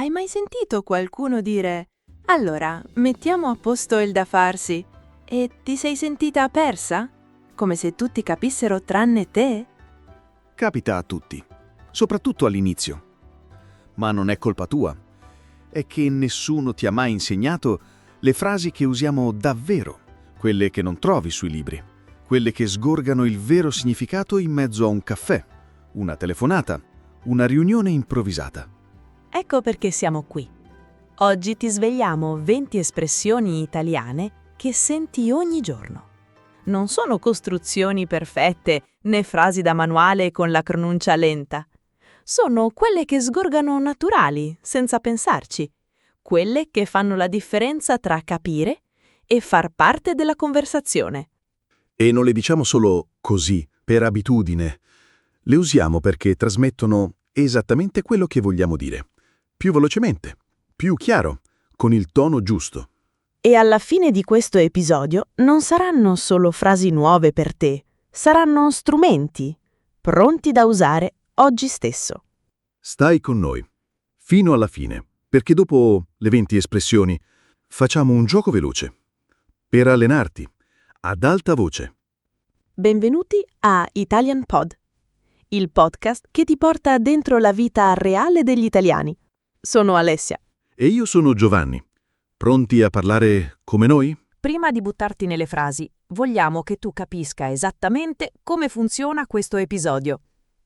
Hai mai sentito qualcuno dire «Allora, mettiamo a posto il da farsi» e ti sei sentita persa? Come se tutti capissero tranne te? Capita a tutti, soprattutto all'inizio. Ma non è colpa tua. È che nessuno ti ha mai insegnato le frasi che usiamo davvero, quelle che non trovi sui libri, quelle che sgorgano il vero significato in mezzo a un caffè, una telefonata, una riunione improvvisata. Ecco perché siamo qui. Oggi ti svegliamo 20 espressioni italiane che senti ogni giorno. Non sono costruzioni perfette né frasi da manuale con la pronuncia lenta. Sono quelle che sgorgano naturali, senza pensarci. Quelle che fanno la differenza tra capire e far parte della conversazione. E non le diciamo solo così, per abitudine. Le usiamo perché trasmettono esattamente quello che vogliamo dire. Più velocemente, più chiaro, con il tono giusto. E alla fine di questo episodio non saranno solo frasi nuove per te, saranno strumenti pronti da usare oggi stesso. Stai con noi, fino alla fine, perché dopo le 20 espressioni facciamo un gioco veloce, per allenarti, ad alta voce. Benvenuti a Italian Pod, il podcast che ti porta dentro la vita reale degli italiani. Sono Alessia. E io sono Giovanni. Pronti a parlare come noi? Prima di buttarti nelle frasi, vogliamo che tu capisca esattamente come funziona questo episodio.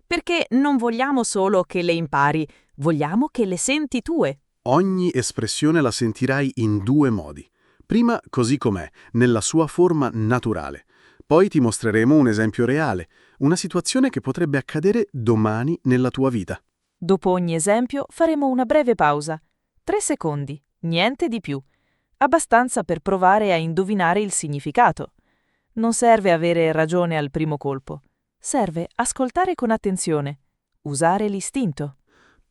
Perché non vogliamo solo che le impari, vogliamo che le senti tue. Ogni espressione la sentirai in due modi. Prima così com'è, nella sua forma naturale. Poi ti mostreremo un esempio reale, una situazione che potrebbe accadere domani nella tua vita. Dopo ogni esempio faremo una breve pausa. 3 secondi, niente di più. Abbastanza per provare a indovinare il significato. Non serve avere ragione al primo colpo. Serve ascoltare con attenzione, usare l'istinto.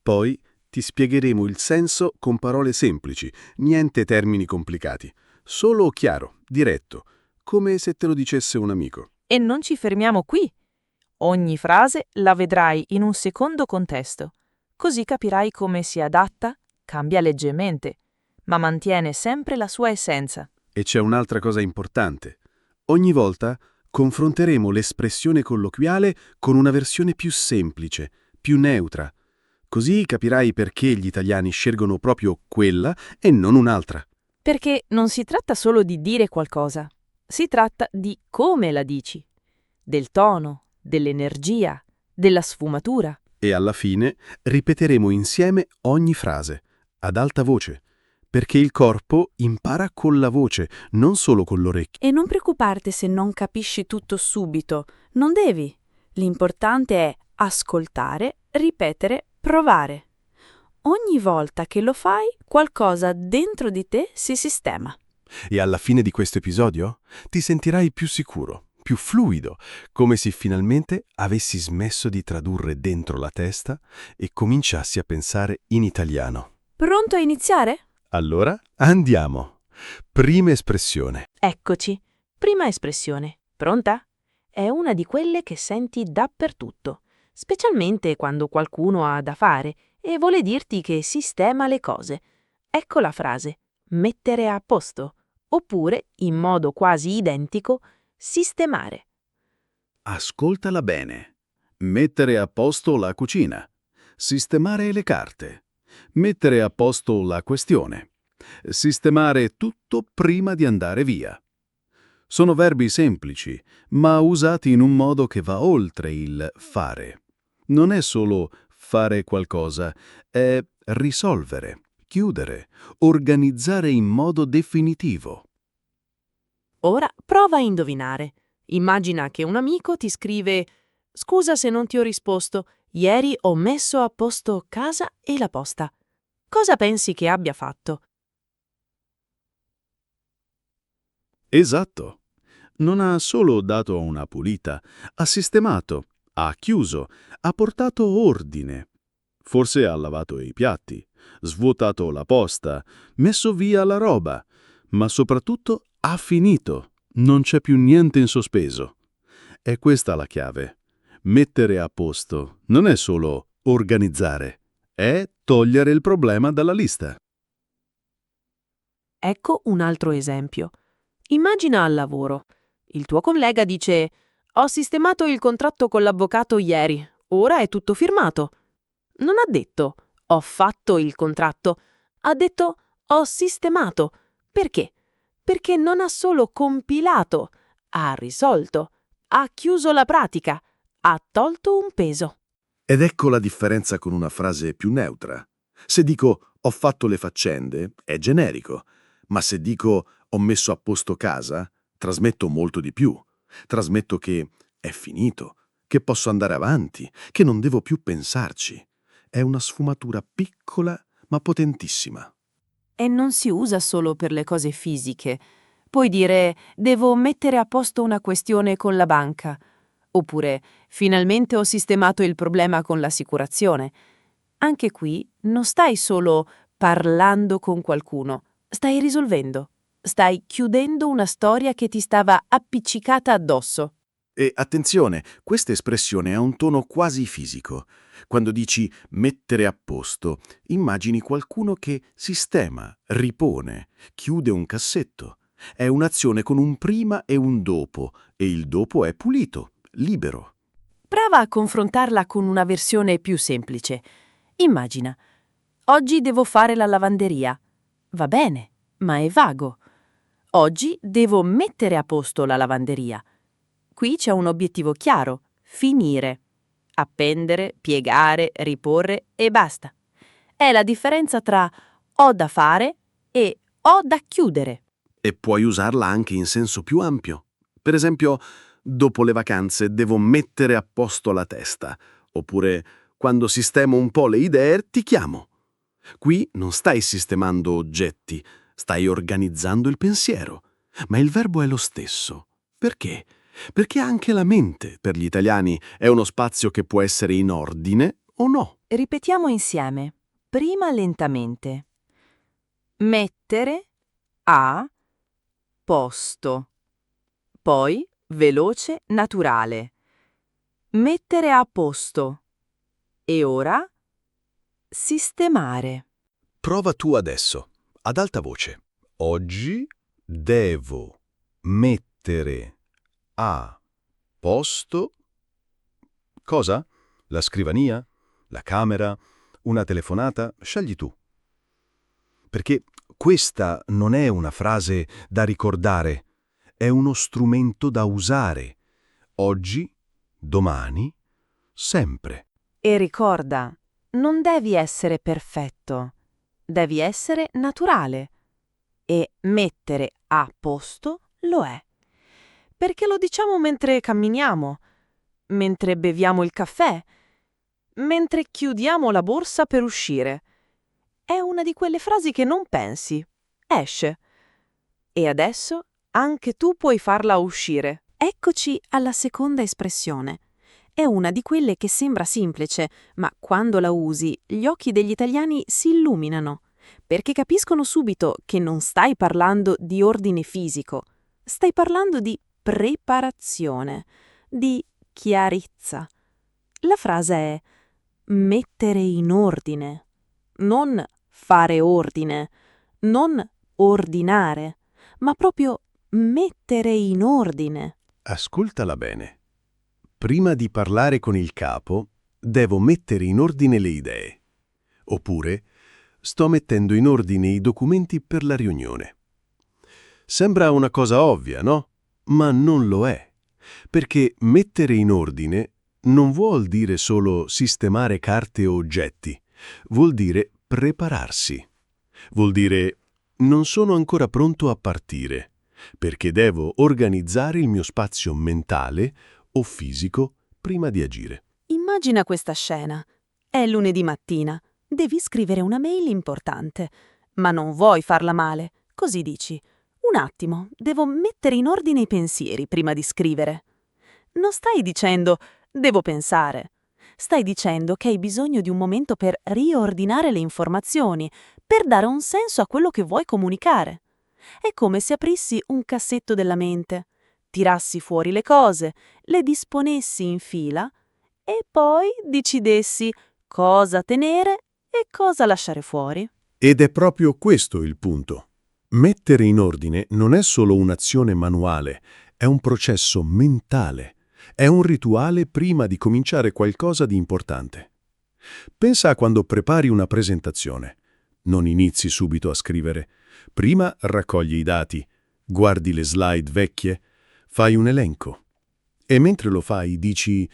Poi ti spiegheremo il senso con parole semplici, niente termini complicati. Solo chiaro, diretto, come se te lo dicesse un amico. E non ci fermiamo qui. Ogni frase la vedrai in un secondo contesto. Così capirai come si adatta, cambia leggermente, ma mantiene sempre la sua essenza. E c'è un'altra cosa importante. Ogni volta confronteremo l'espressione colloquiale con una versione più semplice, più neutra. Così capirai perché gli italiani scelgono proprio quella e non un'altra. Perché non si tratta solo di dire qualcosa, si tratta di come la dici, del tono, dell'energia, della sfumatura. E alla fine ripeteremo insieme ogni frase, ad alta voce, perché il corpo impara con la voce, non solo con l'orecchio. E non preoccuparti se non capisci tutto subito, non devi. L'importante è ascoltare, ripetere, provare. Ogni volta che lo fai, qualcosa dentro di te si sistema. E alla fine di questo episodio ti sentirai più sicuro, più fluido, come se finalmente avessi smesso di tradurre dentro la testa e cominciassi a pensare in italiano. Pronto a iniziare? Allora, andiamo. Prima espressione. Eccoci. Prima espressione. Pronta? È una di quelle che senti dappertutto, specialmente quando qualcuno ha da fare e vuole dirti che sistema le cose. Ecco la frase, mettere a posto, oppure, in modo quasi identico, sistemare. Ascoltala bene. Mettere a posto la cucina. Sistemare le carte. Mettere a posto la questione. Sistemare tutto prima di andare via. Sono verbi semplici, ma usati in un modo che va oltre il fare. Non è solo fare qualcosa, è risolvere, chiudere, organizzare in modo definitivo. Ora prova a indovinare. Immagina che un amico ti scrive «Scusa se non ti ho risposto, ieri ho messo a posto casa e la posta». Cosa pensi che abbia fatto? Esatto. Non ha solo dato una pulita, ha sistemato, ha chiuso, ha portato ordine. Forse ha lavato i piatti, svuotato la posta, messo via la roba, ma soprattutto ha finito. Non c'è più niente in sospeso. È questa la chiave. Mettere a posto non è solo organizzare, È togliere il problema dalla lista. Ecco un altro esempio. Immagina al lavoro. Il tuo collega dice: «Ho sistemato il contratto con l'avvocato ieri, ora è tutto firmato». Non ha detto: «Ho fatto il contratto», ha detto: «Ho sistemato». Perché? Perché non ha solo compilato, ha risolto, ha chiuso la pratica, ha tolto un peso. Ed ecco la differenza con una frase più neutra. Se dico «ho fatto le faccende» è generico, ma se dico «ho messo a posto casa» trasmetto molto di più. Trasmetto che è finito, che posso andare avanti, che non devo più pensarci. È una sfumatura piccola ma potentissima. E non si usa solo per le cose fisiche. Puoi dire: «Devo mettere a posto una questione con la banca». Oppure: «Finalmente ho sistemato il problema con l'assicurazione». Anche qui non stai solo parlando con qualcuno, stai risolvendo. Stai chiudendo una storia che ti stava appiccicata addosso. E attenzione, questa espressione ha un tono quasi fisico. Quando dici mettere a posto, immagini qualcuno che sistema, ripone, chiude un cassetto. È un'azione con un prima e un dopo, e il dopo è pulito, libero. Prova a confrontarla con una versione più semplice. Immagina: «Oggi devo fare la lavanderia». Va bene, ma è vago. «Oggi devo mettere a posto la lavanderia». Qui c'è un obiettivo chiaro: finire. Appendere, piegare, riporre e basta. È la differenza tra «ho da fare» e «ho da chiudere». E puoi usarla anche in senso più ampio. Per esempio, dopo le vacanze devo mettere a posto la testa. Oppure, quando sistemo un po' le idee, ti chiamo. Qui non stai sistemando oggetti, stai organizzando il pensiero. Ma il verbo è lo stesso. Perché? Perché anche la mente, per gli italiani, è uno spazio che può essere in ordine o no. Ripetiamo insieme. Prima lentamente. Mettere a posto. Poi veloce, naturale. Mettere a posto. E ora sistemare. Prova tu adesso, ad alta voce. Oggi devo mettere a posto... Cosa? La scrivania? La camera? Una telefonata? Scegli tu. Perché questa non è una frase da ricordare, è uno strumento da usare. Oggi, domani, sempre. E ricorda, non devi essere perfetto, devi essere naturale. E mettere a posto lo è. Perché lo diciamo mentre camminiamo, mentre beviamo il caffè, mentre chiudiamo la borsa per uscire. È una di quelle frasi che non pensi, esce. E adesso anche tu puoi farla uscire. Eccoci alla seconda espressione. È una di quelle che sembra semplice, ma quando la usi gli occhi degli italiani si illuminano, perché capiscono subito che non stai parlando di ordine fisico, stai parlando di preparazione, di chiarezza. La frase è mettere in ordine, non fare ordine, non ordinare, ma proprio mettere in ordine. Ascoltala bene. Prima di parlare con il capo, devo mettere in ordine le idee. Oppure, sto mettendo in ordine i documenti per la riunione. Sembra una cosa ovvia, no? Ma non lo è. Perché mettere in ordine non vuol dire solo sistemare carte o oggetti. Vuol dire prepararsi. Vuol dire non sono ancora pronto a partire, perché devo organizzare il mio spazio mentale o fisico prima di agire. Immagina questa scena. È lunedì mattina. Devi scrivere una mail importante, ma non vuoi farla male. Così dici: un attimo, devo mettere in ordine i pensieri prima di scrivere. Non stai dicendo devo pensare. Stai dicendo che hai bisogno di un momento per riordinare le informazioni, per dare un senso a quello che vuoi comunicare. È come se aprissi un cassetto della mente, tirassi fuori le cose, le disponessi in fila e poi decidessi cosa tenere e cosa lasciare fuori. Ed è proprio questo il punto. Mettere in ordine non è solo un'azione manuale, è un processo mentale. È un rituale prima di cominciare qualcosa di importante. Pensa a quando prepari una presentazione. Non inizi subito a scrivere. Prima raccogli i dati, guardi le slide vecchie, fai un elenco. E mentre lo fai dici: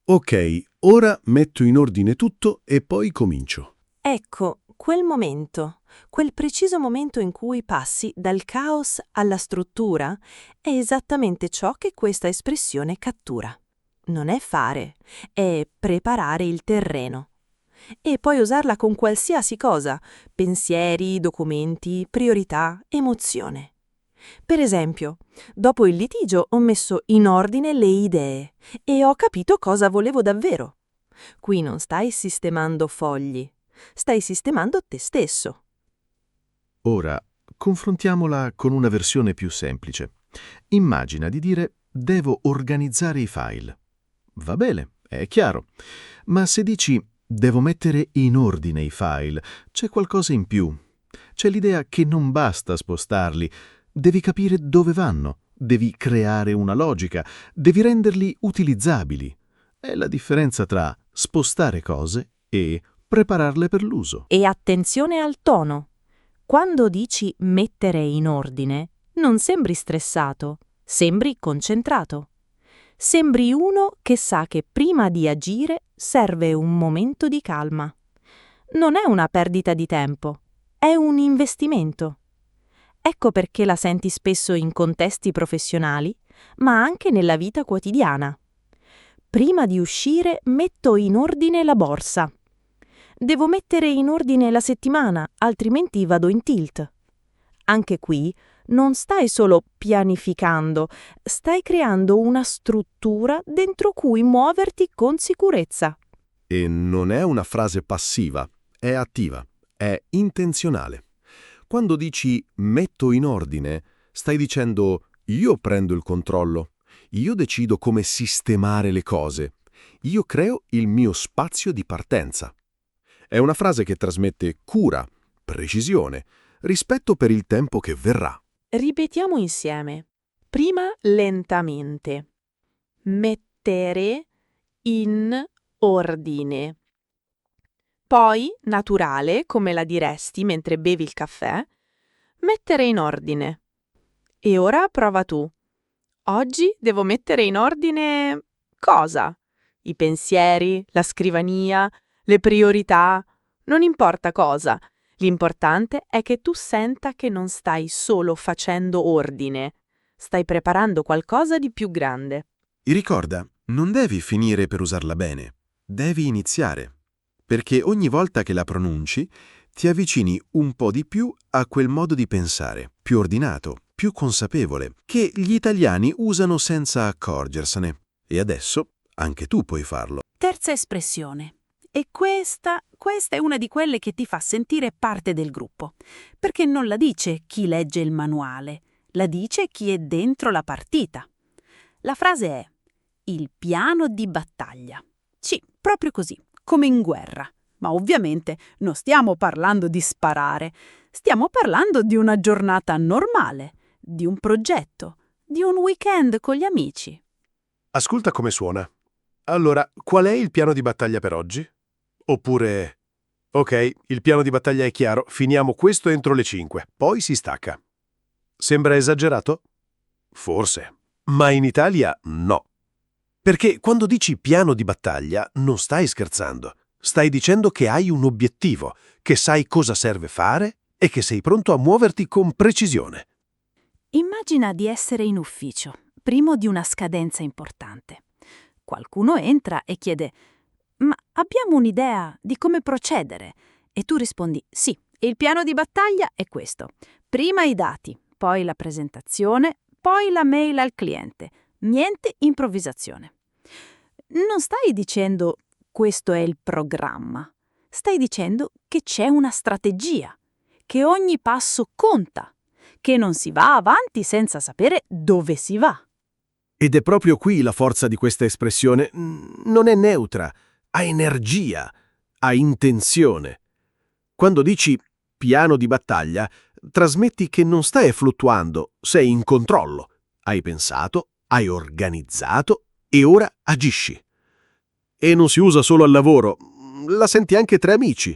«Ok, ora metto in ordine tutto e poi comincio». Ecco, quel momento, quel preciso momento in cui passi dal caos alla struttura, è esattamente ciò che questa espressione cattura. Non è fare, è preparare il terreno. E puoi usarla con qualsiasi cosa: pensieri, documenti, priorità, emozione. Per esempio, dopo il litigio ho messo in ordine le idee e ho capito cosa volevo davvero. Qui non stai sistemando fogli, stai sistemando te stesso. Ora, confrontiamola con una versione più semplice. Immagina di dire: devo organizzare i file. Va bene, è chiaro. Ma se dici: devo mettere in ordine i file, c'è qualcosa in più. C'è l'idea che non basta spostarli, devi capire dove vanno, devi creare una logica, devi renderli utilizzabili. È la differenza tra spostare cose e prepararle per l'uso. E attenzione al tono. Quando dici mettere in ordine, non sembri stressato, sembri concentrato. Sembri uno che sa che prima di agire serve un momento di calma. Non è una perdita di tempo, è un investimento. Ecco perché la senti spesso in contesti professionali, ma anche nella vita quotidiana. Prima di uscire metto in ordine la borsa. Devo mettere in ordine la settimana, altrimenti vado in tilt. Anche qui non stai solo pianificando, stai creando una struttura dentro cui muoverti con sicurezza. E non è una frase passiva, è attiva, è intenzionale. Quando dici «metto in ordine», stai dicendo «io prendo il controllo, io decido come sistemare le cose, io creo il mio spazio di partenza». È una frase che trasmette cura, precisione, rispetto per il tempo che verrà. Ripetiamo insieme. Prima lentamente. Mettere in ordine. Poi, naturale, come la diresti mentre bevi il caffè, mettere in ordine. E ora prova tu. Oggi devo mettere in ordine cosa? I pensieri, la scrivania, le priorità, non importa cosa. L'importante è che tu senta che non stai solo facendo ordine, stai preparando qualcosa di più grande. E ricorda, non devi finire per usarla bene, devi iniziare. Perché ogni volta che la pronunci, ti avvicini un po' di più a quel modo di pensare, più ordinato, più consapevole, che gli italiani usano senza accorgersene. E adesso anche tu puoi farlo. Terza espressione. E questa è una di quelle che ti fa sentire parte del gruppo, perché non la dice chi legge il manuale, la dice chi è dentro la partita. La frase è il piano di battaglia. Sì, proprio così, come in guerra. Ma ovviamente non stiamo parlando di sparare, stiamo parlando di una giornata normale, di un progetto, di un weekend con gli amici. Ascolta come suona. Allora, qual è il piano di battaglia per oggi? Oppure, ok, il piano di battaglia è chiaro, finiamo questo entro le 5, poi si stacca. Sembra esagerato? Forse. Ma in Italia no. Perché quando dici piano di battaglia non stai scherzando. Stai dicendo che hai un obiettivo, che sai cosa serve fare e che sei pronto a muoverti con precisione. Immagina di essere in ufficio, prima di una scadenza importante. Qualcuno entra e chiede: «Ma abbiamo un'idea di come procedere?» E tu rispondi: «Sì, il piano di battaglia è questo. Prima i dati, poi la presentazione, poi la mail al cliente. Niente improvvisazione». Non stai dicendo «questo è il programma». Stai dicendo che c'è una strategia, che ogni passo conta, che non si va avanti senza sapere dove si va. Ed è proprio qui la forza di questa espressione. Non è neutra, ha energia, ha intenzione. Quando dici piano di battaglia, trasmetti che non stai fluttuando, sei in controllo. Hai pensato, hai organizzato e ora agisci. E non si usa solo al lavoro, la senti anche tra amici.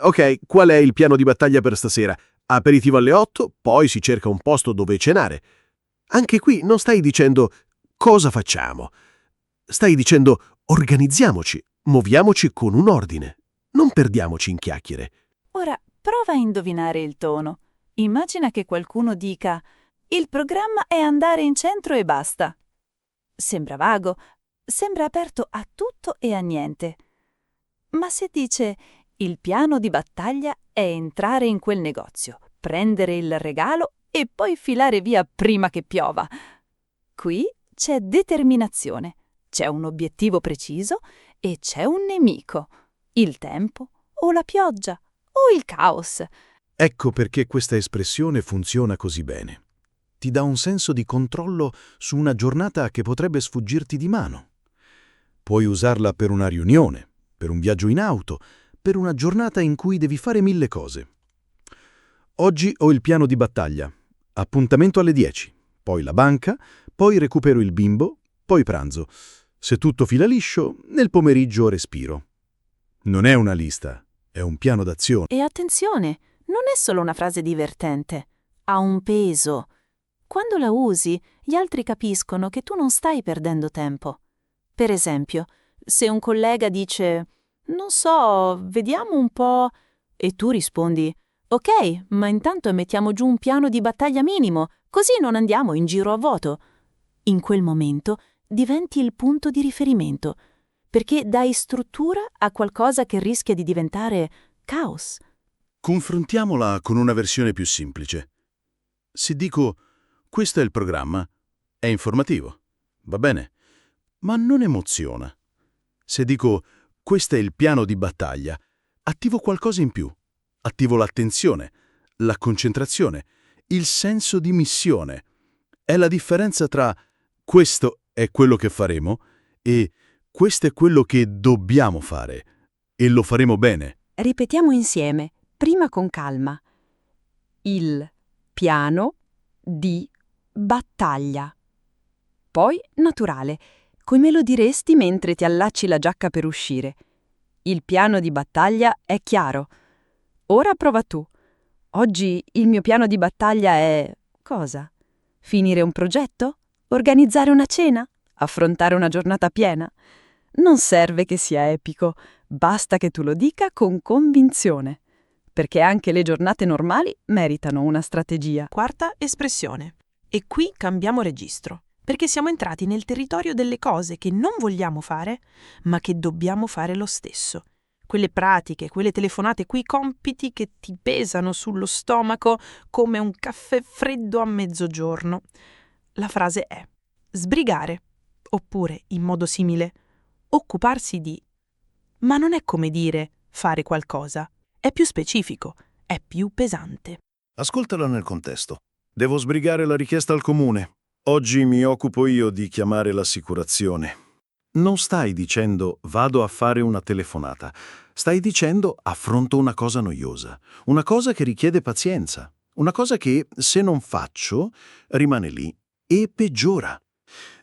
Ok, qual è il piano di battaglia per stasera? Aperitivo alle 8, poi si cerca un posto dove cenare. Anche qui non stai dicendo cosa facciamo. Stai dicendo organizziamoci, muoviamoci con un ordine. Non perdiamoci in chiacchiere. Ora prova a indovinare il tono. Immagina che qualcuno dica: il programma è andare in centro e basta. Sembra vago, sembra aperto a tutto e a niente. Ma se dice: il piano di battaglia è entrare in quel negozio, prendere il regalo e poi filare via prima che piova. Qui c'è determinazione, c'è un obiettivo preciso e c'è un nemico: il tempo o la pioggia o il caos. Ecco perché questa espressione funziona così bene. Ti dà un senso di controllo su una giornata che potrebbe sfuggirti di mano. Puoi usarla per una riunione, per un viaggio in auto, per una giornata in cui devi fare 1000 cose. Oggi ho il piano di battaglia. Appuntamento alle 10, poi la banca, poi recupero il bimbo, poi pranzo. Se tutto fila liscio, nel pomeriggio respiro. Non è una lista, è un piano d'azione. E attenzione, non è solo una frase divertente, ha un peso. Quando la usi, gli altri capiscono che tu non stai perdendo tempo. Per esempio, se un collega dice: non so, vediamo un po', e tu rispondi: ok, ma intanto mettiamo giù un piano di battaglia minimo, così non andiamo in giro a vuoto. In quel momento diventi il punto di riferimento, perché dai struttura a qualcosa che rischia di diventare caos. Confrontiamola con una versione più semplice. Se dico: questo è il programma, è informativo, va bene, ma non emoziona. Se dico: questo è il piano di battaglia, attivo qualcosa in più. Attivo l'attenzione, la concentrazione, il senso di missione. È la differenza tra questo è quello che faremo e questo è quello che dobbiamo fare e lo faremo bene. Ripetiamo insieme, prima con calma. Il piano di battaglia. Poi naturale, come lo diresti mentre ti allacci la giacca per uscire. Il piano di battaglia è chiaro. Ora prova tu. Oggi il mio piano di battaglia è... cosa? Finire un progetto? Organizzare una cena? Affrontare una giornata piena? Non serve che sia epico, basta che tu lo dica con convinzione. Perché anche le giornate normali meritano una strategia. Quarta espressione. E qui cambiamo registro, perché siamo entrati nel territorio delle cose che non vogliamo fare, ma che dobbiamo fare lo stesso. Quelle pratiche, quelle telefonate, quei compiti che ti pesano sullo stomaco come un caffè freddo a mezzogiorno. La frase è sbrigare, oppure, in modo simile, occuparsi di. Ma non è come dire fare qualcosa, è più specifico, è più pesante. Ascoltala nel contesto. Devo sbrigare la richiesta al comune. Oggi mi occupo io di chiamare l'assicurazione. Non stai dicendo vado a fare una telefonata. Stai dicendo affronto una cosa noiosa, una cosa che richiede pazienza, una cosa che, se non faccio, rimane lì e peggiora.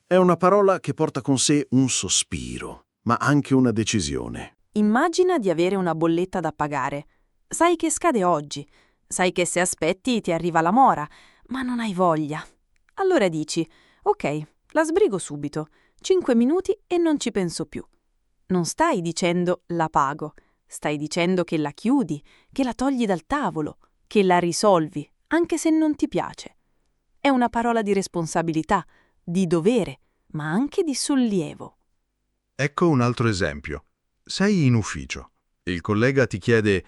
È una parola che porta con sé un sospiro, ma anche una decisione. Immagina di avere una bolletta da pagare. Sai che scade oggi, sai che se aspetti ti arriva la mora, ma non hai voglia. Allora dici: ok, la sbrigo subito, 5 minuti e non ci penso più. Non stai dicendo la pago, stai dicendo che la chiudi, che la togli dal tavolo, che la risolvi, anche se non ti piace. È una parola di responsabilità, di dovere, ma anche di sollievo. Ecco un altro esempio. Sei in ufficio. Il collega ti chiede: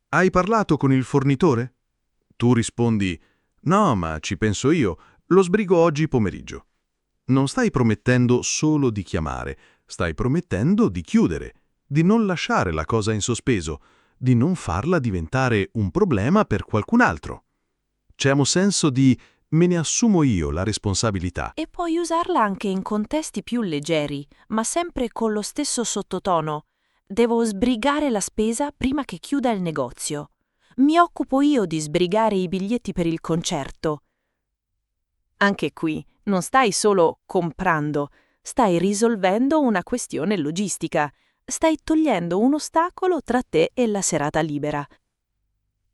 hai parlato con il fornitore? Tu rispondi: no, ma ci penso io, lo sbrigo oggi pomeriggio. Non stai promettendo solo di chiamare, stai promettendo di chiudere, di non lasciare la cosa in sospeso, di non farla diventare un problema per qualcun altro. C'è un senso di me ne assumo io la responsabilità. E puoi usarla anche in contesti più leggeri, ma sempre con lo stesso sottotono. Devo sbrigare la spesa prima che chiuda il negozio. mi occupo io di sbrigare i biglietti per il concerto. Anche qui non stai solo comprando, stai risolvendo una questione logistica, stai togliendo un ostacolo tra te e la serata libera.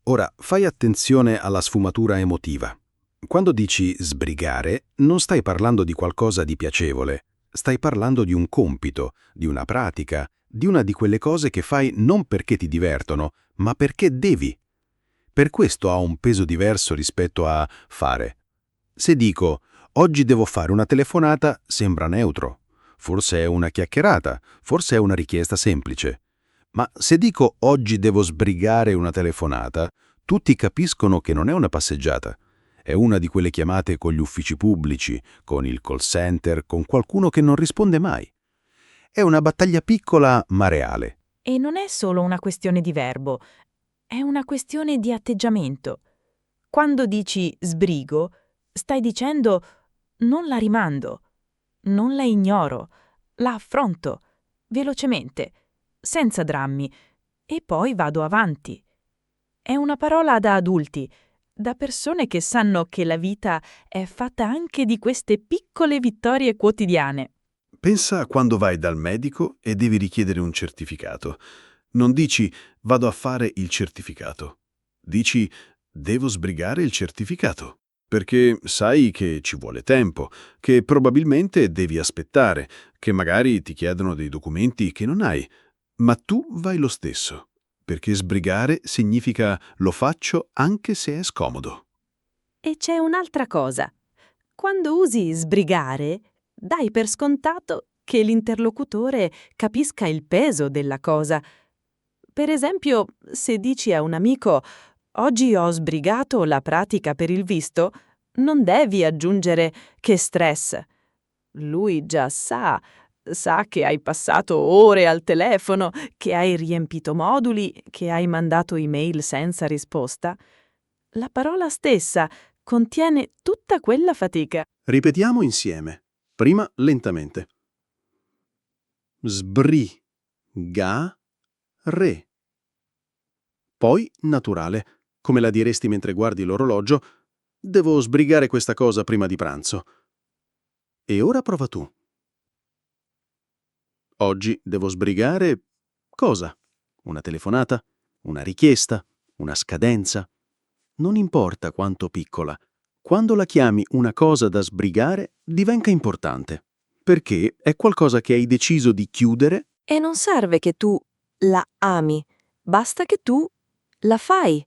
Ora, fai attenzione alla sfumatura emotiva. Quando dici sbrigare, non stai parlando di qualcosa di piacevole, stai parlando di un compito, di una pratica, di una di quelle cose che fai non perché ti divertono, ma perché devi. Per questo ha un peso diverso rispetto a fare. Se dico oggi devo fare una telefonata, sembra neutro. Forse è una chiacchierata, forse è una richiesta semplice. Ma se dico oggi devo sbrigare una telefonata, tutti capiscono che non è una passeggiata. È una di quelle chiamate con gli uffici pubblici, con il call center, con qualcuno che non risponde mai. È una battaglia piccola ma reale. E non è solo una questione di verbo, è una questione di atteggiamento. Quando dici sbrigo, stai dicendo non la rimando, non la ignoro, la affronto, velocemente, senza drammi, e poi vado avanti. È una parola da adulti, da persone che sanno che la vita è fatta anche di queste piccole vittorie quotidiane. Pensa a quando vai dal medico e devi richiedere un certificato. Non dici vado a fare il certificato. Dici devo sbrigare il certificato. Perché sai che ci vuole tempo, che probabilmente devi aspettare, che magari ti chiedono dei documenti che non hai. Ma tu vai lo stesso. Perché sbrigare significa lo faccio anche se è scomodo. E c'è un'altra cosa. Quando usi sbrigare, dai per scontato che l'interlocutore capisca il peso della cosa. Per esempio, se dici a un amico «Oggi ho sbrigato la pratica per il visto», non devi aggiungere «Che stress». Lui già sa che hai passato ore al telefono, che hai riempito moduli, che hai mandato email senza risposta. La parola stessa contiene tutta quella fatica. Ripetiamo insieme. Prima lentamente. Sbrigare. Poi naturale, come la diresti mentre guardi l'orologio. Devo sbrigare questa cosa prima di pranzo. E ora prova tu. Oggi devo sbrigare cosa? Una telefonata? Una richiesta? Una scadenza? Non importa quanto piccola. Quando la chiami una cosa da sbrigare, diventa importante. Perché è qualcosa che hai deciso di chiudere. E non serve che tu la ami, basta che tu la fai.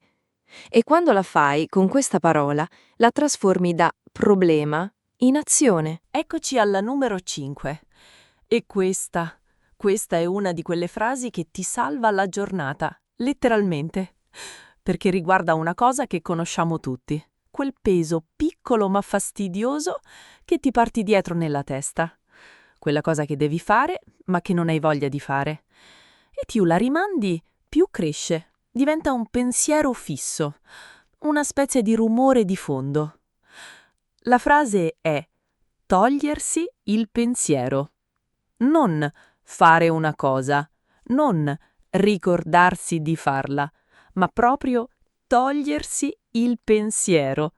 E quando la fai, con questa parola, la trasformi da problema in azione. Eccoci alla numero 5. E questa è una di quelle frasi che ti salva la giornata, letteralmente, perché riguarda una cosa che conosciamo tutti, quel peso piccolo ma fastidioso che ti parti dietro nella testa, quella cosa che devi fare ma che non hai voglia di fare. E più la rimandi, più cresce, diventa un pensiero fisso, una specie di rumore di fondo. La frase è togliersi il pensiero. Non fare una cosa, non ricordarsi di farla, ma proprio togliersi il pensiero,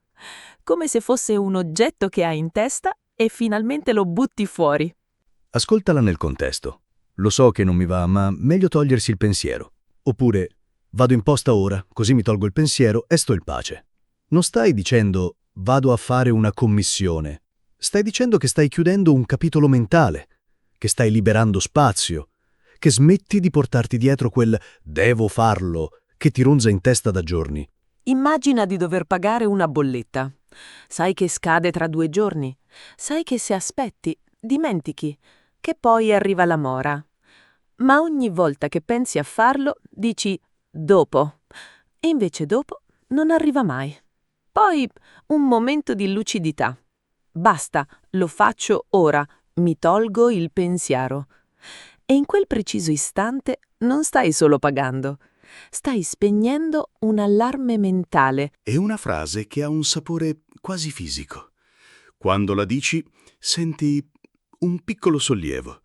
come se fosse un oggetto che hai in testa e finalmente lo butti fuori. Ascoltala nel contesto. Lo so che non mi va, ma meglio togliersi il pensiero. Oppure, vado in posta ora, così mi tolgo il pensiero e sto in pace. Non stai dicendo, vado a fare una commissione. Stai dicendo che stai chiudendo un capitolo mentale, che stai liberando spazio, che smetti di portarti dietro quel devo farlo che ti ronza in testa da giorni. Immagina di dover pagare una bolletta. Sai che scade tra 2 giorni. Sai che se aspetti, dimentichi, che poi arriva la mora. Ma ogni volta che pensi a farlo, dici dopo. E invece dopo non arriva mai. Poi un momento di lucidità. Basta, lo faccio ora, mi tolgo il pensiero. E in quel preciso istante non stai solo pagando, stai spegnendo un allarme mentale. È una frase che ha un sapore quasi fisico. Quando la dici, senti un piccolo sollievo,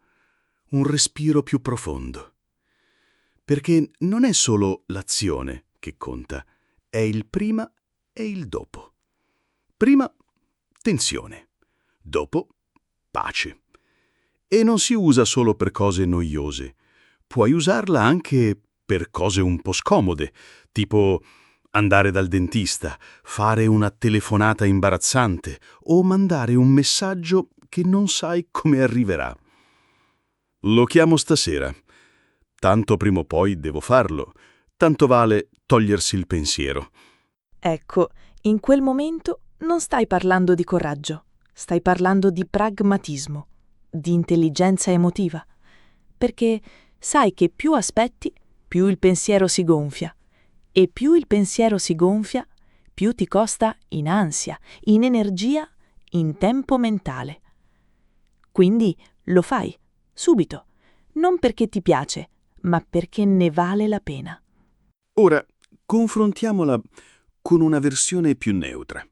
un respiro più profondo. Perché non è solo l'azione che conta, è il prima e il dopo. Prima, tensione. Dopo, pace. E non si usa solo per cose noiose. Puoi usarla anche per cose un po' scomode, tipo andare dal dentista, fare una telefonata imbarazzante o mandare un messaggio che non sai come arriverà. Lo chiamo stasera. Tanto prima o poi devo farlo. Tanto vale togliersi il pensiero. Ecco, in quel momento non stai parlando di coraggio, stai parlando di pragmatismo, di intelligenza emotiva, perché sai che più aspetti, più il pensiero si gonfia, e più il pensiero si gonfia, più ti costa in ansia, in energia, in tempo mentale. Quindi lo fai, subito, non perché ti piace, ma perché ne vale la pena. Ora, confrontiamola con una versione più neutra.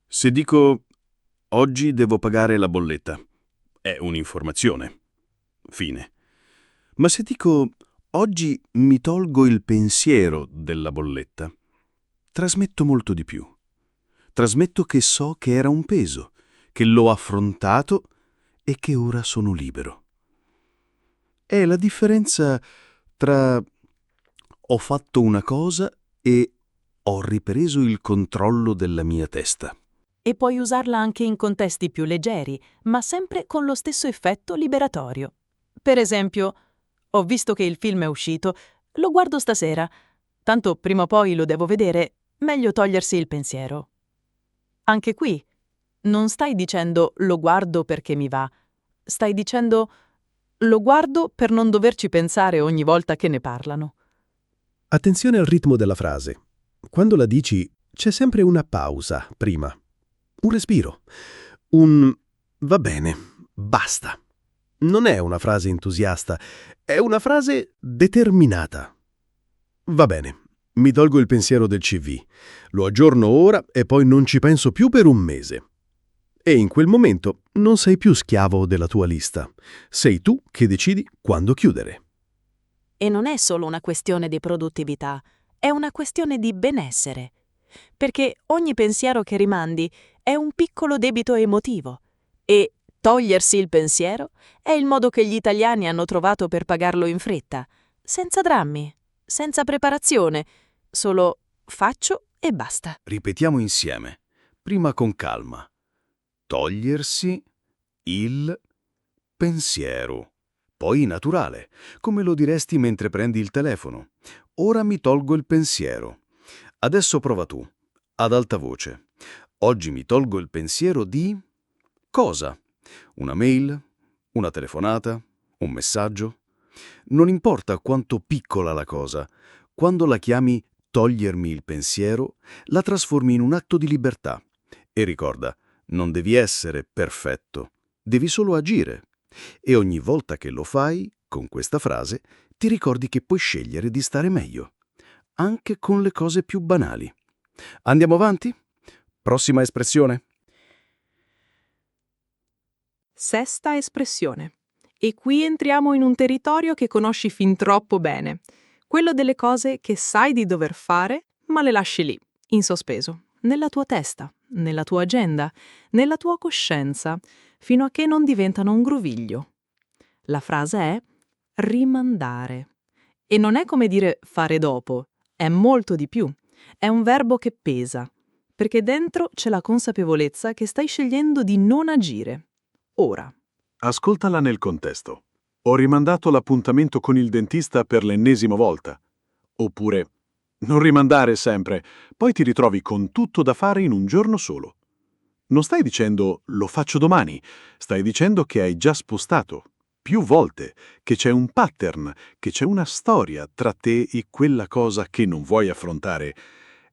Se dico oggi devo pagare la bolletta, è un'informazione. Fine. Ma se dico oggi mi tolgo il pensiero della bolletta, trasmetto molto di più. Trasmetto che so che era un peso, che l'ho affrontato e che ora sono libero. È la differenza tra ho fatto una cosa e ho ripreso il controllo della mia testa. E puoi usarla anche in contesti più leggeri, ma sempre con lo stesso effetto liberatorio. Per esempio, ho visto che il film è uscito, lo guardo stasera. Tanto prima o poi lo devo vedere, meglio togliersi il pensiero. Anche qui, non stai dicendo lo guardo perché mi va. Stai dicendo lo guardo per non doverci pensare ogni volta che ne parlano. Attenzione al ritmo della frase. Quando la dici, c'è sempre una pausa prima. Un respiro. Un va bene, basta. Non è una frase entusiasta, è una frase determinata. Va bene, mi tolgo il pensiero del CV. Lo aggiorno ora e poi non ci penso più per un mese. E in quel momento non sei più schiavo della tua lista. Sei tu che decidi quando chiudere. E non è solo una questione di produttività, è una questione di benessere. Perché ogni pensiero che rimandi è un piccolo debito emotivo. E togliersi il pensiero è il modo che gli italiani hanno trovato per pagarlo in fretta, senza drammi, senza preparazione, solo faccio e basta. Ripetiamo insieme, prima con calma. Togliersi il pensiero. Poi naturale, come lo diresti mentre prendi il telefono. Ora mi tolgo il pensiero. Adesso prova tu, ad alta voce. Oggi mi tolgo il pensiero di cosa? Una mail? Una telefonata? Un messaggio? Non importa quanto piccola la cosa, quando la chiami togliermi il pensiero, la trasformi in un atto di libertà. E ricorda, non devi essere perfetto, devi solo agire. E ogni volta che lo fai, con questa frase, ti ricordi che puoi scegliere di stare meglio, anche con le cose più banali. Andiamo avanti? Prossima espressione. Sesta espressione. E qui entriamo in un territorio che conosci fin troppo bene, quello delle cose che sai di dover fare, ma le lasci lì, in sospeso, nella tua testa, nella tua agenda, nella tua coscienza, fino a che non diventano un groviglio. La frase è rimandare. E non è come dire fare dopo, è molto di più. È un verbo che pesa, perché dentro c'è la consapevolezza che stai scegliendo di non agire. Ora. Ascoltala nel contesto. Ho rimandato l'appuntamento con il dentista per l'ennesima volta. Oppure, non rimandare sempre, poi ti ritrovi con tutto da fare in un giorno solo. Non stai dicendo lo faccio domani, stai dicendo che hai già spostato, più volte, che c'è un pattern, che c'è una storia tra te e quella cosa che non vuoi affrontare.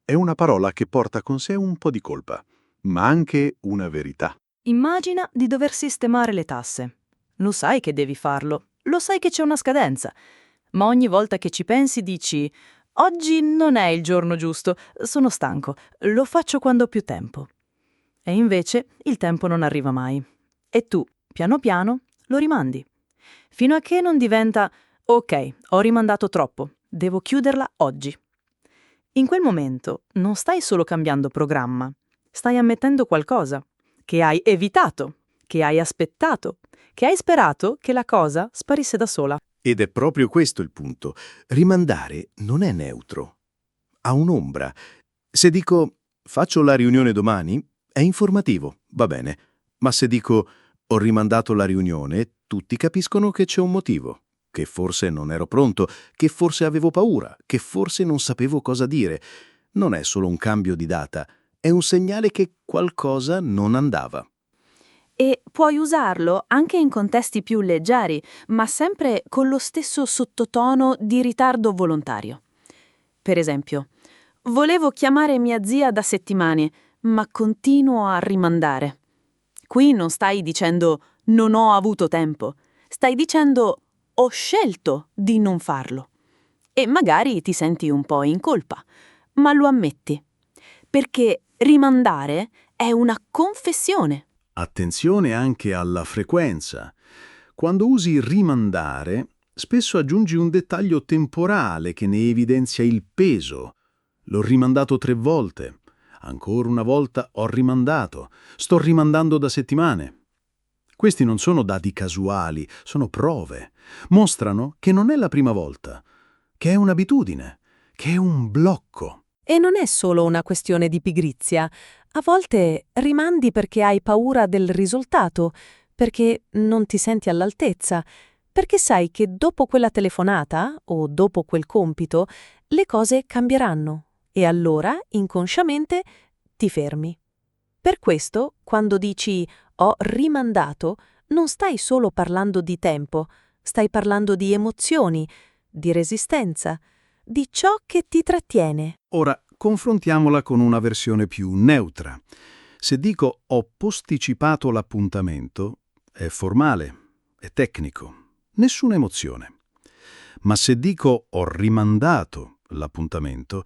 È una parola che porta con sé un po' di colpa, ma anche una verità. Immagina di dover sistemare le tasse. Lo sai che devi farlo, lo sai che c'è una scadenza, ma ogni volta che ci pensi dici «Oggi non è il giorno giusto, sono stanco, lo faccio quando ho più tempo». E invece il tempo non arriva mai. E tu, piano piano, lo rimandi. Fino a che non diventa «Ok, ho rimandato troppo, devo chiuderla oggi». In quel momento non stai solo cambiando programma, stai ammettendo qualcosa, che hai evitato, che hai aspettato, che hai sperato che la cosa sparisse da sola. Ed è proprio questo il punto. Rimandare non è neutro. Ha un'ombra. Se dico faccio la riunione domani, è informativo, va bene. Ma se dico ho rimandato la riunione, tutti capiscono che c'è un motivo. Che forse non ero pronto, che forse avevo paura, che forse non sapevo cosa dire. Non è solo un cambio di data, è un segnale che qualcosa non andava. E puoi usarlo anche in contesti più leggeri, ma sempre con lo stesso sottotono di ritardo volontario. Per esempio, volevo chiamare mia zia da settimane, ma continuo a rimandare. Qui non stai dicendo non ho avuto tempo, stai dicendo ho scelto di non farlo. E magari ti senti un po' in colpa, ma lo ammetti. Perché rimandare è una confessione. Attenzione anche alla frequenza. Quando usi rimandare, spesso aggiungi un dettaglio temporale che ne evidenzia il peso. L'ho rimandato 3 volte. Ancora una volta ho rimandato. Sto rimandando da settimane. Questi non sono dati casuali, sono prove. Mostrano che non è la prima volta, che è un'abitudine, che è un blocco. E non è solo una questione di pigrizia. A volte rimandi perché hai paura del risultato, perché non ti senti all'altezza, perché sai che dopo quella telefonata o dopo quel compito le cose cambieranno e allora, inconsciamente, ti fermi. Per questo, quando dici ho rimandato, non stai solo parlando di tempo, stai parlando di emozioni, di resistenza, di ciò che ti trattiene. Ora, confrontiamola con una versione più neutra. Se dico ho posticipato l'appuntamento, è formale, è tecnico, nessuna emozione. Ma se dico ho rimandato l'appuntamento,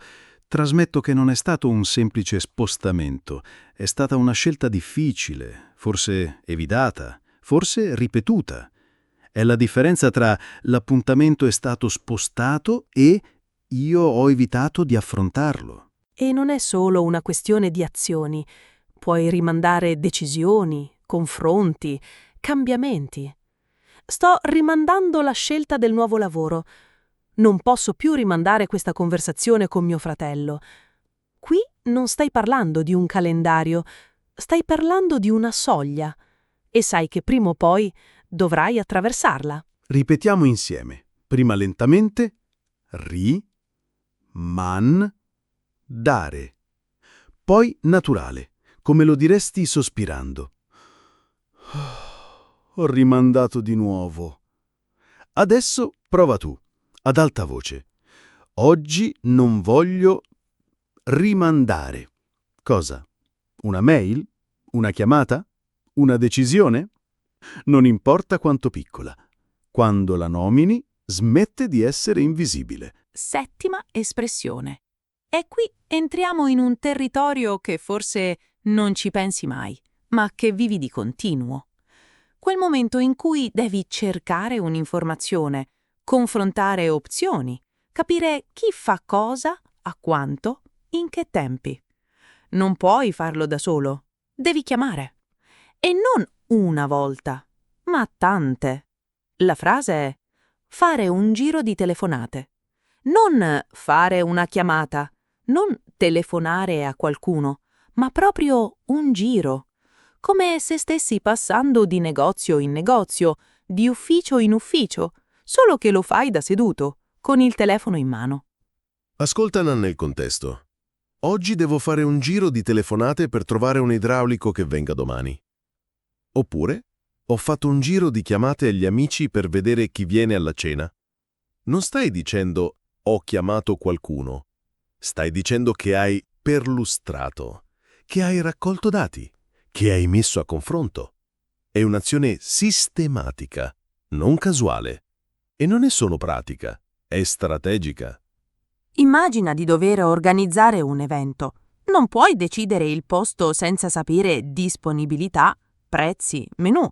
trasmetto che non è stato un semplice spostamento, è stata una scelta difficile, forse evitata, forse ripetuta. È la differenza tra l'appuntamento è stato spostato e io ho evitato di affrontarlo. E non è solo una questione di azioni. Puoi rimandare decisioni, confronti, cambiamenti. Sto rimandando la scelta del nuovo lavoro. Non posso più rimandare questa conversazione con mio fratello. Qui non stai parlando di un calendario, stai parlando di una soglia. E sai che prima o poi dovrai attraversarla. Ripetiamo insieme. Prima lentamente. Dare. Poi naturale, come lo diresti sospirando. Ho rimandato di nuovo. Adesso prova tu, ad alta voce. Oggi non voglio rimandare. Cosa? Una mail? Una chiamata? Una decisione? Non importa quanto piccola. Quando la nomini, smette di essere invisibile. Settima espressione. E qui entriamo in un territorio che forse non ci pensi mai, ma che vivi di continuo. Quel momento in cui devi cercare un'informazione, confrontare opzioni, capire chi fa cosa, a quanto, in che tempi. Non puoi farlo da solo, devi chiamare. E non una volta, ma tante. La frase è fare un giro di telefonate. Non fare una chiamata, non telefonare a qualcuno, ma proprio un giro. Come se stessi passando di negozio in negozio, di ufficio in ufficio, solo che lo fai da seduto, con il telefono in mano. Ascoltala nel contesto. Oggi devo fare un giro di telefonate per trovare un idraulico che venga domani. Oppure, ho fatto un giro di chiamate agli amici per vedere chi viene alla cena. Non stai dicendo ho chiamato qualcuno. Stai dicendo che hai perlustrato, che hai raccolto dati, che hai messo a confronto. È un'azione sistematica, non casuale. E non è solo pratica, è strategica. Immagina di dover organizzare un evento. Non puoi decidere il posto senza sapere disponibilità, prezzi, menù.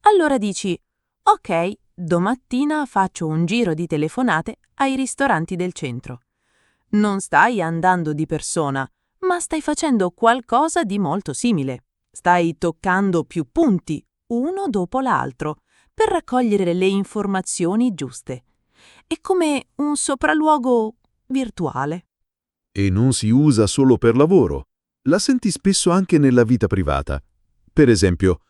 Allora dici, ok, domattina faccio un giro di telefonate ai ristoranti del centro. Non stai andando di persona, ma stai facendo qualcosa di molto simile. Stai toccando più punti, uno dopo l'altro, per raccogliere le informazioni giuste. È come un sopralluogo virtuale. E non si usa solo per lavoro. La senti spesso anche nella vita privata. Per esempio,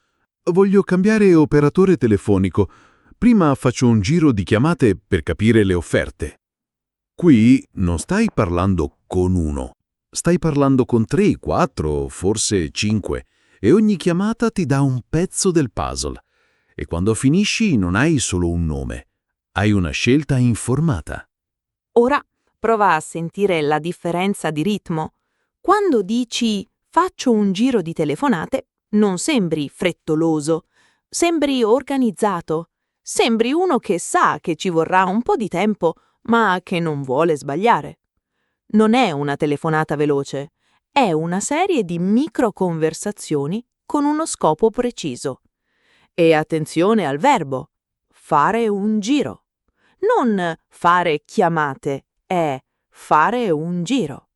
voglio cambiare operatore telefonico. Prima faccio un giro di chiamate per capire le offerte. Qui non stai parlando con uno. Stai parlando con 3, 4, forse 5. E ogni chiamata ti dà un pezzo del puzzle. E quando finisci non hai solo un nome. Hai una scelta informata. Ora prova a sentire la differenza di ritmo. Quando dici faccio un giro di telefonate, non sembri frettoloso, sembri organizzato, sembri uno che sa che ci vorrà un po' di tempo, ma che non vuole sbagliare. Non è una telefonata veloce, è una serie di microconversazioni con uno scopo preciso. E attenzione al verbo, fare un giro. Non fare chiamate, è fare un giro.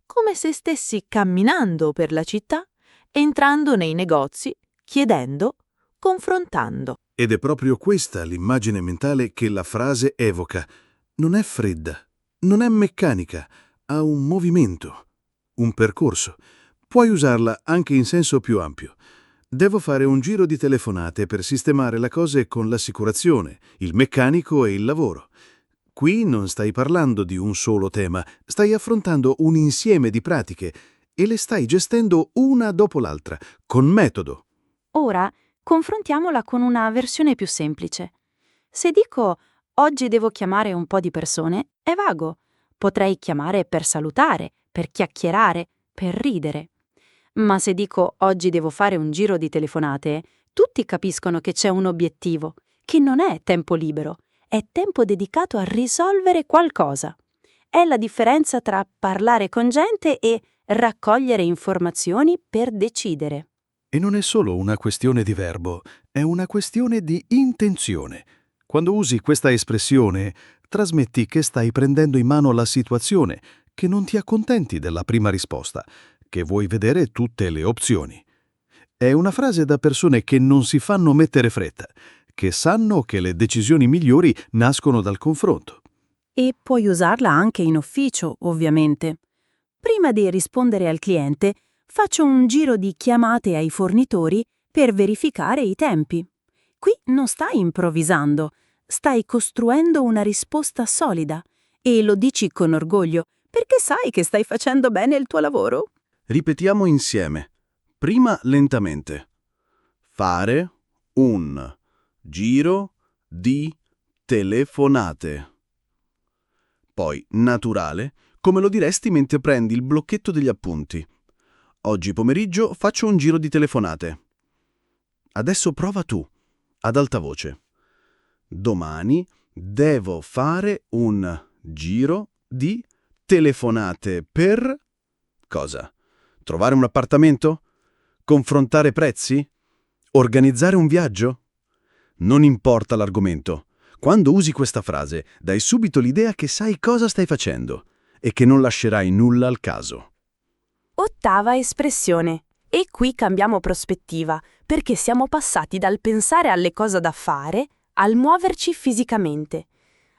Come se stessi camminando per la città, entrando nei negozi, chiedendo, confrontando. Ed è proprio questa l'immagine mentale che la frase evoca. Non è fredda, non è meccanica, ha un movimento, un percorso. Puoi usarla anche in senso più ampio. Devo fare un giro di telefonate per sistemare le cose con l'assicurazione, il meccanico e il lavoro. Qui non stai parlando di un solo tema, stai affrontando un insieme di pratiche e le stai gestendo una dopo l'altra, con metodo. Ora confrontiamola con una versione più semplice. Se dico oggi devo chiamare un po' di persone, è vago. Potrei chiamare per salutare, per chiacchierare, per ridere. Ma se dico oggi devo fare un giro di telefonate, tutti capiscono che c'è un obiettivo, che non è tempo libero, è tempo dedicato a risolvere qualcosa. È la differenza tra parlare con gente e raccogliere informazioni per decidere. E non è solo una questione di verbo, è una questione di intenzione. Quando usi questa espressione, trasmetti che stai prendendo in mano la situazione, che non ti accontenti della prima risposta, che vuoi vedere tutte le opzioni. È una frase da persone che non si fanno mettere fretta, che sanno che le decisioni migliori nascono dal confronto. E puoi usarla anche in ufficio, ovviamente. Prima di rispondere al cliente, faccio un giro di chiamate ai fornitori per verificare i tempi. Qui non stai improvvisando, stai costruendo una risposta solida e lo dici con orgoglio perché sai che stai facendo bene il tuo lavoro. Ripetiamo insieme. Prima lentamente. Fare un giro di telefonate. Poi naturale, come lo diresti mentre prendi il blocchetto degli appunti. Oggi pomeriggio faccio un giro di telefonate. Adesso prova tu, ad alta voce. Domani devo fare un giro di telefonate per... cosa? Trovare un appartamento? Confrontare prezzi? Organizzare un viaggio? Non importa l'argomento. Quando usi questa frase, dai subito l'idea che sai cosa stai facendo e che non lascerai nulla al caso. Ottava espressione. E qui cambiamo prospettiva, perché siamo passati dal pensare alle cose da fare al muoverci fisicamente.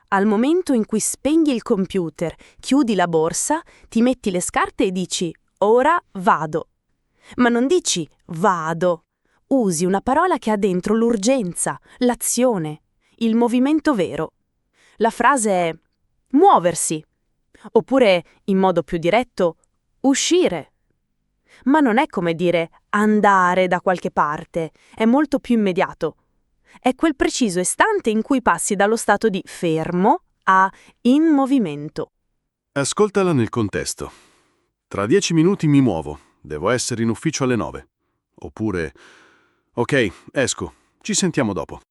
Al momento in cui spegni il computer, chiudi la borsa, ti metti le scarpe e dici «ora vado». Ma non dici «vado». Usi una parola che ha dentro l'urgenza, l'azione, il movimento vero. La frase è «muoversi», oppure, in modo più diretto, «uscire». Ma non è come dire «andare da qualche parte», è molto più immediato. È quel preciso istante in cui passi dallo stato di fermo a in movimento. Ascoltala nel contesto. Tra 10 minuti mi muovo. Devo essere in ufficio alle 9. Oppure, ok, esco. Ci sentiamo dopo.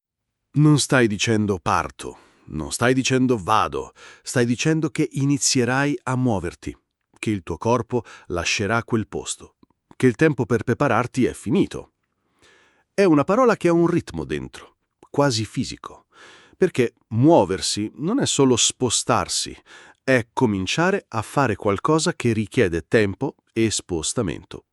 Non stai dicendo parto. Non stai dicendo vado. Stai dicendo che inizierai a muoverti. Che il tuo corpo lascerà quel posto. Che il tempo per prepararti è finito. È una parola che ha un ritmo dentro, quasi fisico. Perché muoversi non è solo spostarsi, è cominciare a fare qualcosa che richiede tempo e spostamento.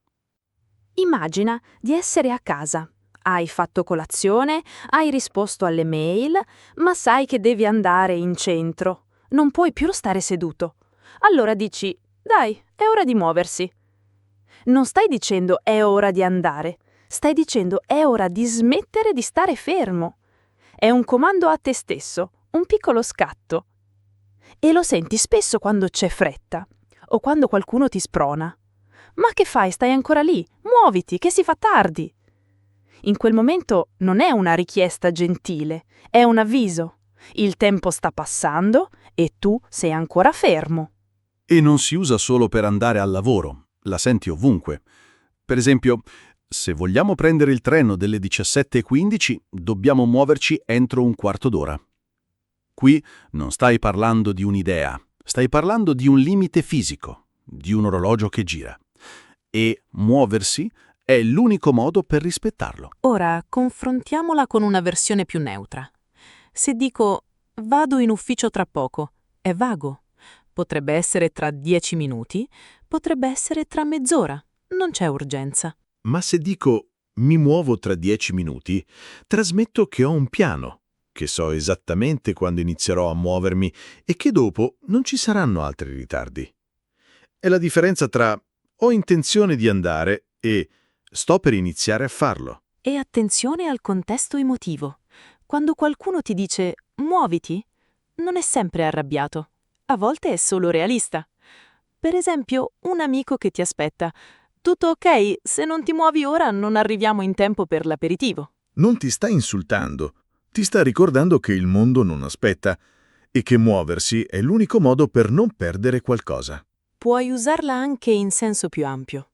Immagina di essere a casa. Hai fatto colazione, hai risposto alle mail, ma sai che devi andare in centro. Non puoi più stare seduto. Allora dici, dai, è ora di muoversi. Non stai dicendo è ora di andare, stai dicendo è ora di smettere di stare fermo. È un comando a te stesso, un piccolo scatto. E lo senti spesso quando c'è fretta o quando qualcuno ti sprona. Ma che fai? Stai ancora lì? Muoviti, che si fa tardi. In quel momento non è una richiesta gentile, è un avviso. Il tempo sta passando e tu sei ancora fermo. E non si usa solo per andare al lavoro, la senti ovunque. Per esempio, se vogliamo prendere il treno delle 17:15, dobbiamo muoverci entro un quarto d'ora. Qui non stai parlando di un'idea, stai parlando di un limite fisico, di un orologio che gira. E muoversi è l'unico modo per rispettarlo. Ora confrontiamola con una versione più neutra. Se dico vado in ufficio tra poco, è vago. Potrebbe essere tra 10 minuti, potrebbe essere tra mezz'ora. Non c'è urgenza. Ma se dico mi muovo tra 10 minuti, trasmetto che ho un piano, che so esattamente quando inizierò a muovermi e che dopo non ci saranno altri ritardi. È la differenza tra ho intenzione di andare e sto per iniziare a farlo. E attenzione al contesto emotivo. Quando qualcuno ti dice muoviti, non è sempre arrabbiato. A volte è solo realista. Per esempio, un amico che ti aspetta. Tutto ok, se non ti muovi ora non arriviamo in tempo per l'aperitivo. Non ti sta insultando, ti sta ricordando che il mondo non aspetta e che muoversi è l'unico modo per non perdere qualcosa. Puoi usarla anche in senso più ampio.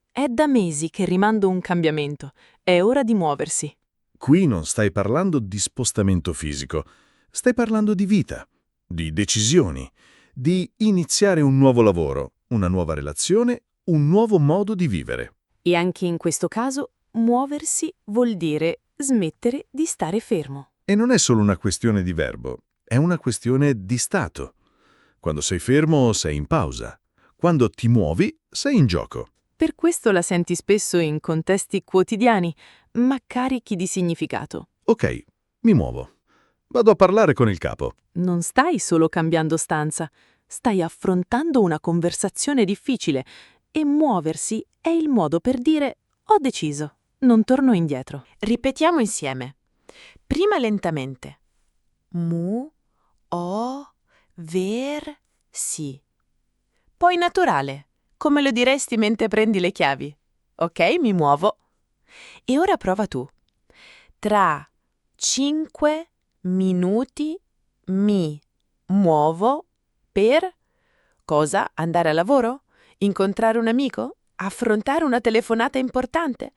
È da mesi che rimando un cambiamento. È ora di muoversi. Qui non stai parlando di spostamento fisico, stai parlando di vita, di decisioni, di iniziare un nuovo lavoro, una nuova relazione, un nuovo modo di vivere. E anche in questo caso, muoversi vuol dire smettere di stare fermo. E non è solo una questione di verbo, è una questione di stato. Quando sei fermo sei in pausa, quando ti muovi sei in gioco. Per questo la senti spesso in contesti quotidiani, ma carichi di significato. Ok, mi muovo. Vado a parlare con il capo. Non stai solo cambiando stanza, stai affrontando una conversazione difficile e muoversi è il modo per dire ho deciso, non torno indietro. Ripetiamo insieme. Prima lentamente. Muoversi. Poi naturale, come lo diresti mentre prendi le chiavi. Ok, mi muovo. E ora prova tu. Tra 5 minuti mi muovo per cosa? Andare al lavoro? Incontrare un amico? Affrontare una telefonata importante?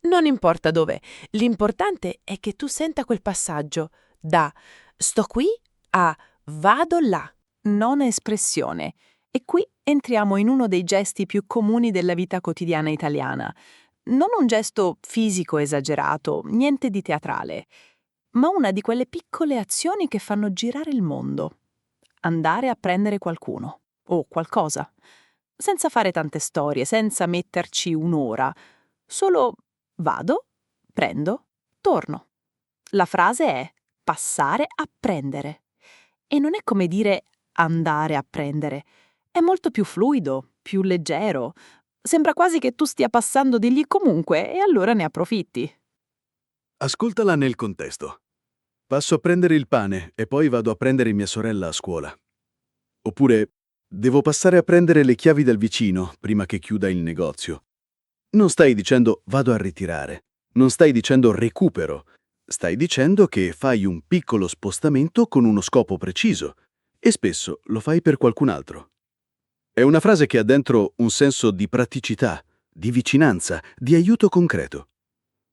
Non importa dove, l'importante è che tu senta quel passaggio da sto qui a vado là. Non espressione. E qui entriamo in uno dei gesti più comuni della vita quotidiana italiana. Non un gesto fisico esagerato, niente di teatrale, ma una di quelle piccole azioni che fanno girare il mondo. Andare a prendere qualcuno o qualcosa, senza fare tante storie, senza metterci un'ora. Solo vado, prendo, torno. La frase è passare a prendere. E non è come dire andare a prendere. È molto più fluido, più leggero. Sembra quasi che tu stia passando di lì comunque e allora ne approfitti. Ascoltala nel contesto. Passo a prendere il pane e poi vado a prendere mia sorella a scuola. Oppure devo passare a prendere le chiavi dal vicino prima che chiuda il negozio. Non stai dicendo vado a ritirare. Non stai dicendo recupero. Stai dicendo che fai un piccolo spostamento con uno scopo preciso e spesso lo fai per qualcun altro. È una frase che ha dentro un senso di praticità, di vicinanza, di aiuto concreto.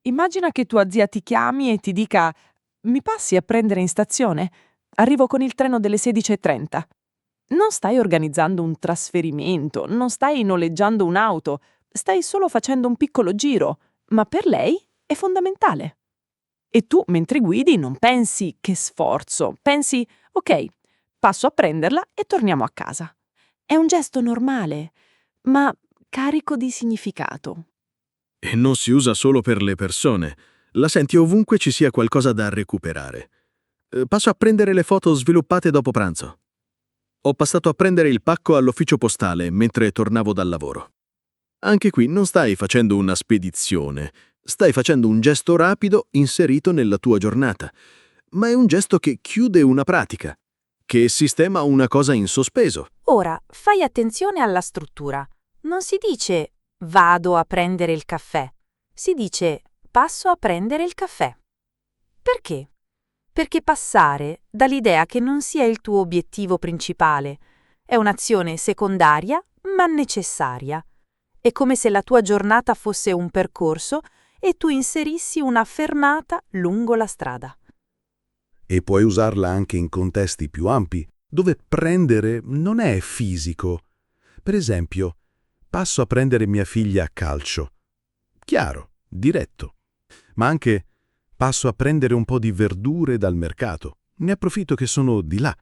Immagina che tua zia ti chiami e ti dica «Mi passi a prendere in stazione? Arrivo con il treno delle 16:30». Non stai organizzando un trasferimento, non stai noleggiando un'auto, stai solo facendo un piccolo giro, ma per lei è fondamentale. E tu, mentre guidi, non pensi «che sforzo», pensi «ok, passo a prenderla e torniamo a casa. È un gesto normale, ma carico di significato. E non si usa solo per le persone. La senti ovunque ci sia qualcosa da recuperare. Passo a prendere le foto sviluppate dopo pranzo. Ho passato a prendere il pacco all'ufficio postale mentre tornavo dal lavoro. Anche qui non stai facendo una spedizione, stai facendo un gesto rapido inserito nella tua giornata, ma è un gesto che chiude una pratica, che sistema una cosa in sospeso. Ora, fai attenzione alla struttura. Non si dice vado a prendere il caffè, si dice passo a prendere il caffè. Perché? Perché passare dà l'idea che non sia il tuo obiettivo principale. È un'azione secondaria, ma necessaria. È come se la tua giornata fosse un percorso e tu inserissi una fermata lungo la strada. E puoi usarla anche in contesti più ampi, dove prendere non è fisico. Per esempio, passo a prendere mia figlia a calcio. Chiaro, diretto. Ma anche passo a prendere un po' di verdure dal mercato. Ne approfitto che sono di là.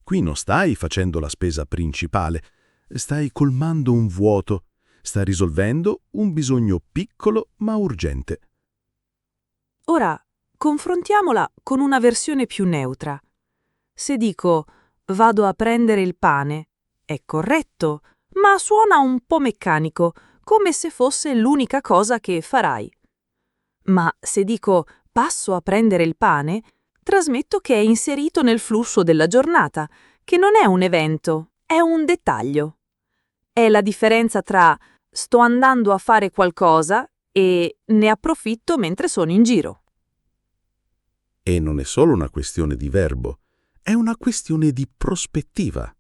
Qui non stai facendo la spesa principale, stai colmando un vuoto, stai risolvendo un bisogno piccolo ma urgente. Ora, confrontiamola con una versione più neutra. Se dico vado a prendere il pane, è corretto, ma suona un po' meccanico, come se fosse l'unica cosa che farai. Ma se dico passo a prendere il pane, trasmetto che è inserito nel flusso della giornata, che non è un evento, è un dettaglio. È la differenza tra sto andando a fare qualcosa e ne approfitto mentre sono in giro. E non è solo una questione di verbo, è una questione di prospettiva.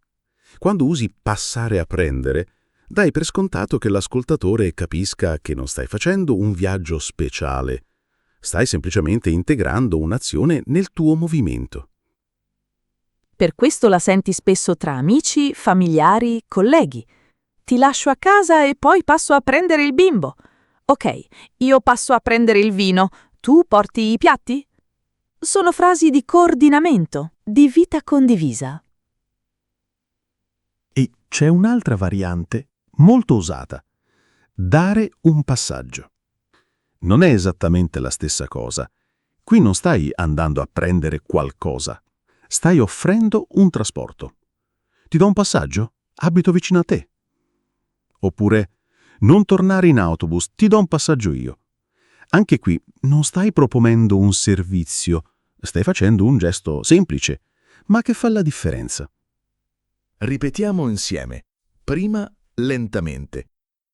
Quando usi passare a prendere, dai per scontato che l'ascoltatore capisca che non stai facendo un viaggio speciale, stai semplicemente integrando un'azione nel tuo movimento. Per questo la senti spesso tra amici, familiari, colleghi. Ti lascio a casa e poi passo a prendere il bimbo. Ok, io passo a prendere il vino, tu porti i piatti? Sono frasi di coordinamento, di vita condivisa. E c'è un'altra variante molto usata: dare un passaggio. Non è esattamente la stessa cosa. Qui non stai andando a prendere qualcosa, stai offrendo un trasporto. Ti do un passaggio? Abito vicino a te. Oppure, non tornare in autobus, ti do un passaggio io. Anche qui non stai proponendo un servizio, stai facendo un gesto semplice, ma che fa la differenza. Ripetiamo insieme. Prima lentamente.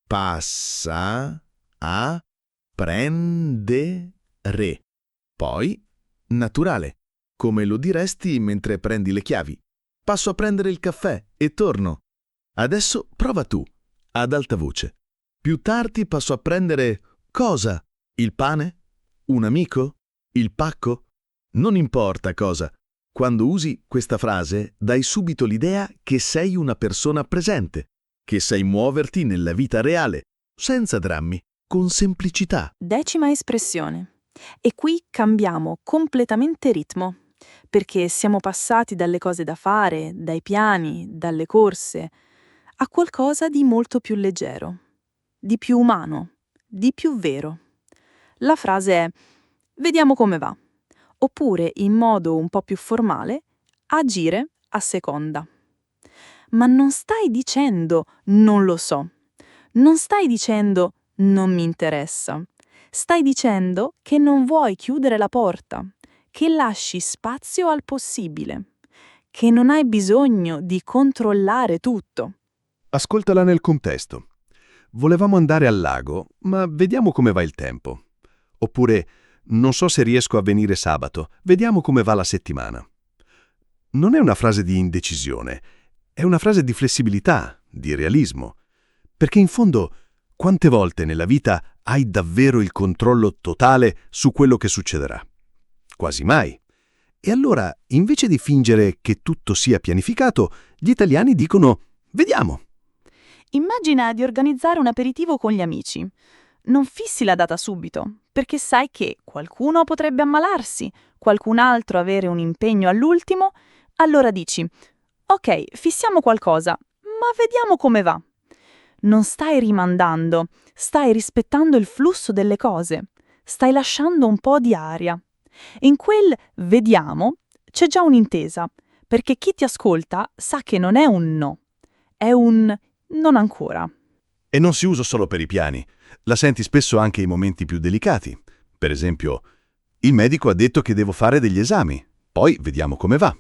Passa a prendere. Poi naturale, come lo diresti mentre prendi le chiavi. Passo a prendere il caffè e torno. Adesso prova tu, ad alta voce. Più tardi passo a prendere cosa? Il pane? Un amico? Il pacco? Non importa cosa. Quando usi questa frase, dai subito l'idea che sei una persona presente, che sai muoverti nella vita reale, senza drammi, con semplicità. 10ª espressione. E qui cambiamo completamente ritmo, perché siamo passati dalle cose da fare, dai piani, dalle corse, a qualcosa di molto più leggero, di più umano, di più vero. La frase è vediamo come va, oppure in modo un po' più formale, agire a seconda. Ma non stai dicendo non lo so, non stai dicendo non mi interessa, stai dicendo che non vuoi chiudere la porta, che lasci spazio al possibile, che non hai bisogno di controllare tutto. Ascoltala nel contesto. Volevamo andare al lago, ma vediamo come va il tempo. Oppure, non so se riesco a venire sabato, vediamo come va la settimana. Non è una frase di indecisione, è una frase di flessibilità, di realismo. Perché in fondo, quante volte nella vita hai davvero il controllo totale su quello che succederà? Quasi mai. E allora, invece di fingere che tutto sia pianificato, gli italiani dicono «vediamo». Immagina di organizzare un aperitivo con gli amici. Non fissi la data subito, perché sai che qualcuno potrebbe ammalarsi, qualcun altro avere un impegno all'ultimo, Allora dici, ok, fissiamo qualcosa, ma vediamo come va. Non stai rimandando, stai rispettando il flusso delle cose, stai lasciando un po' di aria. In quel vediamo c'è già un'intesa, perché chi ti ascolta sa che non è un no, è un non ancora. E non si usa solo per i piani. La senti spesso anche in momenti più delicati. Per esempio, il medico ha detto che devo fare degli esami, poi vediamo come va.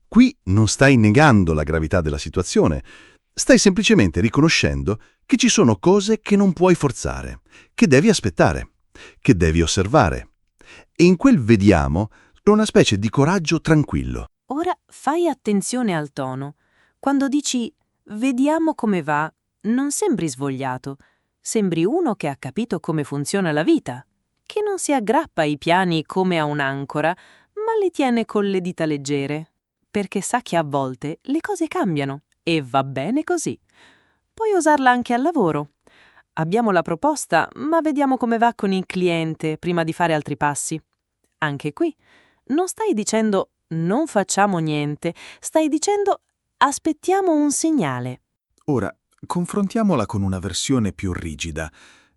Qui non stai negando la gravità della situazione, stai semplicemente riconoscendo che ci sono cose che non puoi forzare, che devi aspettare, che devi osservare. E in quel vediamo c'è una specie di coraggio tranquillo. Ora fai attenzione al tono. Quando dici vediamo come va, non sembri svogliato, sembri uno che ha capito come funziona la vita, che non si aggrappa ai piani come a un'ancora, ma li tiene con le dita leggere, perché sa che a volte le cose cambiano e va bene così. Puoi usarla anche al lavoro. Abbiamo la proposta, ma vediamo come va con il cliente prima di fare altri passi. Anche qui, non stai dicendo non facciamo niente, stai dicendo aspettiamo un segnale. Ora, confrontiamola con una versione più rigida.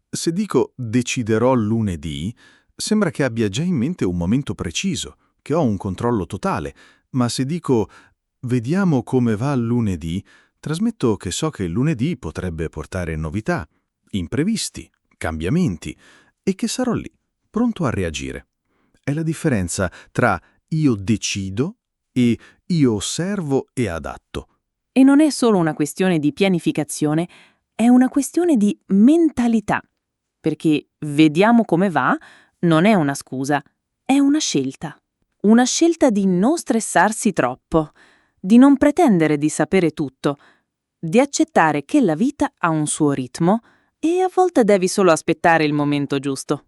Se dico deciderò lunedì, sembra che abbia già in mente un momento preciso, che ho un controllo totale, ma se dico vediamo come va lunedì, trasmetto che so che il lunedì potrebbe portare novità, imprevisti, cambiamenti, e che sarò lì, pronto a reagire. È la differenza tra io decido e io osservo e adatto. E non è solo una questione di pianificazione, è una questione di mentalità. Perché vediamo come va non è una scusa, è una scelta. Una scelta di non stressarsi troppo, di non pretendere di sapere tutto, di accettare che la vita ha un suo ritmo e a volte devi solo aspettare il momento giusto.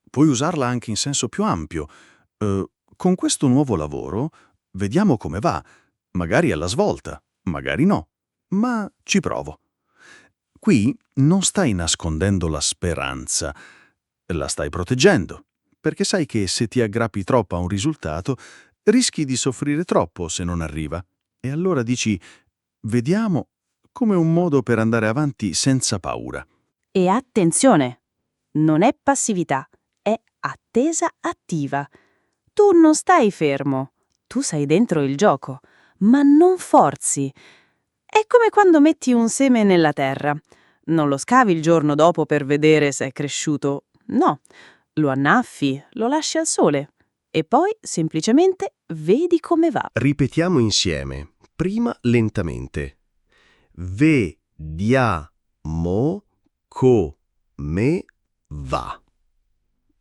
Puoi usarla anche in senso più ampio. Con questo nuovo lavoro, vediamo come va. Magari alla svolta, magari no, ma ci provo. Qui non stai nascondendo la speranza, la stai proteggendo, perché sai che se ti aggrappi troppo a un risultato, rischi di soffrire troppo se non arriva. E allora dici, vediamo, come un modo per andare avanti senza paura. E attenzione, non è passività, è attesa attiva. Tu non stai fermo, tu sei dentro il gioco, ma non forzi. È come quando metti un seme nella terra. Non lo scavi il giorno dopo per vedere se è cresciuto. No, lo annaffi, lo lasci al sole e poi semplicemente vedi come va. Ripetiamo insieme, prima lentamente. Vediamo come va.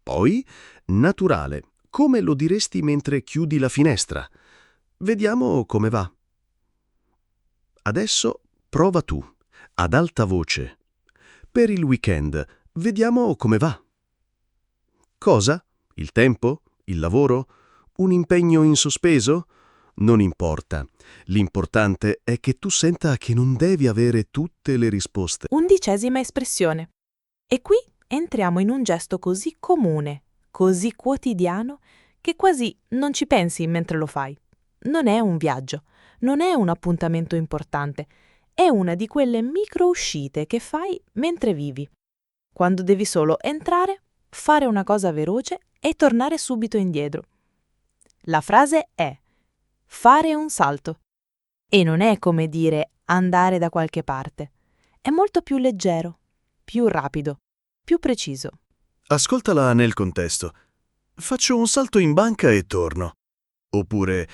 Poi, naturale, come lo diresti mentre chiudi la finestra. Vediamo come va. Adesso prova tu, ad alta voce. Per il weekend, vediamo come va. Cosa? Il tempo? Il lavoro? Un impegno in sospeso? Non importa. L'importante è che tu senta che non devi avere tutte le risposte. 11ª espressione. E qui entriamo in un gesto così comune, così quotidiano, che quasi non ci pensi mentre lo fai. Non è un viaggio, non è un appuntamento importante, è una di quelle micro uscite che fai mentre vivi. Quando devi solo entrare, fare una cosa veloce e tornare subito indietro. La frase è fare un salto. E non è come dire andare da qualche parte. È molto più leggero, più rapido, più preciso. Ascoltala nel contesto. Faccio un salto in banca e torno. Oppure,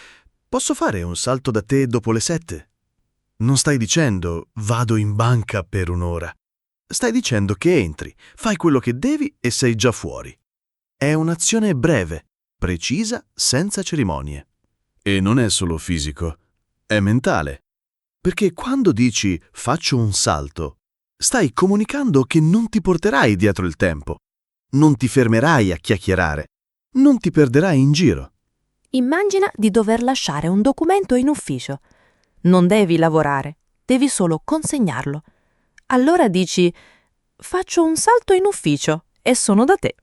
posso fare un salto da te dopo le 7? Non stai dicendo vado in banca per un'ora. Stai dicendo che entri, fai quello che devi e sei già fuori. È un'azione breve, precisa, senza cerimonie. E non è solo fisico, è mentale. Perché quando dici faccio un salto, stai comunicando che non ti porterai dietro il tempo. Non ti fermerai a chiacchierare. Non ti perderai in giro. Immagina di dover lasciare un documento in ufficio. Non devi lavorare, devi solo consegnarlo. Allora dici, faccio un salto in ufficio e sono da te.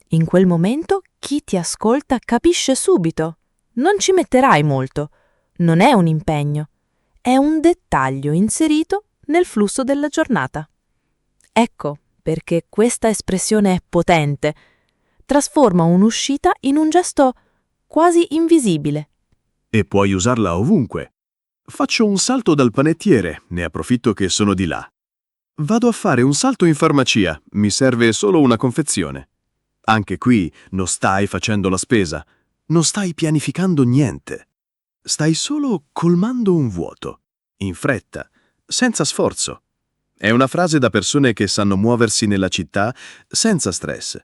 In quel momento chi ti ascolta capisce subito. Non ci metterai molto. non è un impegno, è un dettaglio inserito nel flusso della giornata. Ecco perché questa espressione è potente. Trasforma un'uscita in un gesto quasi invisibile. E puoi usarla ovunque. Faccio un salto dal panettiere, ne approfitto che sono di là. Vado a fare un salto in farmacia, mi serve solo una confezione. Anche qui non stai facendo la spesa, non stai pianificando niente. Stai solo colmando un vuoto, in fretta, senza sforzo. È una frase da persone che sanno muoversi nella città senza stress,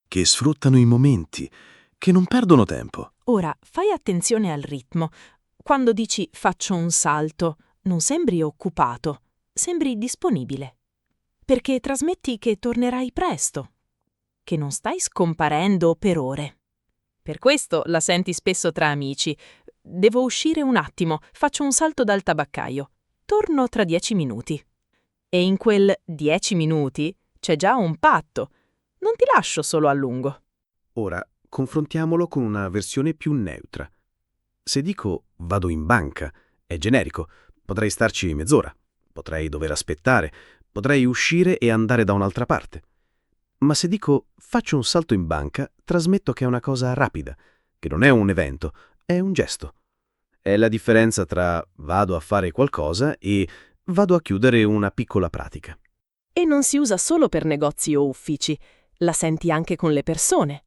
che sfruttano i momenti, che non perdono tempo. Ora, fai attenzione al ritmo. Quando dici faccio un salto, non sembri occupato, sembri disponibile. Perché trasmetti che tornerai presto, che non stai scomparendo per ore. Per questo la senti spesso tra amici. Devo uscire un attimo, faccio un salto dal tabaccaio. Torno tra 10 minuti. E in quel 10 minuti c'è già un patto. Non ti lascio solo a lungo. Ora, confrontiamolo con una versione più neutra. Se dico vado in banca, è generico, potrei starci mezz'ora, potrei dover aspettare, potrei uscire e andare da un'altra parte. Ma se dico faccio un salto in banca, trasmetto che è una cosa rapida, che non è un evento, è un gesto. È la differenza tra vado a fare qualcosa e vado a chiudere una piccola pratica. E non si usa solo per negozi o uffici, la senti anche con le persone.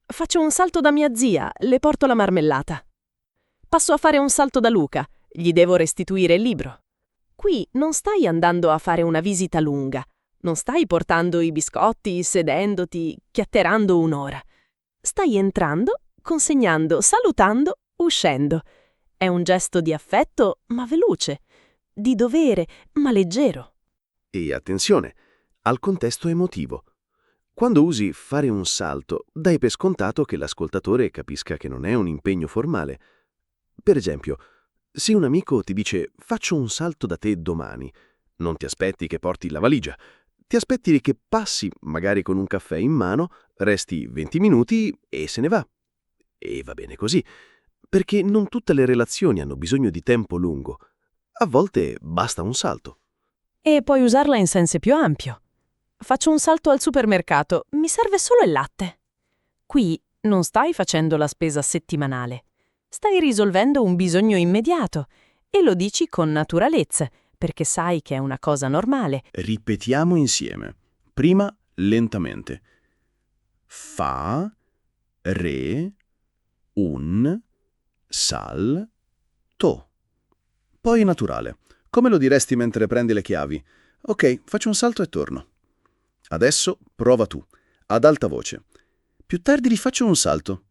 Faccio un salto da mia zia, le porto la marmellata. Passo a fare un salto da Luca, gli devo restituire il libro. Qui non stai andando a fare una visita lunga, non stai portando i biscotti, sedendoti, chiacchierando un'ora. Stai entrando, consegnando, salutando, uscendo. È un gesto di affetto, ma veloce, di dovere, ma leggero. E attenzione, al contesto emotivo. Quando usi fare un salto, dai per scontato che l'ascoltatore capisca che non è un impegno formale. Per esempio, se un amico ti dice faccio un salto da te domani, non ti aspetti che porti la valigia, ti aspetti che passi, magari con un caffè in mano, resti 20 minuti e se ne va. E va bene così, perché non tutte le relazioni hanno bisogno di tempo lungo. A volte basta un salto. E puoi usarla in senso più ampio. Faccio un salto al supermercato, mi serve solo il latte. Qui non stai facendo la spesa settimanale, stai risolvendo un bisogno immediato e lo dici con naturalezza, perché sai che è una cosa normale. Ripetiamo insieme. Prima lentamente. Fa, re, un, sal, to. Poi naturale. Come lo diresti mentre prendi le chiavi? Ok, faccio un salto e torno. Adesso prova tu, ad alta voce. Più tardi rifaccio un salto.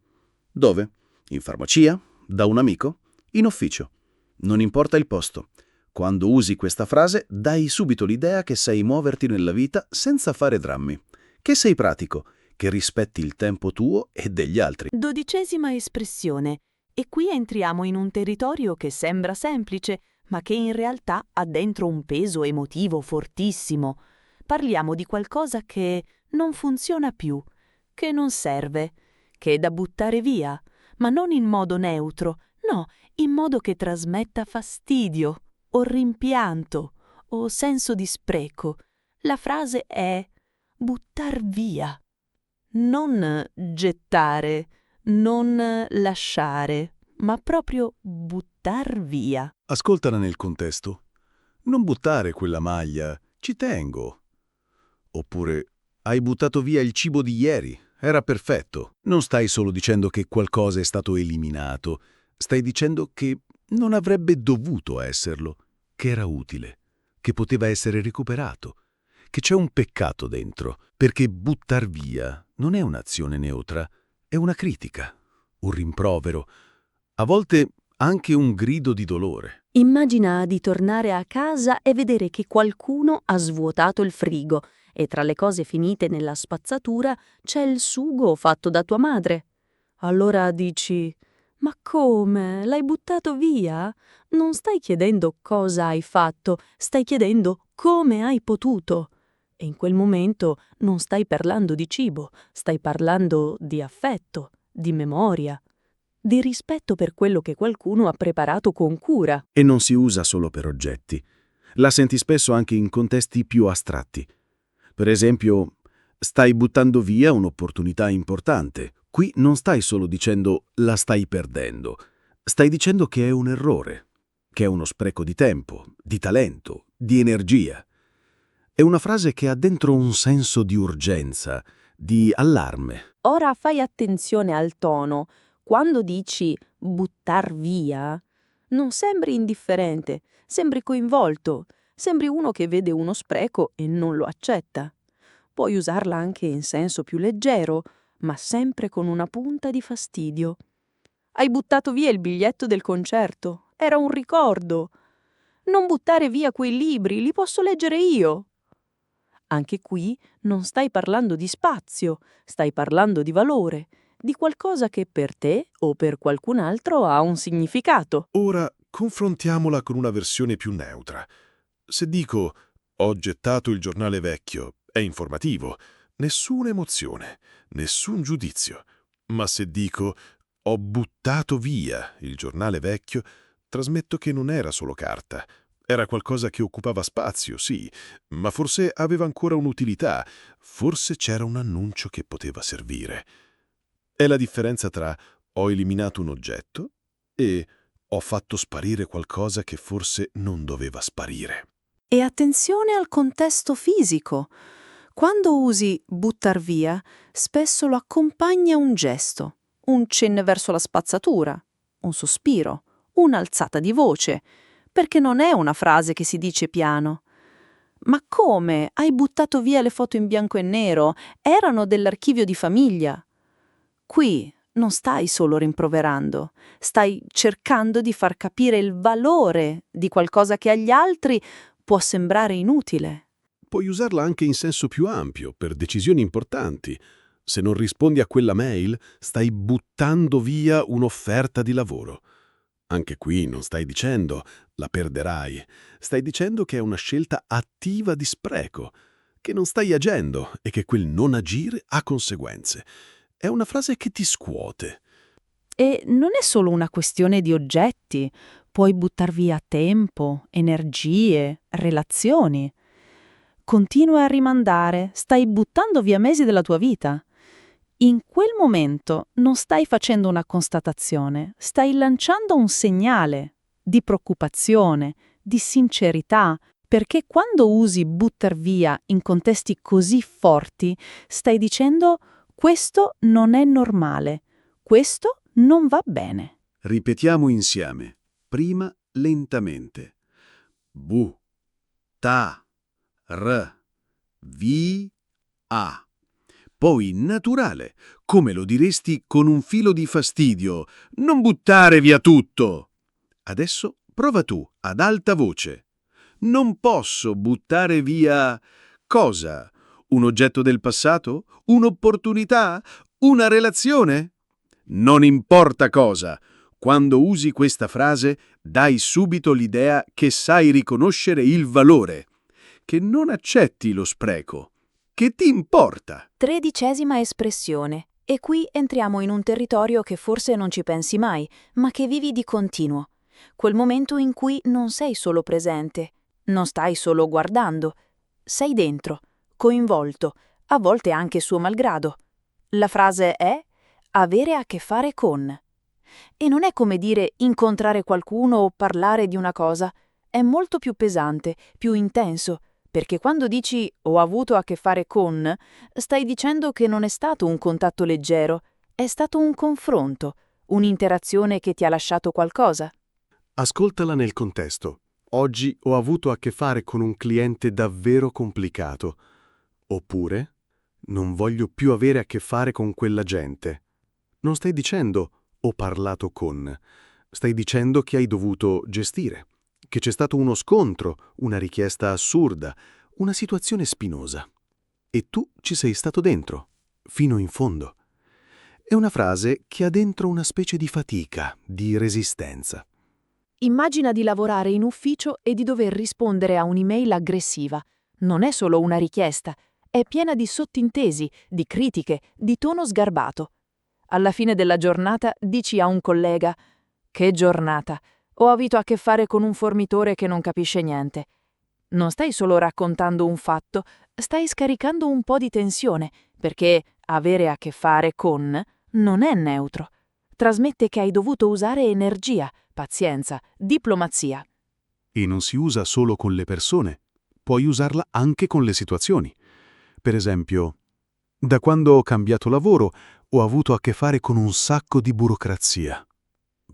Dove? In farmacia? Da un amico? In ufficio? Non importa il posto. Quando usi questa frase, dai subito l'idea che sai muoverti nella vita senza fare drammi, che sei pratico, che rispetti il tempo tuo e degli altri. 12ª espressione. E qui entriamo in un territorio che sembra semplice, ma che in realtà ha dentro un peso emotivo fortissimo. Parliamo di qualcosa che non funziona più, che non serve, che è da buttare via, ma non in modo neutro, no, in modo che trasmetta fastidio, o rimpianto, o senso di spreco. La frase è buttar via. Non gettare, non lasciare, ma proprio buttar via. Ascoltala nel contesto. Non buttare quella maglia, ci tengo. Oppure, hai buttato via il cibo di ieri, era perfetto. Non stai solo dicendo che qualcosa è stato eliminato, stai dicendo che non avrebbe dovuto esserlo, che era utile, che poteva essere recuperato, che c'è un peccato dentro, perché buttar via non è un'azione neutra, è una critica, un rimprovero, a volte anche un grido di dolore. Immagina di tornare a casa e vedere che qualcuno ha svuotato il frigo e tra le cose finite nella spazzatura c'è il sugo fatto da tua madre. Allora dici: ma come? L'hai buttato via? Non stai chiedendo cosa hai fatto, stai chiedendo come hai potuto. E in quel momento non stai parlando di cibo, stai parlando di affetto, di memoria. di rispetto per quello che qualcuno ha preparato con cura. E non si usa solo per oggetti. La senti spesso anche in contesti più astratti. Per esempio, stai buttando via un'opportunità importante. Qui non stai solo dicendo la stai perdendo. Stai dicendo che è un errore, che è uno spreco di tempo, di talento, di energia. È una frase che ha dentro un senso di urgenza, di allarme. Ora fai attenzione al tono. Quando dici buttar via, non sembri indifferente, sembri coinvolto, sembri uno che vede uno spreco e non lo accetta. Puoi usarla anche in senso più leggero, ma sempre con una punta di fastidio. Hai buttato via il biglietto del concerto. Era un ricordo. Non buttare via quei libri, li posso leggere io. Anche qui non stai parlando di spazio, stai parlando di valore, di qualcosa che per te o per qualcun altro ha un significato. Ora confrontiamola con una versione più neutra. Se dico «ho gettato il giornale vecchio», è informativo, nessuna emozione, nessun giudizio. Ma se dico «ho buttato via il giornale vecchio», trasmetto che non era solo carta. Era qualcosa che occupava spazio, sì, ma forse aveva ancora un'utilità, forse c'era un annuncio che poteva servire. È la differenza tra ho eliminato un oggetto e ho fatto sparire qualcosa che forse non doveva sparire. E attenzione al contesto fisico. Quando usi buttar via, spesso lo accompagna un gesto, un cenno verso la spazzatura, un sospiro, un'alzata di voce, perché non è una frase che si dice piano. Ma come? Hai buttato via le foto in bianco e nero? Erano dell'archivio di famiglia. Qui non stai solo rimproverando, stai cercando di far capire il valore di qualcosa che agli altri può sembrare inutile. Puoi usarla anche in senso più ampio, per decisioni importanti. Se non rispondi a quella mail, stai buttando via un'offerta di lavoro. Anche qui non stai dicendo la perderai, stai dicendo che è una scelta attiva di spreco, che non stai agendo e che quel non agire ha conseguenze. È una frase che ti scuote. E non è solo una questione di oggetti, puoi buttar via tempo, energie, relazioni. Continua a rimandare, stai buttando via mesi della tua vita. In quel momento non stai facendo una constatazione, stai lanciando un segnale di preoccupazione, di sincerità, perché quando usi buttar via in contesti così forti, stai dicendo questo non è normale, questo non va bene. Ripetiamo insieme, prima lentamente. Bu, ta, r, vi, a. Poi naturale, come lo diresti con un filo di fastidio. Non buttare via tutto. Adesso prova tu, ad alta voce. Non posso buttare via... Cosa? Un oggetto del passato? Un'opportunità? Una relazione? Non importa cosa. Quando usi questa frase, dai subito l'idea che sai riconoscere il valore, che non accetti lo spreco. Che ti importa? 13ª espressione. E qui entriamo in un territorio che forse non ci pensi mai, ma che vivi di continuo. Quel momento in cui non sei solo presente, non stai solo guardando, sei dentro, coinvolto, a volte anche suo malgrado. La frase è avere a che fare con. E non è come dire incontrare qualcuno o parlare di una cosa, è molto più pesante, più intenso, perché quando dici ho avuto a che fare con, stai dicendo che non è stato un contatto leggero, è stato un confronto, un'interazione che ti ha lasciato qualcosa. Ascoltala nel contesto. Oggi ho avuto a che fare con un cliente davvero complicato. Oppure, non voglio più avere a che fare con quella gente. Non stai dicendo ho parlato con, stai dicendo che hai dovuto gestire, che c'è stato uno scontro, una richiesta assurda, una situazione spinosa. E tu ci sei stato dentro, fino in fondo. È una frase che ha dentro una specie di fatica, di resistenza. Immagina di lavorare in ufficio e di dover rispondere a un'email aggressiva. Non è solo una richiesta, è piena di sottintesi, di critiche, di tono sgarbato. Alla fine della giornata dici a un collega: «Che giornata! Ho avuto a che fare con un fornitore che non capisce niente». Non stai solo raccontando un fatto, stai scaricando un po' di tensione, perché avere a che fare con non è neutro. Trasmette che hai dovuto usare energia, pazienza, diplomazia. E non si usa solo con le persone, puoi usarla anche con le situazioni. Per esempio, da quando ho cambiato lavoro ho avuto a che fare con un sacco di burocrazia.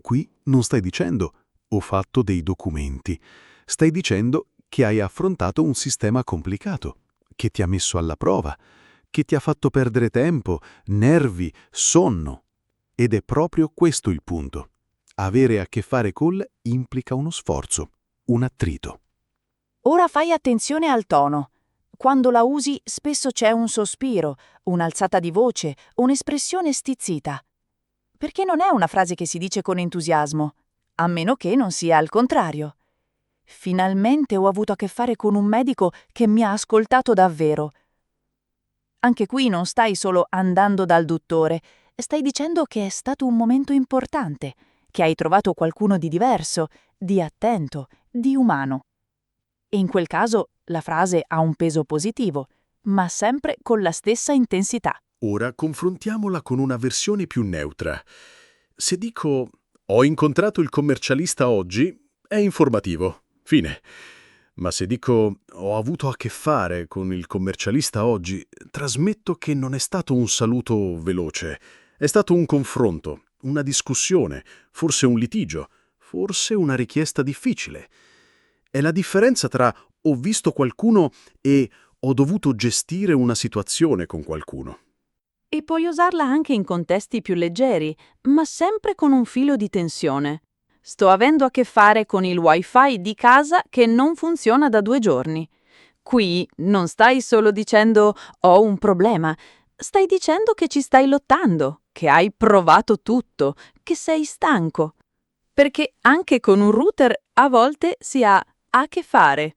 Qui non stai dicendo ho fatto dei documenti, stai dicendo che hai affrontato un sistema complicato, che ti ha messo alla prova, che ti ha fatto perdere tempo, nervi, sonno. Ed è proprio questo il punto. Avere a che fare col implica uno sforzo, un attrito. Ora fai attenzione al tono. Quando la usi spesso c'è un sospiro, un'alzata di voce, un'espressione stizzita. Perché non è una frase che si dice con entusiasmo, a meno che non sia al contrario. Finalmente ho avuto a che fare con un medico che mi ha ascoltato davvero. Anche qui non stai solo andando dal dottore, stai dicendo che è stato un momento importante, che hai trovato qualcuno di diverso, di attento, di umano. E in quel caso la frase ha un peso positivo, ma sempre con la stessa intensità. Ora confrontiamola con una versione più neutra. Se dico «ho incontrato il commercialista oggi», è informativo. Fine. Ma se dico «ho avuto a che fare con il commercialista oggi», trasmetto che non è stato un saluto veloce. È stato un confronto, una discussione, forse un litigio, forse una richiesta difficile. È la differenza tra «ho visto qualcuno» e «ho dovuto gestire una situazione con qualcuno». E puoi usarla anche in contesti più leggeri, ma sempre con un filo di tensione. Sto avendo a che fare con il wifi di casa che non funziona da 2 giorni. Qui non stai solo dicendo ho un problema, stai dicendo che ci stai lottando, che hai provato tutto, che sei stanco. Perché anche con un router a volte si ha a che fare.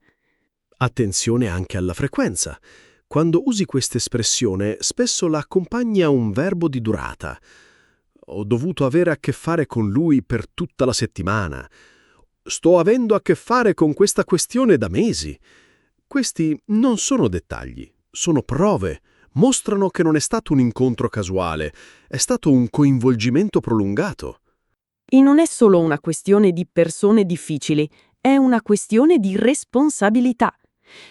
Attenzione anche alla frequenza. Quando usi questa espressione, spesso la accompagni a un verbo di durata. Ho dovuto avere a che fare con lui per tutta la settimana. Sto avendo a che fare con questa questione da mesi. Questi non sono dettagli, sono prove. Mostrano che non è stato un incontro casuale, è stato un coinvolgimento prolungato. E non è solo una questione di persone difficili, è una questione di responsabilità.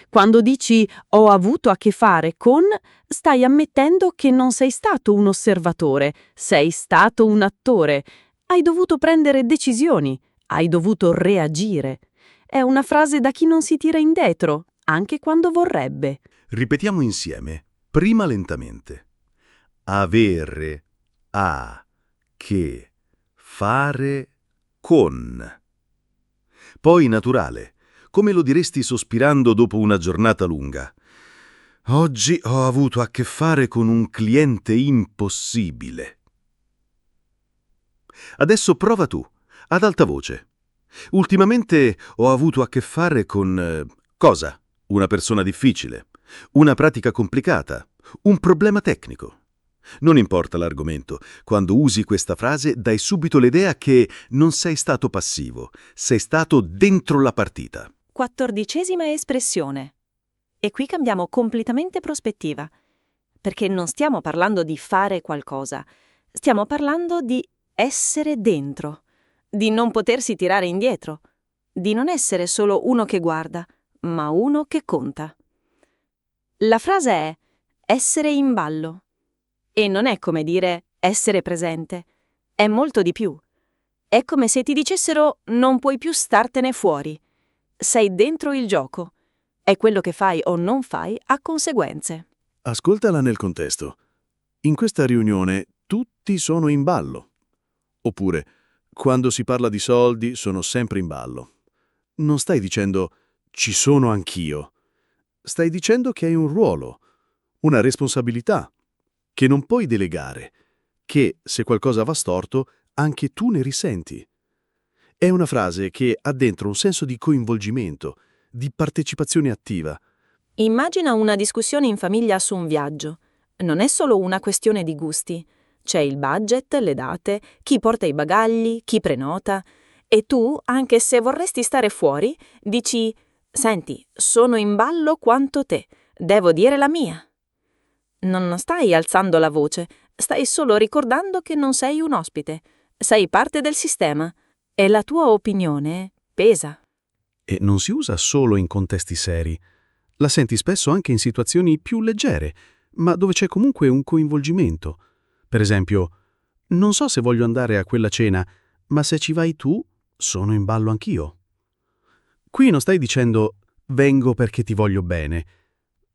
Quando dici ho avuto a che fare con, stai ammettendo che non sei stato un osservatore, sei stato un attore. Hai dovuto prendere decisioni, hai dovuto reagire. È una frase da chi non si tira indietro, anche quando vorrebbe. Ripetiamo insieme, prima lentamente. Avere a che fare con. Poi naturale, come lo diresti sospirando dopo una giornata lunga. Oggi ho avuto a che fare con un cliente impossibile. Adesso prova tu, ad alta voce. Ultimamente ho avuto a che fare con... cosa? Una persona difficile, una pratica complicata, un problema tecnico. Non importa l'argomento, quando usi questa frase dai subito l'idea che non sei stato passivo, sei stato dentro la partita. 14ª espressione. E qui cambiamo completamente prospettiva, perché non stiamo parlando di fare qualcosa, stiamo parlando di essere dentro, di non potersi tirare indietro, di non essere solo uno che guarda, ma uno che conta. La frase è essere in ballo. E non è come dire essere presente, è molto di più. È come se ti dicessero non puoi più startene fuori. Sei dentro il gioco. E quello che fai o non fai ha conseguenze. Ascoltala nel contesto. In questa riunione tutti sono in ballo. Oppure, quando si parla di soldi sono sempre in ballo. Non stai dicendo ci sono anch'io. Stai dicendo che hai un ruolo, una responsabilità, che non puoi delegare, che se qualcosa va storto anche tu ne risenti. È una frase che ha dentro un senso di coinvolgimento, di partecipazione attiva. Immagina una discussione in famiglia su un viaggio. Non è solo una questione di gusti. C'è il budget, le date, chi porta i bagagli, chi prenota. E tu, anche se vorresti stare fuori, dici: «Senti, sono in ballo quanto te, devo dire la mia». Non stai alzando la voce, stai solo ricordando che non sei un ospite, sei parte del sistema e la tua opinione pesa. E non si usa solo in contesti seri. La senti spesso anche in situazioni più leggere, ma dove c'è comunque un coinvolgimento. Per esempio, non so se voglio andare a quella cena, ma se ci vai tu, sono in ballo anch'io. Qui non stai dicendo vengo perché ti voglio bene.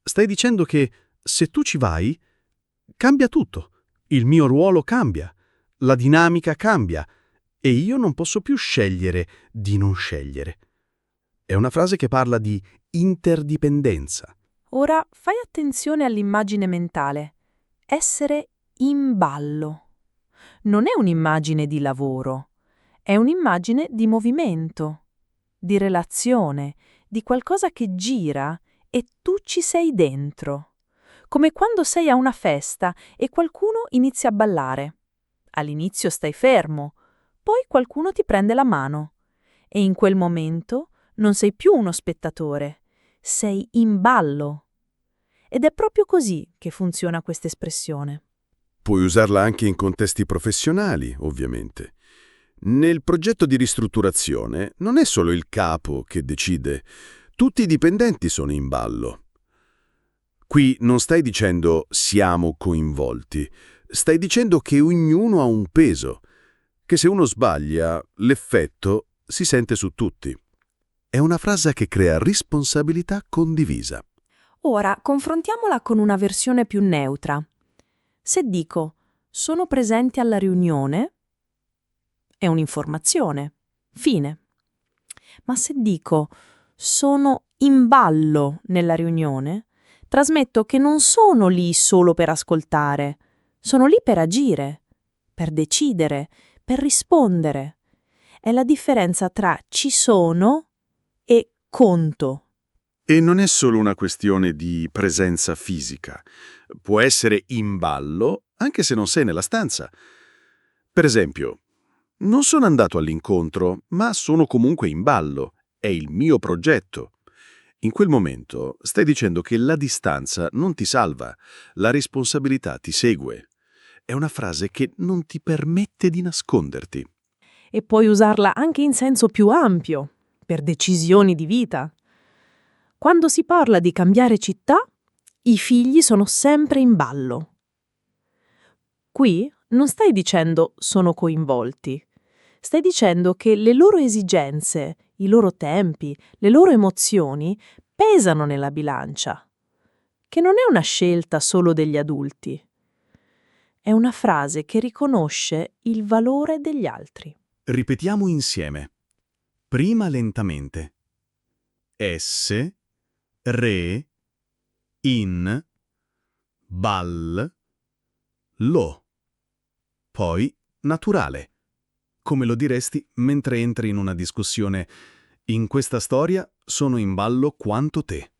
Stai dicendo che se tu ci vai, cambia tutto. Il mio ruolo cambia, la dinamica cambia e io non posso più scegliere di non scegliere. È una frase che parla di interdipendenza. Ora fai attenzione all'immagine mentale. Essere in ballo. Non è un'immagine di lavoro, è un'immagine di movimento, di relazione, di qualcosa che gira e tu ci sei dentro. Come quando sei a una festa e qualcuno inizia a ballare. All'inizio stai fermo, poi qualcuno ti prende la mano e in quel momento non sei più uno spettatore, sei in ballo. Ed è proprio così che funziona questa espressione. Puoi usarla anche in contesti professionali, ovviamente. Nel progetto di ristrutturazione non è solo il capo che decide, tutti i dipendenti sono in ballo. Qui non stai dicendo siamo coinvolti, stai dicendo che ognuno ha un peso, che se uno sbaglia, l'effetto si sente su tutti. È una frase che crea responsabilità condivisa. Ora confrontiamola con una versione più neutra. Se dico sono presente alla riunione, è un'informazione. Fine. Ma se dico sono in ballo nella riunione, trasmetto che non sono lì solo per ascoltare, sono lì per agire, per decidere, per rispondere. È la differenza tra ci sono e conto. E non è solo una questione di presenza fisica. Può essere in ballo anche se non sei nella stanza. Per esempio, non sono andato all'incontro, ma sono comunque in ballo. È il mio progetto. In quel momento stai dicendo che la distanza non ti salva, la responsabilità ti segue. È una frase che non ti permette di nasconderti. E puoi usarla anche in senso più ampio, per decisioni di vita. Quando si parla di cambiare città, i figli sono sempre in ballo. Qui non stai dicendo sono coinvolti, stai dicendo che le loro esigenze, i loro tempi, le loro emozioni pesano nella bilancia, che non è una scelta solo degli adulti. È una frase che riconosce il valore degli altri. Ripetiamo insieme. Prima lentamente. S, re, in, bal, lo. Poi naturale. Come lo diresti mentre entri in una discussione. In questa storia sono in ballo quanto te.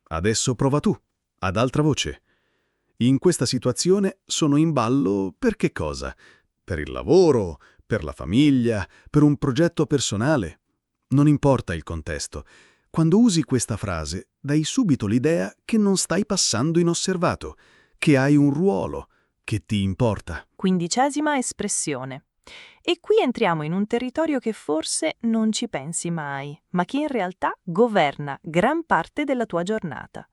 Adesso prova tu, ad alta voce. In questa situazione sono in ballo per che cosa? Per il lavoro, per la famiglia, per un progetto personale. Non importa il contesto. Quando usi questa frase, dai subito l'idea che non stai passando inosservato, che hai un ruolo, che ti importa. 15ª espressione. E qui entriamo in un territorio che forse non ci pensi mai, ma che in realtà governa gran parte della tua giornata.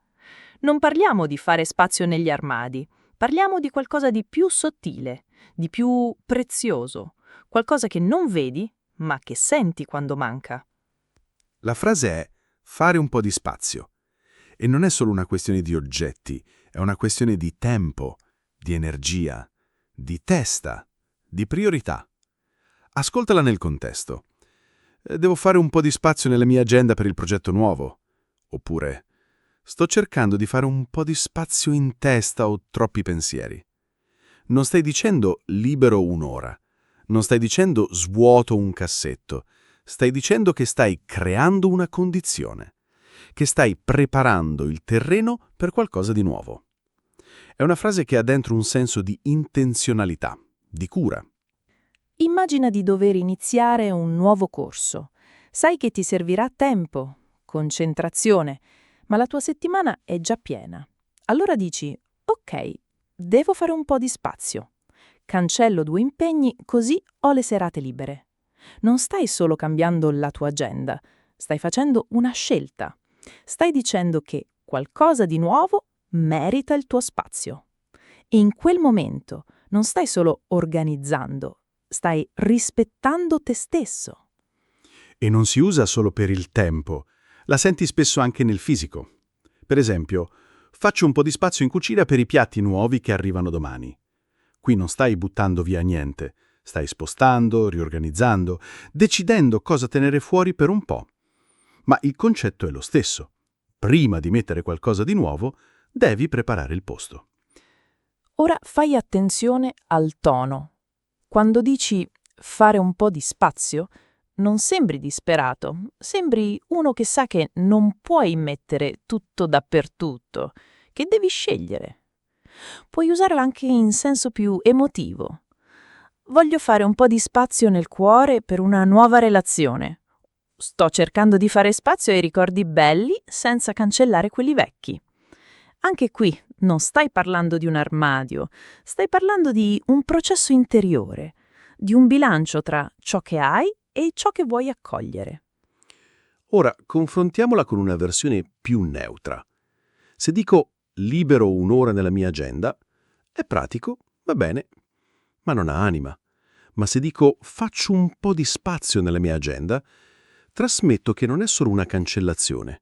Non parliamo di fare spazio negli armadi, parliamo di qualcosa di più sottile, di più prezioso, qualcosa che non vedi, ma che senti quando manca. La frase è fare un po' di spazio. E non è solo una questione di oggetti, è una questione di tempo, di energia, di testa, di priorità. Ascoltala nel contesto. Devo fare un po' di spazio nella mia agenda per il progetto nuovo. Oppure, sto cercando di fare un po' di spazio in testa o troppi pensieri. Non stai dicendo libero un'ora. Non stai dicendo svuoto un cassetto. Stai dicendo che stai creando una condizione, che stai preparando il terreno per qualcosa di nuovo. È una frase che ha dentro un senso di intenzionalità, di cura. Immagina di dover iniziare un nuovo corso. Sai che ti servirà tempo, concentrazione, ma la tua settimana è già piena. Allora dici, ok, devo fare un po' di spazio. Cancello 2 impegni, così ho le serate libere. Non stai solo cambiando la tua agenda, stai facendo una scelta. Stai dicendo che qualcosa di nuovo merita il tuo spazio. E in quel momento non stai solo organizzando, stai rispettando te stesso. E non si usa solo per il tempo, la senti spesso anche nel fisico. Per esempio, faccio un po' di spazio in cucina per i piatti nuovi che arrivano domani. Qui non stai buttando via niente, stai spostando, riorganizzando, decidendo cosa tenere fuori per un po'. Ma il concetto è lo stesso. Prima di mettere qualcosa di nuovo, devi preparare il posto. Ora fai attenzione al tono. Quando dici fare un po' di spazio, non sembri disperato, sembri uno che sa che non puoi mettere tutto dappertutto, che devi scegliere. Puoi usarla anche in senso più emotivo. Voglio fare un po' di spazio nel cuore per una nuova relazione. Sto cercando di fare spazio ai ricordi belli senza cancellare quelli vecchi. Anche qui non stai parlando di un armadio, stai parlando di un processo interiore, di un bilancio tra ciò che hai e ciò che vuoi accogliere. Ora, confrontiamola con una versione più neutra. Se dico libero un'ora nella mia agenda, è pratico, va bene, ma non ha anima. Ma se dico faccio un po' di spazio nella mia agenda, trasmetto che non è solo una cancellazione,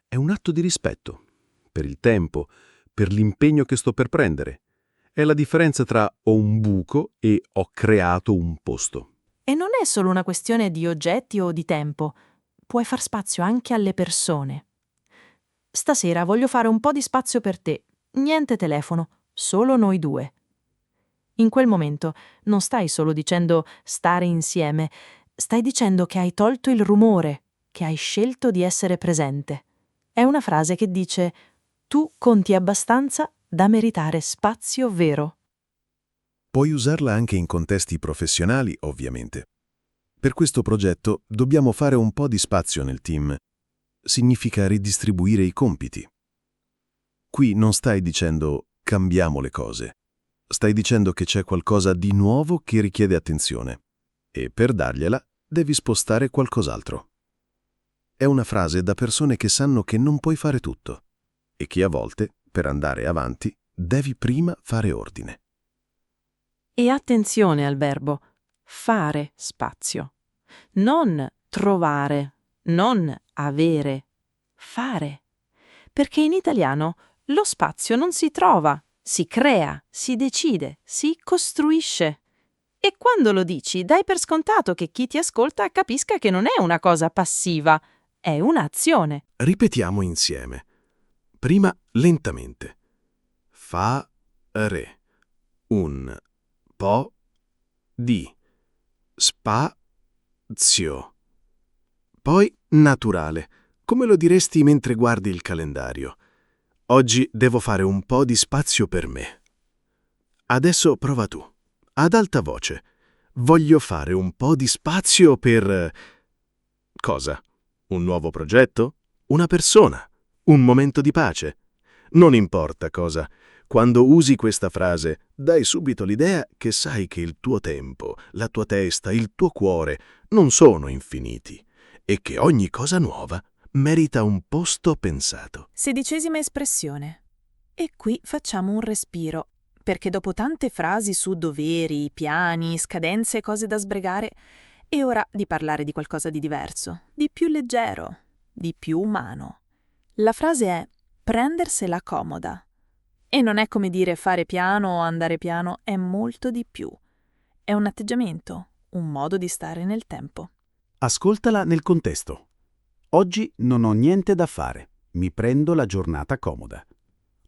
è un atto di rispetto per il tempo, per l'impegno che sto per prendere. È la differenza tra ho un buco e ho creato un posto. E non è solo una questione di oggetti o di tempo. Puoi far spazio anche alle persone. Stasera voglio fare un po' di spazio per te. Niente telefono, solo noi 2. In quel momento non stai solo dicendo stare insieme, stai dicendo che hai tolto il rumore, che hai scelto di essere presente. È una frase che dice tu conti abbastanza da meritare spazio vero. Puoi usarla anche in contesti professionali, ovviamente. Per questo progetto dobbiamo fare un po' di spazio nel team. Significa ridistribuire i compiti. Qui non stai dicendo cambiamo le cose. Stai dicendo che c'è qualcosa di nuovo che richiede attenzione. E per dargliela devi spostare qualcos'altro. È una frase da persone che sanno che non puoi fare tutto e che a volte, per andare avanti, devi prima fare ordine. E attenzione al verbo fare spazio. Non trovare, non avere, fare. Perché in italiano lo spazio non si trova, si crea, si decide, si costruisce. E quando lo dici, dai per scontato che chi ti ascolta capisca che non è una cosa passiva, è un'azione. Ripetiamo insieme. Prima lentamente. Fare un po' di spazio. Poi naturale, come lo diresti mentre guardi il calendario. Oggi devo fare un po' di spazio per me. Adesso prova tu. Ad alta voce. Voglio fare un po' di spazio per... Cosa? Un nuovo progetto? Una persona? Un momento di pace? Non importa cosa. Quando usi questa frase, dai subito l'idea che sai che il tuo tempo, la tua testa, il tuo cuore non sono infiniti e che ogni cosa nuova merita un posto pensato. 16ª espressione. E qui facciamo un respiro, perché dopo tante frasi su doveri, piani, scadenze e cose da sbrigare, è ora di parlare di qualcosa di diverso, di più leggero, di più umano. La frase è prendersela comoda. E non è come dire fare piano o andare piano, è molto di più. È un atteggiamento, un modo di stare nel tempo. Ascoltala nel contesto. Oggi non ho niente da fare, mi prendo la giornata comoda.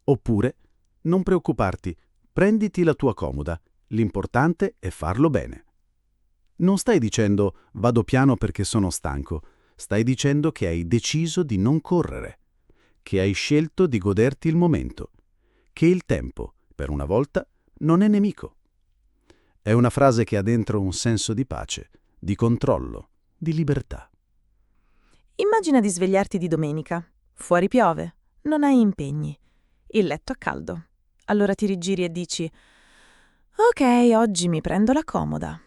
Oppure, non preoccuparti, prenditi la tua comoda, l'importante è farlo bene. Non stai dicendo vado piano perché sono stanco, stai dicendo che hai deciso di non correre, che hai scelto di goderti il momento, che il tempo, per una volta, non è nemico. È una frase che ha dentro un senso di pace, di controllo, di libertà. Immagina di svegliarti di domenica. Fuori piove, non hai impegni. Il letto è caldo. Allora ti rigiri e dici: ok, oggi mi prendo la comoda.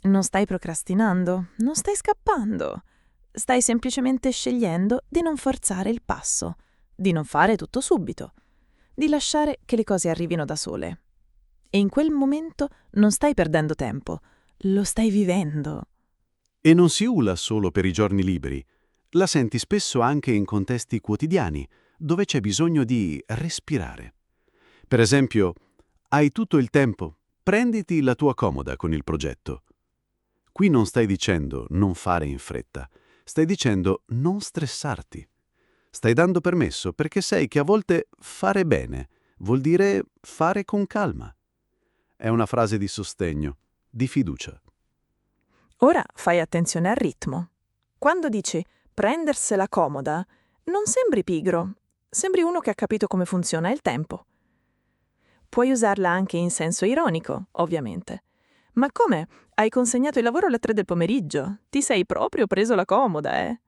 Non stai procrastinando, non stai scappando. Stai semplicemente scegliendo di non forzare il passo, di non fare tutto subito, di lasciare che le cose arrivino da sole. E in quel momento non stai perdendo tempo, lo stai vivendo. E non si ula solo per i giorni liberi. La senti spesso anche in contesti quotidiani, dove c'è bisogno di respirare. Per esempio, hai tutto il tempo, prenditi la tua comoda con il progetto. Qui non stai dicendo non fare in fretta, stai dicendo non stressarti. Stai dando permesso perché sai che a volte fare bene vuol dire fare con calma. È una frase di sostegno, di fiducia. Ora fai attenzione al ritmo. Quando dici prendersela comoda, non sembri pigro, sembri uno che ha capito come funziona il tempo. Puoi usarla anche in senso ironico, ovviamente. Ma come? Hai consegnato il lavoro alle 3 del pomeriggio? Ti sei proprio preso la comoda, eh?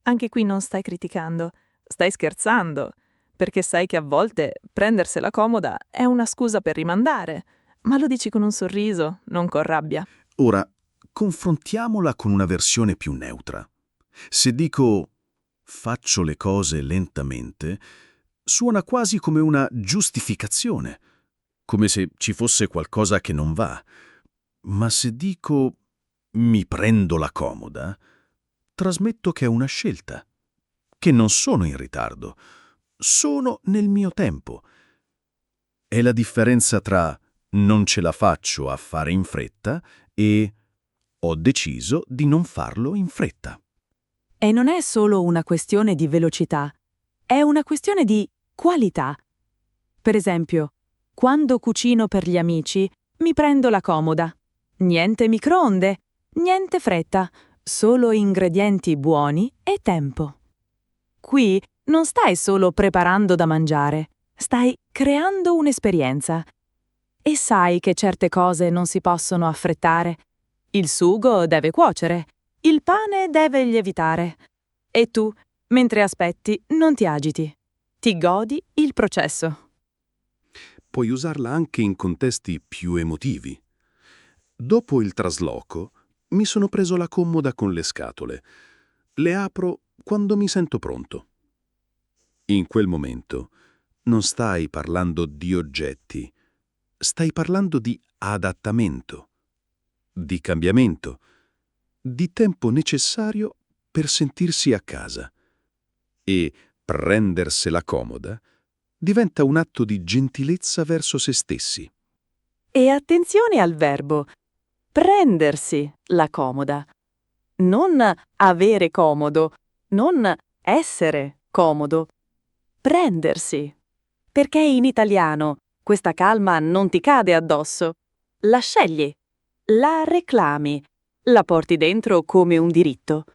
Anche qui non stai criticando, stai scherzando, perché sai che a volte prendersela comoda è una scusa per rimandare, ma lo dici con un sorriso, non con rabbia. Ora, confrontiamola con una versione più neutra. Se dico faccio le cose lentamente, suona quasi come una giustificazione, come se ci fosse qualcosa che non va. Ma se dico mi prendo la comoda, trasmetto che è una scelta, che non sono in ritardo, sono nel mio tempo. È la differenza tra non ce la faccio a fare in fretta e ho deciso di non farlo in fretta. E non è solo una questione di velocità, è una questione di qualità. Per esempio, quando cucino per gli amici, mi prendo la comoda. Niente microonde, niente fretta, solo ingredienti buoni e tempo. Qui non stai solo preparando da mangiare, stai creando un'esperienza. E sai che certe cose non si possono affrettare. Il sugo deve cuocere, il pane deve lievitare. E tu, mentre aspetti, non ti agiti. Ti godi il processo. Puoi usarla anche in contesti più emotivi. Dopo il trasloco, mi sono preso la comoda con le scatole. Le apro quando mi sento pronto. In quel momento non stai parlando di oggetti, stai parlando di adattamento, di cambiamento, di tempo necessario per sentirsi a casa. E prendersela comoda diventa un atto di gentilezza verso se stessi. E attenzione al verbo prendersi la comoda. Non avere comodo, non essere comodo. Prendersi. Perché in italiano questa calma non ti cade addosso. La scegli, la reclami, la porti dentro come un diritto.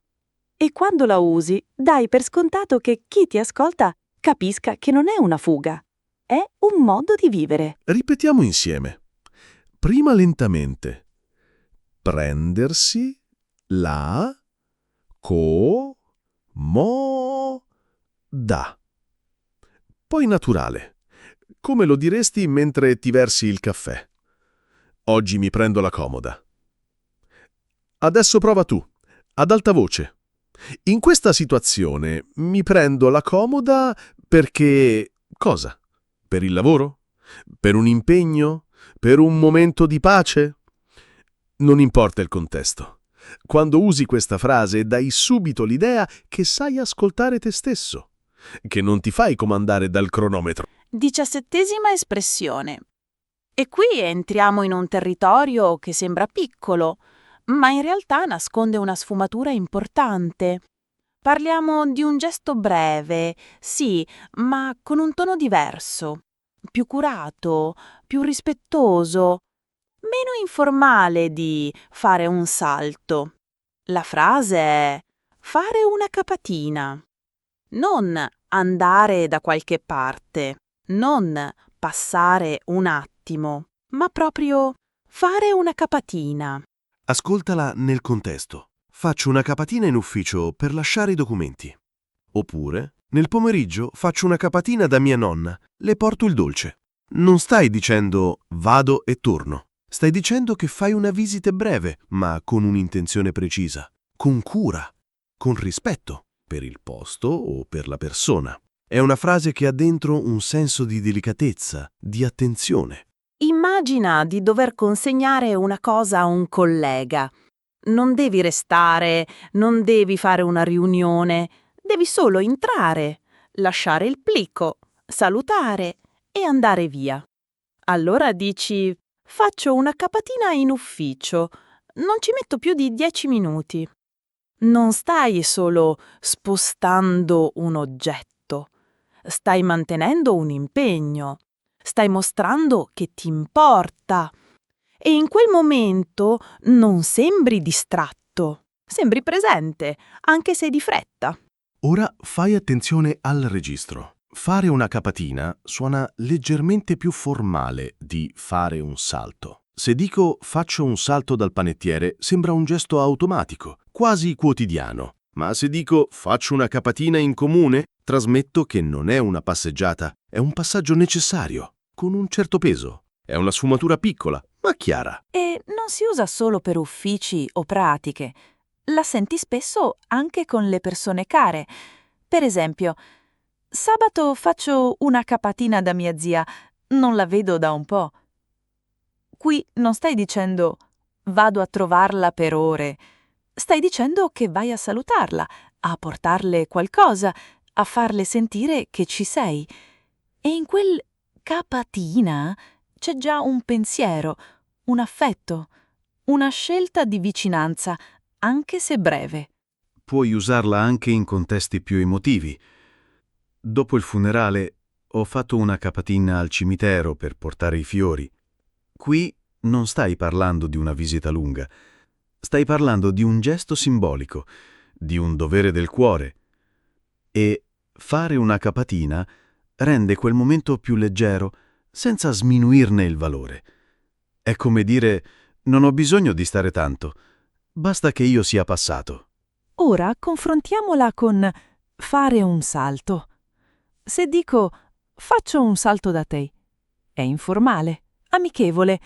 E quando la usi, dai per scontato che chi ti ascolta capisca che non è una fuga, è un modo di vivere. Ripetiamo insieme. Prima lentamente. Prendersi la comoda. Poi naturale. Come lo diresti mentre ti versi il caffè? Oggi mi prendo la comoda. Adesso prova tu, ad alta voce. In questa situazione mi prendo la comoda perché... cosa? Per il lavoro? Per un impegno? Per un momento di pace? Non importa il contesto. Quando usi questa frase dai subito l'idea che sai ascoltare te stesso, che non ti fai comandare dal cronometro. 17ª espressione. E qui entriamo in un territorio che sembra piccolo, ma in realtà nasconde una sfumatura importante. Parliamo di un gesto breve, sì, ma con un tono diverso, più curato, più rispettoso, meno informale di fare un salto. La frase è fare una capatina, non andare da qualche parte. Non passare un attimo, ma proprio fare una capatina. Ascoltala nel contesto. Faccio una capatina in ufficio per lasciare i documenti. Oppure, nel pomeriggio faccio una capatina da mia nonna, le porto il dolce. Non stai dicendo vado e torno. Stai dicendo che fai una visita breve, ma con un'intenzione precisa, con cura, con rispetto per il posto o per la persona. È una frase che ha dentro un senso di delicatezza, di attenzione. Immagina di dover consegnare una cosa a un collega. Non devi restare, non devi fare una riunione, devi solo entrare, lasciare il plico, salutare e andare via. Allora dici: faccio una capatina in ufficio, non ci metto più di 10 minuti. Non stai solo spostando un oggetto, stai mantenendo un impegno, stai mostrando che ti importa. E in quel momento non sembri distratto, sembri presente, anche se di fretta. Ora fai attenzione al registro. Fare una capatina suona leggermente più formale di fare un salto. Se dico faccio un salto dal panettiere, sembra un gesto automatico, quasi quotidiano. Ma se dico faccio una capatina in comune, trasmetto che non è una passeggiata, è un passaggio necessario, con un certo peso. È una sfumatura piccola, ma chiara. E non si usa solo per uffici o pratiche. La senti spesso anche con le persone care. Per esempio, sabato faccio una capatina da mia zia, non la vedo da un po'. Qui non stai dicendo vado a trovarla per ore. Stai dicendo che vai a salutarla, a portarle qualcosa, a farle sentire che ci sei. E in quel capatina c'è già un pensiero, un affetto, una scelta di vicinanza, anche se breve. Puoi usarla anche in contesti più emotivi. Dopo il funerale ho fatto una capatina al cimitero per portare i fiori. Qui non stai parlando di una visita lunga, stai parlando di un gesto simbolico, di un dovere del cuore. E fare una capatina rende quel momento più leggero, senza sminuirne il valore. È come dire: non ho bisogno di stare tanto, basta che io sia passato. Ora confrontiamola con fare un salto. Se dico faccio un salto da te, è informale, amichevole.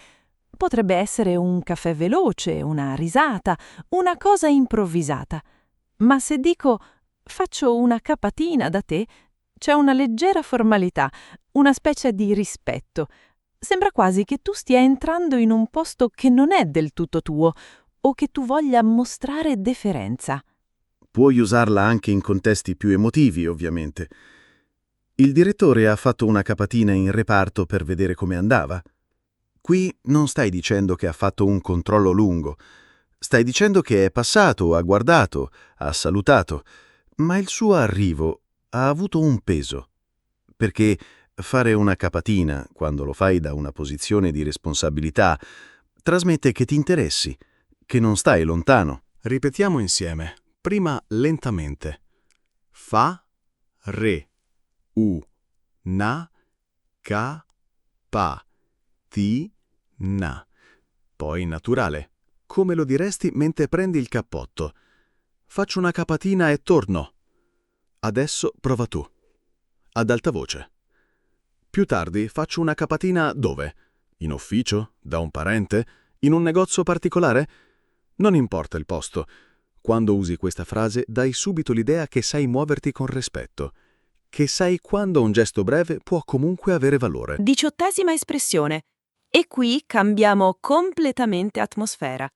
Potrebbe essere un caffè veloce, una risata, una cosa improvvisata. Ma se dico faccio una capatina da te, c'è una leggera formalità, una specie di rispetto. Sembra quasi che tu stia entrando in un posto che non è del tutto tuo o che tu voglia mostrare deferenza. Puoi usarla anche in contesti più emotivi, ovviamente. Il direttore ha fatto una capatina in reparto per vedere come andava. Qui non stai dicendo che ha fatto un controllo lungo. Stai dicendo che è passato, ha guardato, ha salutato, ma il suo arrivo ha avuto un peso. Perché fare una capatina, quando lo fai da una posizione di responsabilità, trasmette che ti interessi, che non stai lontano. Ripetiamo insieme. Prima lentamente. Fa, re, u, na, ca, pa, ti, na. Poi naturale, come lo diresti mentre prendi il cappotto. Faccio una capatina e torno. Adesso prova tu. Ad alta voce. Più tardi faccio una capatina dove? In ufficio? Da un parente? In un negozio particolare? Non importa il posto. Quando usi questa frase dai subito l'idea che sai muoverti con rispetto, che sai quando un gesto breve può comunque avere valore. 18ª espressione. E qui cambiamo completamente atmosfera.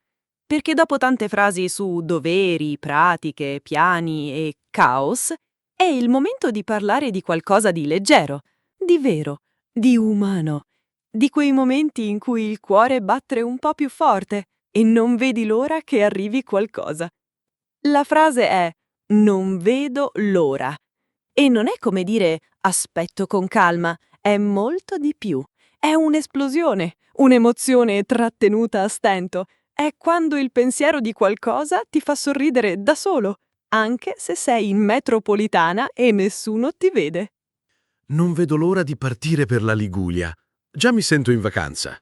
Perché dopo tante frasi su doveri, pratiche, piani e caos, è il momento di parlare di qualcosa di leggero, di vero, di umano, di quei momenti in cui il cuore batte un po' più forte e non vedi l'ora che arrivi qualcosa. La frase è non vedo l'ora. E non è come dire aspetto con calma, è molto di più. È un'esplosione, un'emozione trattenuta a stento. È quando il pensiero di qualcosa ti fa sorridere da solo, anche se sei in metropolitana e nessuno ti vede. non vedo l'ora di partire per la Liguria. Già mi sento in vacanza.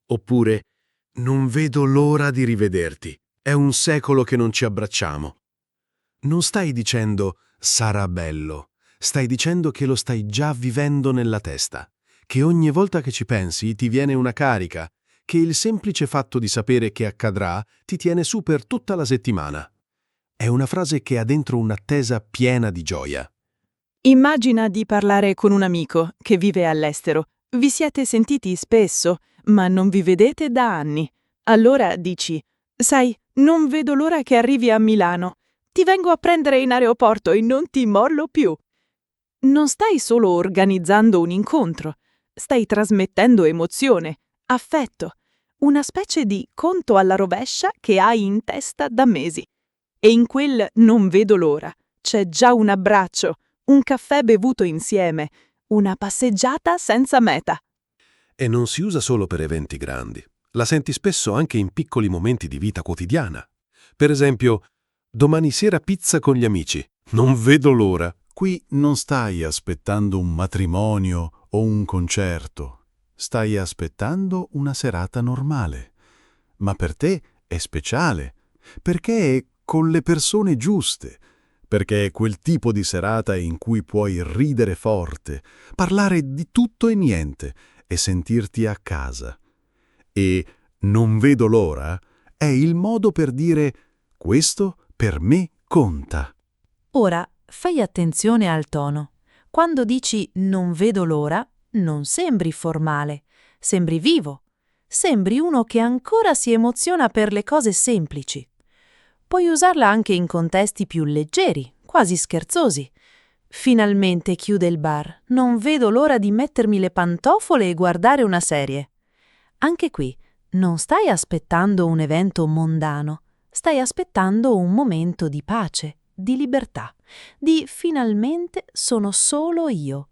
Oppure, non vedo l'ora di rivederti. È un secolo che non ci abbracciamo. Non stai dicendo sarà bello. Stai dicendo che lo stai già vivendo nella testa. Che ogni volta che ci pensi ti viene una carica. Che il semplice fatto di sapere che accadrà ti tiene su per tutta la settimana. È una frase che ha dentro un'attesa piena di gioia. Immagina di parlare con un amico che vive all'estero. Vi siete sentiti spesso, ma non vi vedete da anni. Allora dici: sai, non vedo l'ora che arrivi a Milano. Ti vengo a prendere in aeroporto e non ti mollo più. Non stai solo organizzando un incontro, stai trasmettendo emozione, affetto, una specie di conto alla rovescia che hai in testa da mesi. E in quel non vedo l'ora c'è già un abbraccio, un caffè bevuto insieme, una passeggiata senza meta. E non si usa solo per eventi grandi. La senti spesso anche in piccoli momenti di vita quotidiana. Per esempio, domani sera pizza con gli amici. Non vedo l'ora. Qui non stai aspettando un matrimonio o un concerto. Stai aspettando una serata normale. Ma per te è speciale, perché è con le persone giuste, perché è quel tipo di serata in cui puoi ridere forte, parlare di tutto e niente e sentirti a casa. E non vedo l'ora è il modo per dire questo per me conta. Ora, fai attenzione al tono. Quando dici non vedo l'ora, non sembri formale, sembri vivo. Sembri uno che ancora si emoziona per le cose semplici. Puoi usarla anche in contesti più leggeri, quasi scherzosi. Finalmente chiude il bar. Non vedo l'ora di mettermi le pantofole e guardare una serie. Anche qui, non stai aspettando un evento mondano. Stai aspettando un momento di pace, di libertà, di finalmente sono solo io.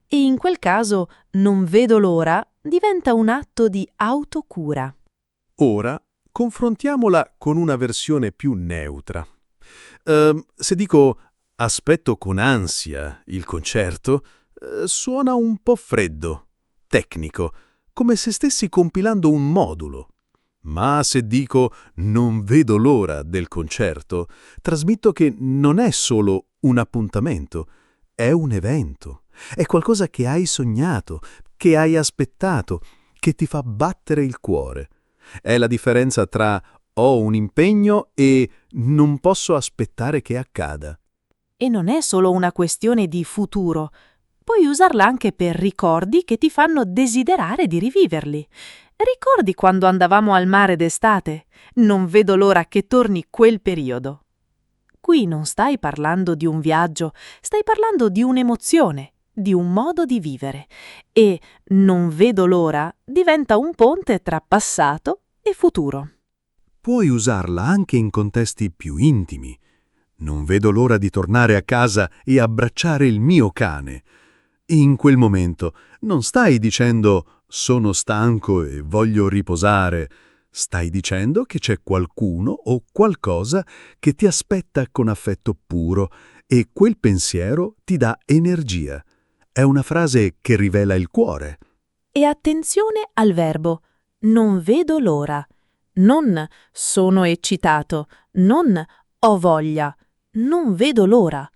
E in quel caso non vedo l'ora diventa un atto di autocura. Ora confrontiamola con una versione più neutra. Se dico aspetto con ansia il concerto, suona un po' freddo, tecnico, come se stessi compilando un modulo. Ma se dico non vedo l'ora del concerto, trasmetto che non è solo un appuntamento, è un evento. È qualcosa che hai sognato, che hai aspettato, che ti fa battere il cuore. È la differenza tra ho un impegno e non posso aspettare che accada. E non è solo una questione di futuro. Puoi usarla anche per ricordi che ti fanno desiderare di riviverli. Ricordi quando andavamo al mare d'estate? Non vedo l'ora che torni quel periodo. Qui non stai parlando di un viaggio, stai parlando di un'emozione, di un modo di vivere. E non vedo l'ora diventa un ponte tra passato e futuro. Puoi usarla anche in contesti più intimi. Non vedo l'ora di tornare a casa e abbracciare il mio cane. In quel momento non stai dicendo sono stanco e voglio riposare. Stai dicendo che c'è qualcuno o qualcosa che ti aspetta con affetto puro e quel pensiero ti dà energia. È una frase che rivela il cuore. E attenzione al verbo non vedo l'ora. Non sono eccitato, non ho voglia, non vedo l'ora.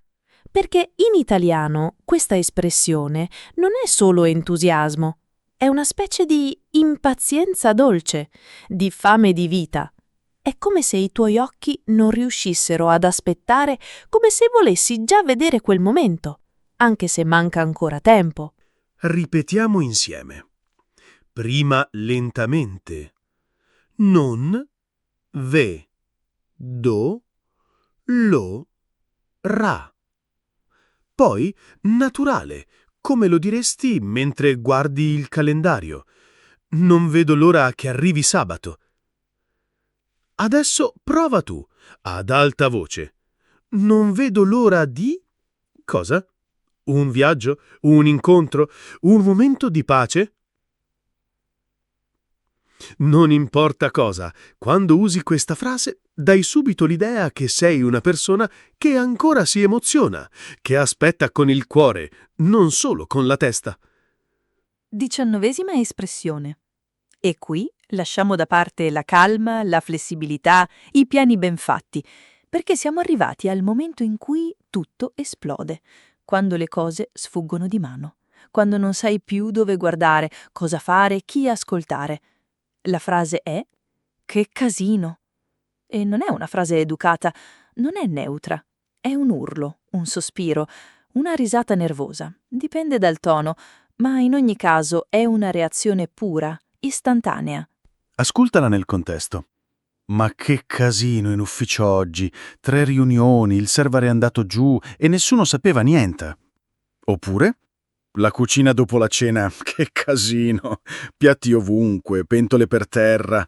Perché in italiano questa espressione non è solo entusiasmo, è una specie di impazienza dolce, di fame di vita. È come se i tuoi occhi non riuscissero ad aspettare, come se volessi già vedere quel momento, anche se manca ancora tempo. Ripetiamo insieme. Prima lentamente. Non vedo l'ora. Poi naturale, come lo diresti mentre guardi il calendario. Non vedo l'ora che arrivi sabato. Adesso prova tu, ad alta voce. Non vedo l'ora di... Cosa? Un viaggio? Un incontro? Un momento di pace? Non importa cosa, quando usi questa frase dai subito l'idea che sei una persona che ancora si emoziona, che aspetta con il cuore, non solo con la testa. 19ª espressione. E qui lasciamo da parte la calma, la flessibilità, i piani ben fatti, perché siamo arrivati al momento in cui tutto esplode, quando le cose sfuggono di mano, quando non sai più dove guardare, cosa fare, chi ascoltare. La frase è «Che casino!» E non è una frase educata, non è neutra, è un urlo, un sospiro, una risata nervosa, dipende dal tono, ma in ogni caso è una reazione pura, istantanea. Ascoltala nel contesto. Ma che casino in ufficio oggi, 3 riunioni, il server è andato giù e nessuno sapeva niente. Oppure? La cucina dopo la cena, che casino, piatti ovunque, pentole per terra.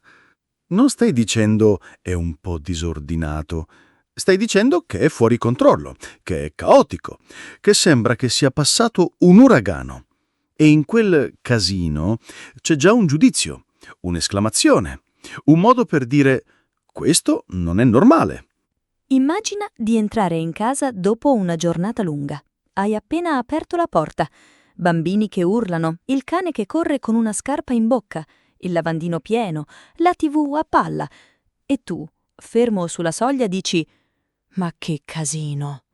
Non stai dicendo è un po' disordinato, stai dicendo che è fuori controllo, che è caotico, che sembra che sia passato un uragano. E in quel casino c'è già un giudizio, un'esclamazione, un modo per dire questo non è normale. Immagina di entrare in casa dopo una giornata lunga. Hai appena aperto la porta. Bambini che urlano, il cane che corre con una scarpa in bocca, il lavandino pieno, la TV a palla. E tu, fermo sulla soglia, dici «Ma che casino!»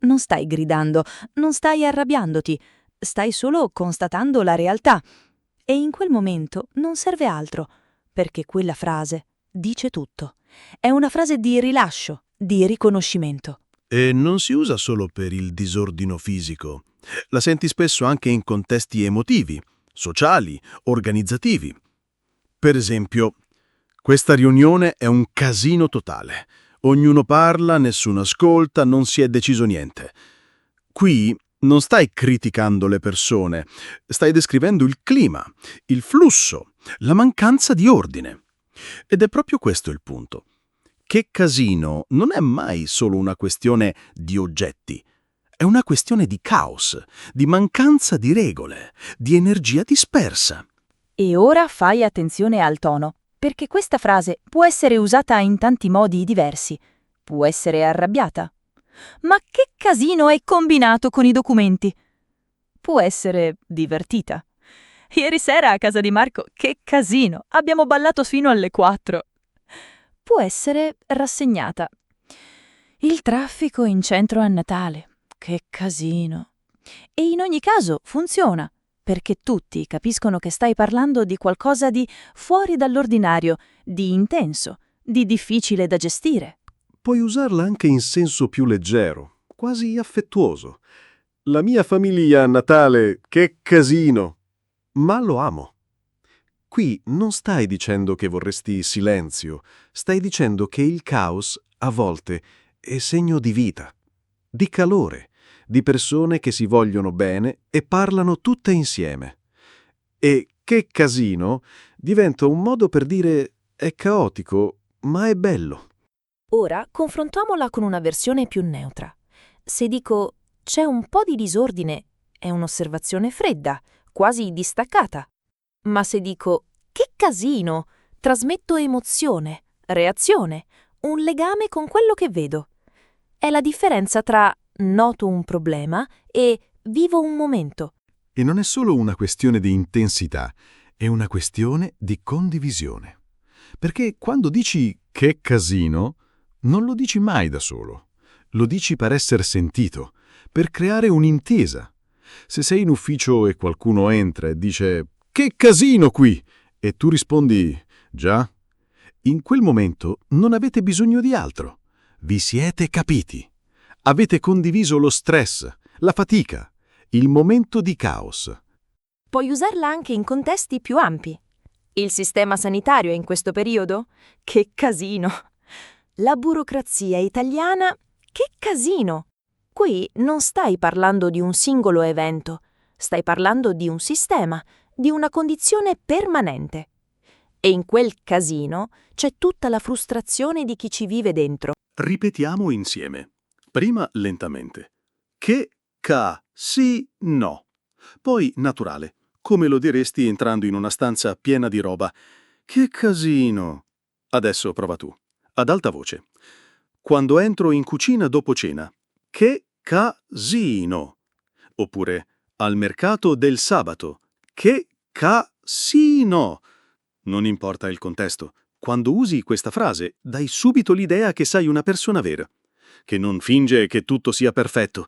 Non stai gridando, non stai arrabbiandoti, stai solo constatando la realtà. E in quel momento non serve altro, perché quella frase dice tutto. È una frase di rilascio, di riconoscimento. E non si usa solo per il disordino fisico. La senti spesso anche in contesti emotivi, sociali, organizzativi. Per esempio, questa riunione è un casino totale. Ognuno parla, nessuno ascolta, non si è deciso niente. Qui non stai criticando le persone, stai descrivendo il clima, il flusso, la mancanza di ordine. Ed è proprio questo il punto. Che casino non è mai solo una questione di oggetti. È una questione di caos, di mancanza di regole, di energia dispersa. E ora fai attenzione al tono, perché questa frase può essere usata in tanti modi diversi. Può essere arrabbiata. Ma che casino hai combinato con i documenti? Può essere divertita. Ieri sera a casa di Marco, che casino! Abbiamo ballato fino alle 4. Può essere rassegnata. Il traffico in centro a Natale. Che casino. E in ogni caso funziona, perché tutti capiscono che stai parlando di qualcosa di fuori dall'ordinario, di intenso, di difficile da gestire. Puoi usarla anche in senso più leggero, quasi affettuoso. La mia famiglia a Natale, che casino! Ma lo amo. Qui non stai dicendo che vorresti silenzio, stai dicendo che il caos, a volte, è segno di vita, di calore, di persone che si vogliono bene e parlano tutte insieme. E che casino diventa un modo per dire è caotico, ma è bello. Ora confrontiamola con una versione più neutra. Se dico c'è un po' di disordine, è un'osservazione fredda, quasi distaccata. Ma se dico che casino, trasmetto emozione, reazione, un legame con quello che vedo. È la differenza tra noto un problema e vivo un momento. E non è solo una questione di intensità, è una questione di condivisione. Perché quando dici che casino, non lo dici mai da solo. Lo dici per essere sentito, per creare un'intesa. Se sei in ufficio e qualcuno entra e dice «Che casino qui!» e tu rispondi «Già», in quel momento non avete bisogno di altro. Vi siete capiti. Avete condiviso lo stress, la fatica, il momento di caos. Puoi usarla anche in contesti più ampi. Il sistema sanitario in questo periodo? Che casino! La burocrazia italiana? Che casino! Qui non stai parlando di un singolo evento, stai parlando di un sistema, di una condizione permanente. E in quel casino c'è tutta la frustrazione di chi ci vive dentro. Ripetiamo insieme. Prima lentamente. Che casino. Poi naturale, come lo diresti entrando in una stanza piena di roba. Che casino! Adesso prova tu, ad alta voce. Quando entro in cucina dopo cena. Che casino! Oppure al mercato del sabato. Che casino! Non importa il contesto. Quando usi questa frase, dai subito l'idea che sei una persona vera, che non finge che tutto sia perfetto,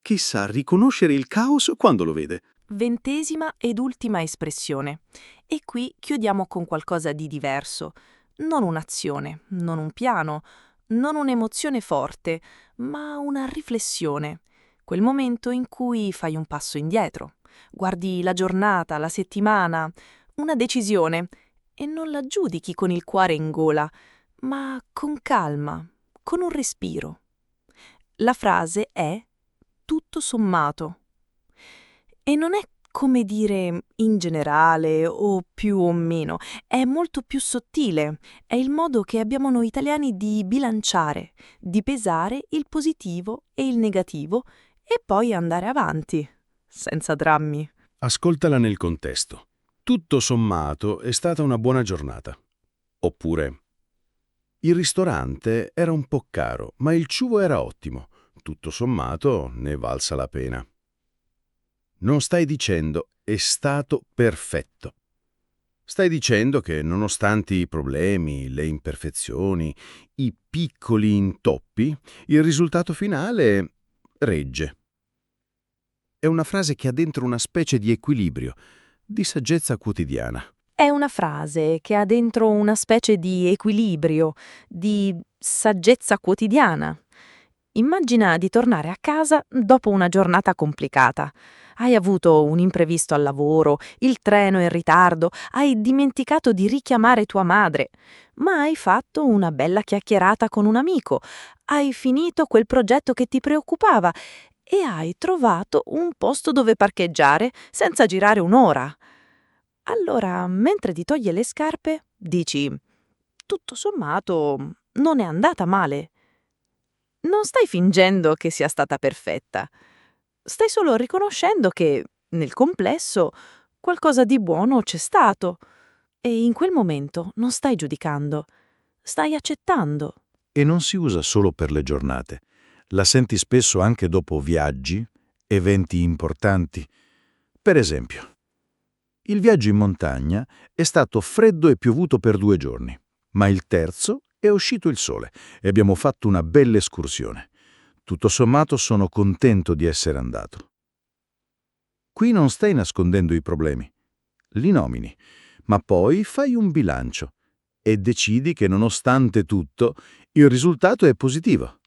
che sa riconoscere il caos quando lo vede. 20ª ed ultima espressione. E qui chiudiamo con qualcosa di diverso. Non un'azione, non un piano, non un'emozione forte, ma una riflessione. Quel momento in cui fai un passo indietro, guardi la giornata, la settimana, una decisione e non la giudichi con il cuore in gola, ma con calma, con un respiro. La frase è tutto sommato. E non è come dire in generale o più o meno, è molto più sottile, è il modo che abbiamo noi italiani di bilanciare, di pesare il positivo e il negativo e poi andare avanti, senza drammi. Ascoltala nel contesto. Tutto sommato è stata una buona giornata. Oppure, il ristorante era un po' caro, ma il cibo era ottimo. Tutto sommato ne valsa la pena. Non stai dicendo è stato perfetto. Stai dicendo che nonostante i problemi, le imperfezioni, i piccoli intoppi, il risultato finale regge. È una frase che ha dentro una specie di equilibrio, di saggezza quotidiana. È una frase che ha dentro una specie di equilibrio, di saggezza quotidiana. Immagina di tornare a casa dopo una giornata complicata. Hai avuto un imprevisto al lavoro, il treno è in ritardo, hai dimenticato di richiamare tua madre, ma hai fatto una bella chiacchierata con un amico, hai finito quel progetto che ti preoccupava e hai trovato un posto dove parcheggiare senza girare un'ora. Allora, mentre ti toglie le scarpe, dici: tutto sommato, non è andata male. Non stai fingendo che sia stata perfetta. Stai solo riconoscendo che, nel complesso, qualcosa di buono c'è stato. E in quel momento non stai giudicando, stai accettando. E non si usa solo per le giornate. La senti spesso anche dopo viaggi, eventi importanti. Per esempio, il viaggio in montagna è stato freddo e piovuto per 2 giorni, ma il terzo è uscito il sole e abbiamo fatto una bella escursione. Tutto sommato sono contento di essere andato. Qui non stai nascondendo i problemi, li nomini, ma poi fai un bilancio e decidi che nonostante tutto il risultato è positivo.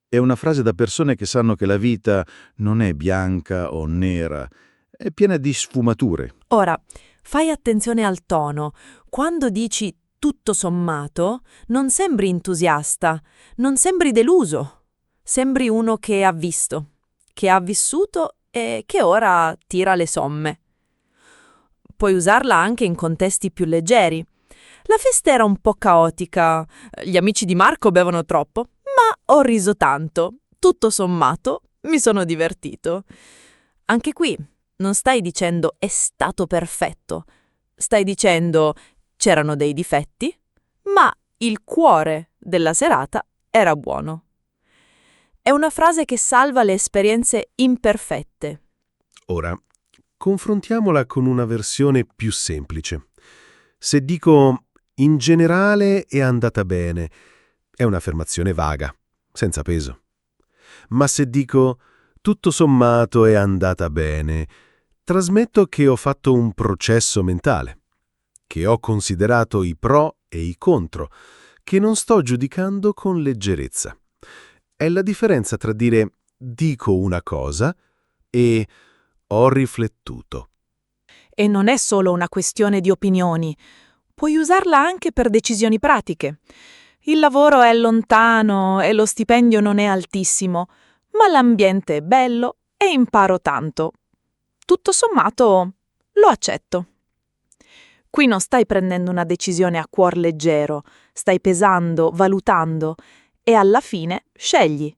È una frase da persone che sanno che la vita non è bianca o nera, è piena di sfumature. Ora, fai attenzione al tono. Quando dici tutto sommato, non sembri entusiasta, non sembri deluso. Sembri uno che ha visto, che ha vissuto e che ora tira le somme. Puoi usarla anche in contesti più leggeri. La festa era un po' caotica, gli amici di Marco bevono troppo, ma ho riso tanto. Tutto sommato, mi sono divertito. Anche qui non stai dicendo è stato perfetto, stai dicendo c'erano dei difetti, ma il cuore della serata era buono. È una frase che salva le esperienze imperfette. Ora, confrontiamola con una versione più semplice. Se dico in generale è andata bene, è un'affermazione vaga, senza peso. Ma se dico tutto sommato è andata bene, trasmetto che ho fatto un processo mentale, che ho considerato i pro e i contro, che non sto giudicando con leggerezza. È la differenza tra dire dico una cosa e ho riflettuto. E non è solo una questione di opinioni. Puoi usarla anche per decisioni pratiche. Il lavoro è lontano e lo stipendio non è altissimo, ma l'ambiente è bello e imparo tanto. Tutto sommato, lo accetto. Qui non stai prendendo una decisione a cuor leggero, stai pesando, valutando e alla fine scegli.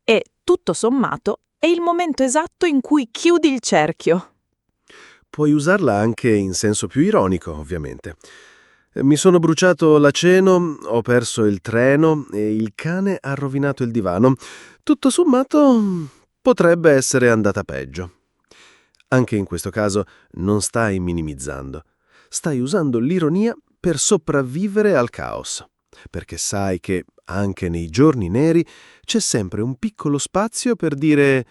E, tutto sommato, è il momento esatto in cui chiudi il cerchio. Puoi usarla anche in senso più ironico, ovviamente. Mi sono bruciato l'aceno, ho perso il treno e il cane ha rovinato il divano. Tutto sommato, potrebbe essere andata peggio. Anche in questo caso non stai minimizzando. Stai usando l'ironia per sopravvivere al caos, perché sai che anche nei giorni neri c'è sempre un piccolo spazio per dire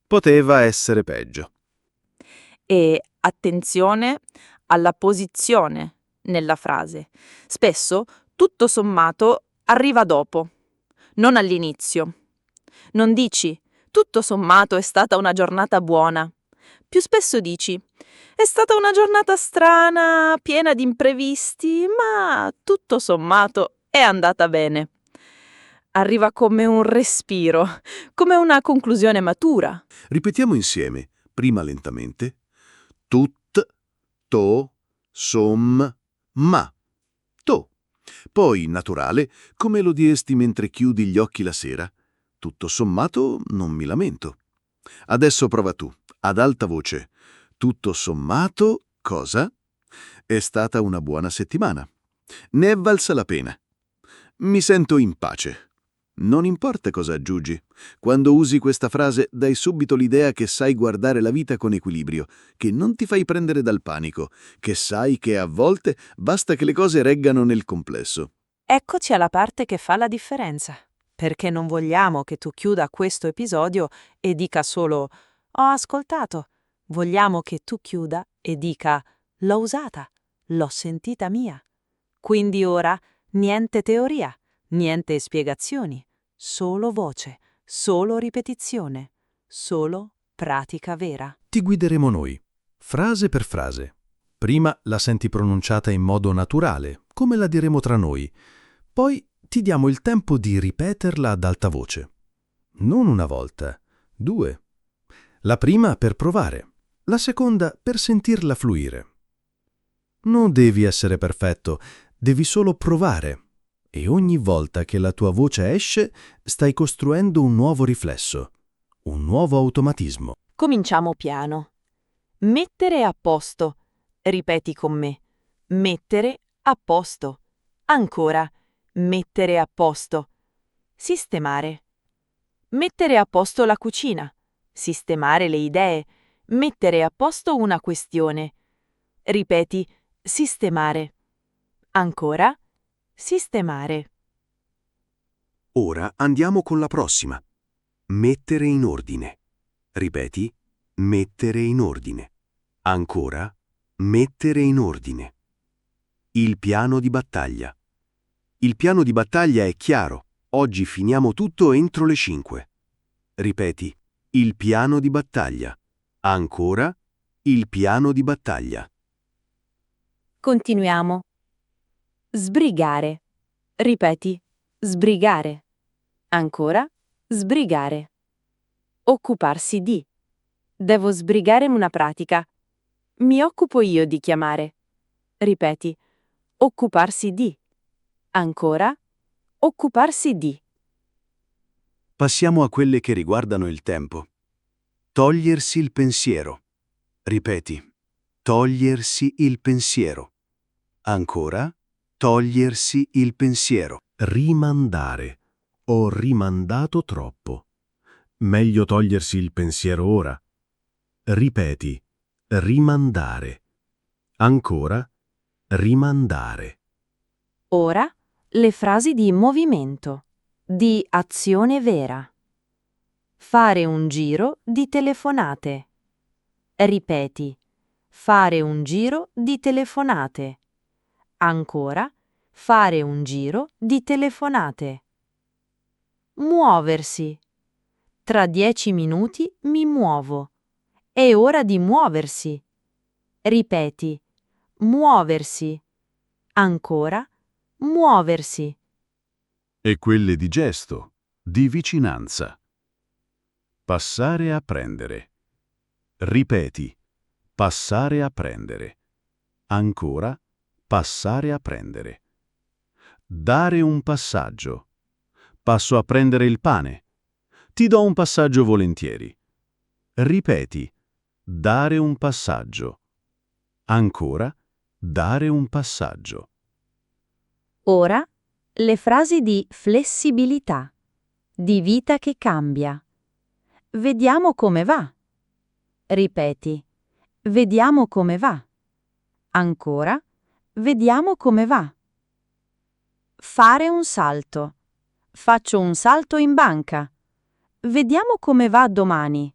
poteva essere peggio. E attenzione alla posizione nella frase. Spesso, tutto sommato, arriva dopo, non all'inizio. Non dici, tutto sommato è stata una giornata buona. Più spesso dici, è stata una giornata strana, piena di imprevisti, ma tutto sommato è andata bene. Arriva come un respiro, come una conclusione matura. Ripetiamo insieme, prima lentamente. Tut, to, som, ma. To. Poi, naturale, come lo diresti mentre chiudi gli occhi la sera. Tutto sommato, non mi lamento. Adesso prova tu, ad alta voce. Tutto sommato, cosa? È stata una buona settimana. Ne è valsa la pena. Mi sento in pace. Non importa cosa aggiungi. Quando usi questa frase dai subito l'idea che sai guardare la vita con equilibrio, che non ti fai prendere dal panico, che sai che a volte basta che le cose reggano nel complesso. Eccoci alla parte che fa la differenza, perché non vogliamo che tu chiuda questo episodio e dica solo «Ho ascoltato». Vogliamo che tu chiuda e dica «L'ho usata, l'ho sentita mia». Quindi ora niente teoria, niente spiegazioni, solo voce, solo ripetizione, solo pratica vera. Ti guideremo noi, frase per frase. Prima la senti pronunciata in modo naturale, come la diremo tra noi. Poi ti diamo il tempo di ripeterla ad alta voce. Non una volta, 2. La prima per provare, la seconda per sentirla fluire. Non devi essere perfetto, devi solo provare. E ogni volta che la tua voce esce, stai costruendo un nuovo riflesso, un nuovo automatismo. Cominciamo piano. Mettere a posto. Ripeti con me. Mettere a posto. Ancora. Mettere a posto. Sistemare. Mettere a posto la cucina. Sistemare le idee. Mettere a posto una questione. Ripeti. Sistemare. Ancora. Sistemare. Ora andiamo con la prossima. Mettere in ordine. Ripeti, mettere in ordine. Ancora, mettere in ordine. Il piano di battaglia. Il piano di battaglia è chiaro. Oggi finiamo tutto entro le 5. Ripeti, il piano di battaglia. Ancora, il piano di battaglia. Continuiamo. Sbrigare. Ripeti, sbrigare. Ancora, sbrigare. Occuparsi di. Devo sbrigare una pratica. Mi occupo io di chiamare. Ripeti, occuparsi di. Ancora, occuparsi di. Passiamo a quelle che riguardano il tempo. Togliersi il pensiero. Ripeti, togliersi il pensiero. Ancora, togliersi il pensiero. Rimandare. Ho rimandato troppo. Meglio togliersi il pensiero ora. Ripeti, rimandare. Ancora, rimandare. Ora, le frasi di movimento, di azione vera. Fare un giro di telefonate. Ripeti, fare un giro di telefonate. Ancora, fare un giro di telefonate. Muoversi. Tra 10 minuti mi muovo. È ora di muoversi. Ripeti, muoversi. Ancora, muoversi. E quelle di gesto, di vicinanza. Passare a prendere. Ripeti, passare a prendere. Ancora, passare a prendere. Dare un passaggio. Passo a prendere il pane. Ti do un passaggio volentieri. Ripeti, dare un passaggio. Ancora, dare un passaggio. Ora, le frasi di flessibilità, di vita che cambia. Vediamo come va. Ripeti. Vediamo come va. Ancora. Vediamo come va. Fare un salto. Faccio un salto in banca. Vediamo come va domani.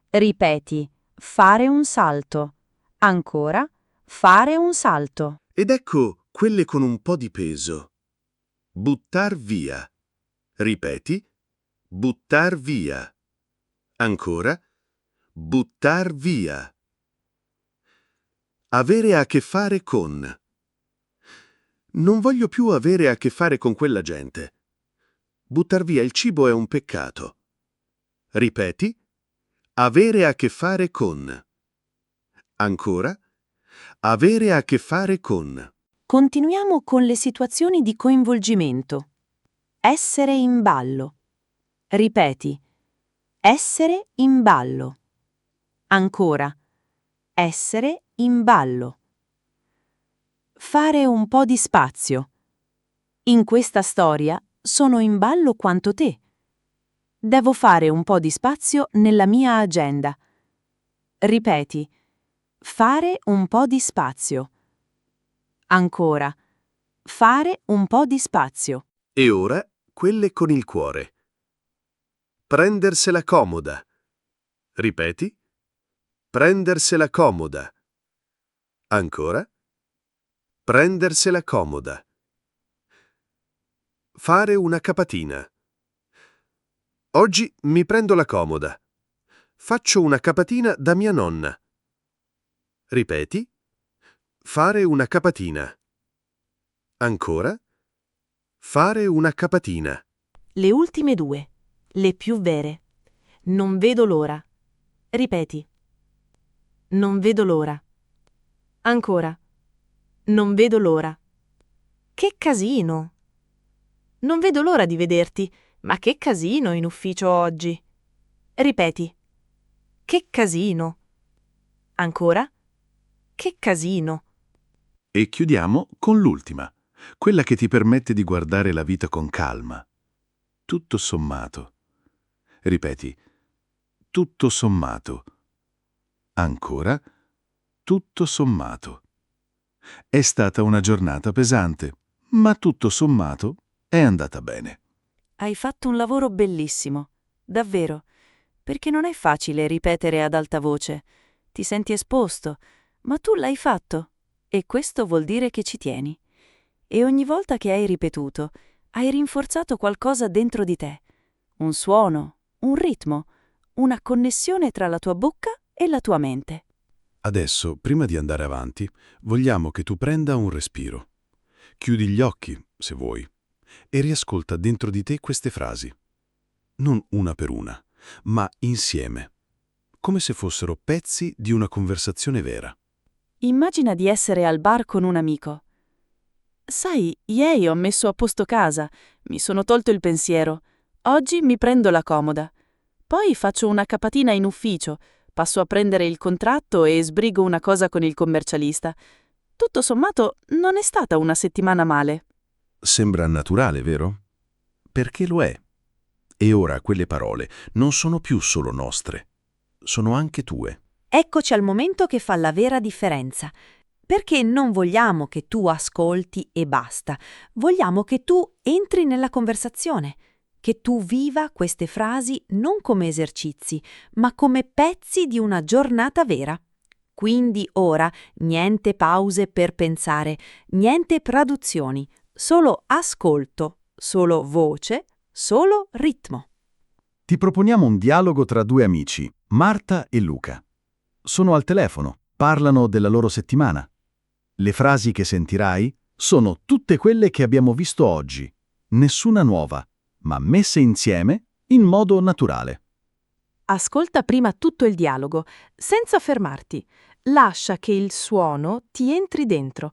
Ripeti. Fare un salto. Ancora. Fare un salto. Ed ecco quelle con un po' di peso. Buttar via. Ripeti. Buttar via. Ancora. Buttar via. Avere a che fare con. Non voglio più avere a che fare con quella gente. Buttar via il cibo è un peccato. Ripeti. Avere a che fare con. Ancora. Avere a che fare con. Continuiamo con le situazioni di coinvolgimento. Essere in ballo. Ripeti. Essere in ballo. Ancora. Essere in ballo. Fare un po' di spazio. In questa storia sono in ballo quanto te. Devo fare un po' di spazio nella mia agenda. Ripeti. Fare un po' di spazio. Ancora. Fare un po' di spazio. E ora quelle con il cuore. Prendersela comoda. Ripeti. Prendersela comoda. Ancora. Prendersela comoda. Fare una capatina. Oggi mi prendo la comoda. Faccio una capatina da mia nonna. Ripeti. Fare una capatina. Ancora. Fare una capatina. Le ultime due, le più vere. Non vedo l'ora. Ripeti. Non vedo l'ora. Ancora. Non vedo l'ora. Che casino! Non vedo l'ora di vederti, ma che casino in ufficio oggi. Ripeti. Che casino. Ancora. Che casino. E chiudiamo con l'ultima, quella che ti permette di guardare la vita con calma. Tutto sommato. Ripeti. Tutto sommato. Ancora. Tutto sommato. È stata una giornata pesante, ma tutto sommato è andata bene. Hai fatto un lavoro bellissimo, davvero, perché non è facile ripetere ad alta voce. Ti senti esposto, ma tu l'hai fatto e questo vuol dire che ci tieni. E ogni volta che hai ripetuto, hai rinforzato qualcosa dentro di te. Un suono, un ritmo, una connessione tra la tua bocca e la tua mente. Adesso, prima di andare avanti, vogliamo che tu prenda un respiro. Chiudi gli occhi, se vuoi, e riascolta dentro di te queste frasi. Non una per una, ma insieme, come se fossero pezzi di una conversazione vera. Immagina di essere al bar con un amico. Sai, ieri ho messo a posto casa, mi sono tolto il pensiero. Oggi mi prendo la comoda. Poi faccio una capatina in ufficio, passo a prendere il contratto e sbrigo una cosa con il commercialista. Tutto sommato, non è stata una settimana male. Sembra naturale, vero? Perché lo è. E ora quelle parole non sono più solo nostre, sono anche tue. Eccoci al momento che fa la vera differenza. Perché non vogliamo che tu ascolti e basta. Vogliamo che tu entri nella conversazione, che tu viva queste frasi non come esercizi, ma come pezzi di una giornata vera. Quindi ora niente pause per pensare, niente traduzioni, solo ascolto, solo voce, solo ritmo. Ti proponiamo un dialogo tra due amici, Marta e Luca. Sono al telefono, parlano della loro settimana. Le frasi che sentirai sono tutte quelle che abbiamo visto oggi, nessuna nuova, ma messe insieme in modo naturale. Ascolta prima tutto il dialogo, senza fermarti. Lascia che il suono ti entri dentro.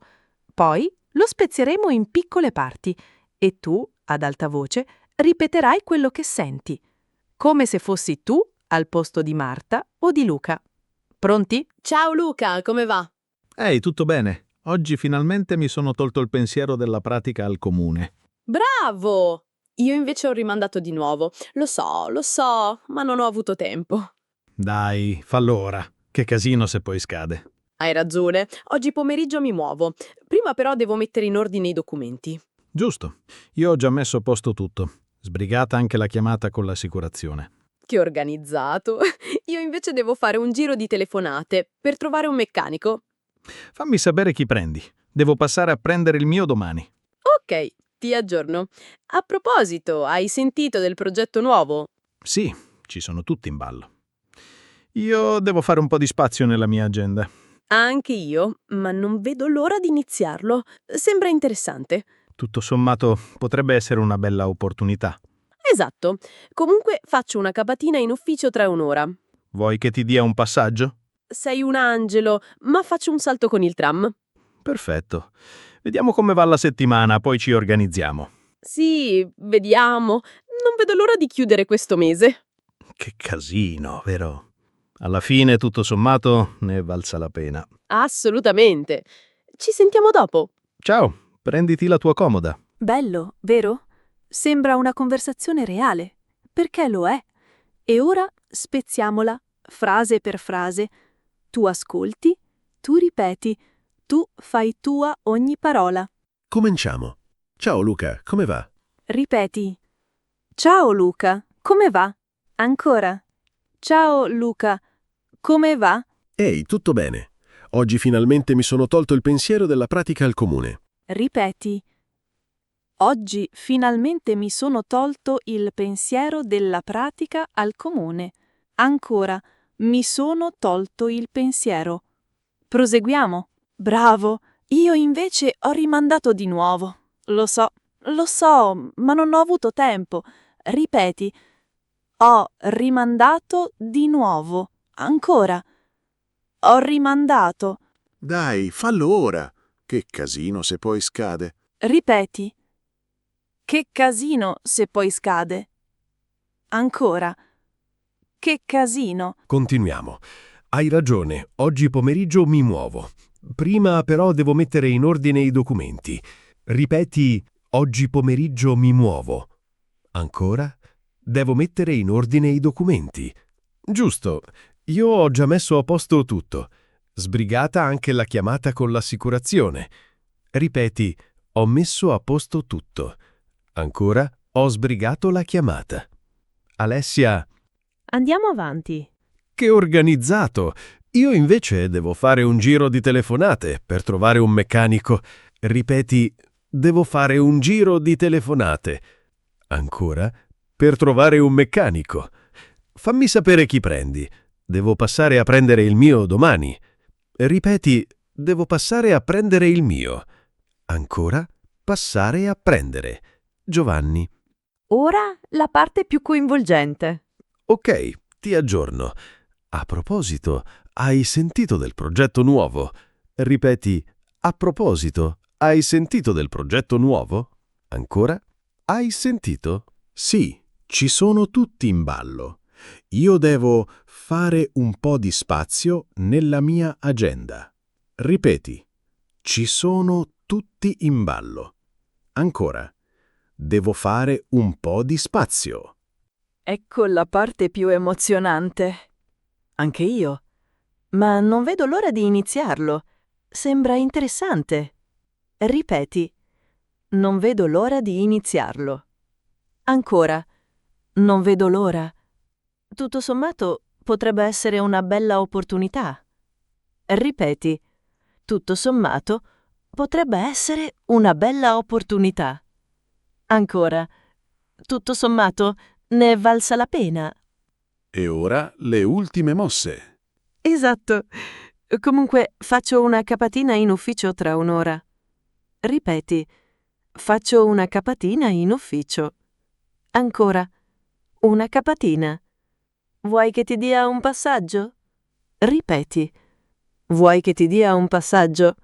Poi lo spezzeremo in piccole parti e tu, ad alta voce, ripeterai quello che senti, come se fossi tu al posto di Marta o di Luca. Pronti? Ciao Luca, come va? Ehi, tutto bene? Oggi finalmente mi sono tolto il pensiero della pratica al comune. Bravo! Io invece ho rimandato di nuovo. Lo so, ma non ho avuto tempo. Dai, fallo ora. Che casino se poi scade. Hai ragione, oggi pomeriggio mi muovo. Prima però devo mettere in ordine i documenti. Giusto. Io ho già messo a posto tutto. Sbrigata anche la chiamata con l'assicurazione. Che organizzato. Io invece devo fare un giro di telefonate per trovare un meccanico. Fammi sapere chi prendi. Devo passare a prendere il mio domani. Ok, ti aggiorno. A proposito, hai sentito del progetto nuovo? Sì, ci sono tutti in ballo. Io devo fare un po' di spazio nella mia agenda. Anche io, ma non vedo l'ora di iniziarlo. Sembra interessante. Tutto sommato potrebbe essere una bella opportunità. Esatto. Comunque faccio una capatina in ufficio tra un'ora. Vuoi che ti dia un passaggio? Sei un angelo, ma faccio un salto con il tram. Perfetto. Vediamo come va la settimana, poi ci organizziamo. Sì, vediamo. Non vedo l'ora di chiudere questo mese. Che casino, vero? Alla fine, tutto sommato, ne è valsa la pena. Assolutamente. Ci sentiamo dopo. Ciao, prenditi la tua comoda. Bello, vero? Sembra una conversazione reale. Perché lo è? E ora spezziamola, frase per frase. Tu ascolti, tu ripeti, tu fai tua ogni parola. Cominciamo. Ciao Luca, come va? Ripeti. Ciao Luca, come va? Ancora. Ciao Luca, come va? Ehi, tutto bene. Oggi finalmente mi sono tolto il pensiero della pratica al comune. Ripeti. Oggi finalmente mi sono tolto il pensiero della pratica al comune. Ancora, mi sono tolto il pensiero. Proseguiamo. Bravo, io invece ho rimandato di nuovo. Lo so, ma non ho avuto tempo. Ripeti. Ho rimandato di nuovo. Ancora. Ho rimandato. Dai, fallo ora. Che casino se poi scade. Ripeti. Che casino se poi scade. Ancora. Che casino. Continuiamo. Hai ragione, oggi pomeriggio mi muovo. Prima però devo mettere in ordine i documenti. Ripeti, oggi pomeriggio mi muovo. Ancora? Devo mettere in ordine i documenti. Giusto, io ho già messo a posto tutto. Sbrigata anche la chiamata con l'assicurazione. Ripeti, ho messo a posto tutto. Ancora, ho sbrigato la chiamata. Alessia, Andiamo avanti. che organizzato! Io invece devo fare un giro di telefonate per trovare un meccanico. Ripeti, devo fare un giro di telefonate. Ancora, per trovare un meccanico. Fammi sapere chi prendi. Devo passare a prendere il mio domani. Ripeti, devo passare a prendere il mio. Ancora, passare a prendere. Giovanni. Ora la parte più coinvolgente. Ok, ti aggiorno. A proposito, hai sentito del progetto nuovo? Ripeti, a proposito, hai sentito del progetto nuovo? Ancora? Hai sentito? Sì, ci sono tutti in ballo. Io devo fare un po' di spazio nella mia agenda. Ripeti, ci sono tutti in ballo. Ancora, devo fare un po' di spazio. Ecco la parte più emozionante. Anche io. Ma non vedo l'ora di iniziarlo. Sembra interessante. Ripeti. Non vedo l'ora di iniziarlo. Ancora. Non vedo l'ora. Tutto sommato potrebbe essere una bella opportunità. Ripeti. Tutto sommato potrebbe essere una bella opportunità. Ancora. Tutto sommato ne è valsa la pena. E ora le ultime mosse. Esatto. Comunque faccio una capatina in ufficio tra un'ora. Ripeti. Faccio una capatina in ufficio. Ancora. Una capatina. Vuoi che ti dia un passaggio? Ripeti. Vuoi che ti dia un passaggio?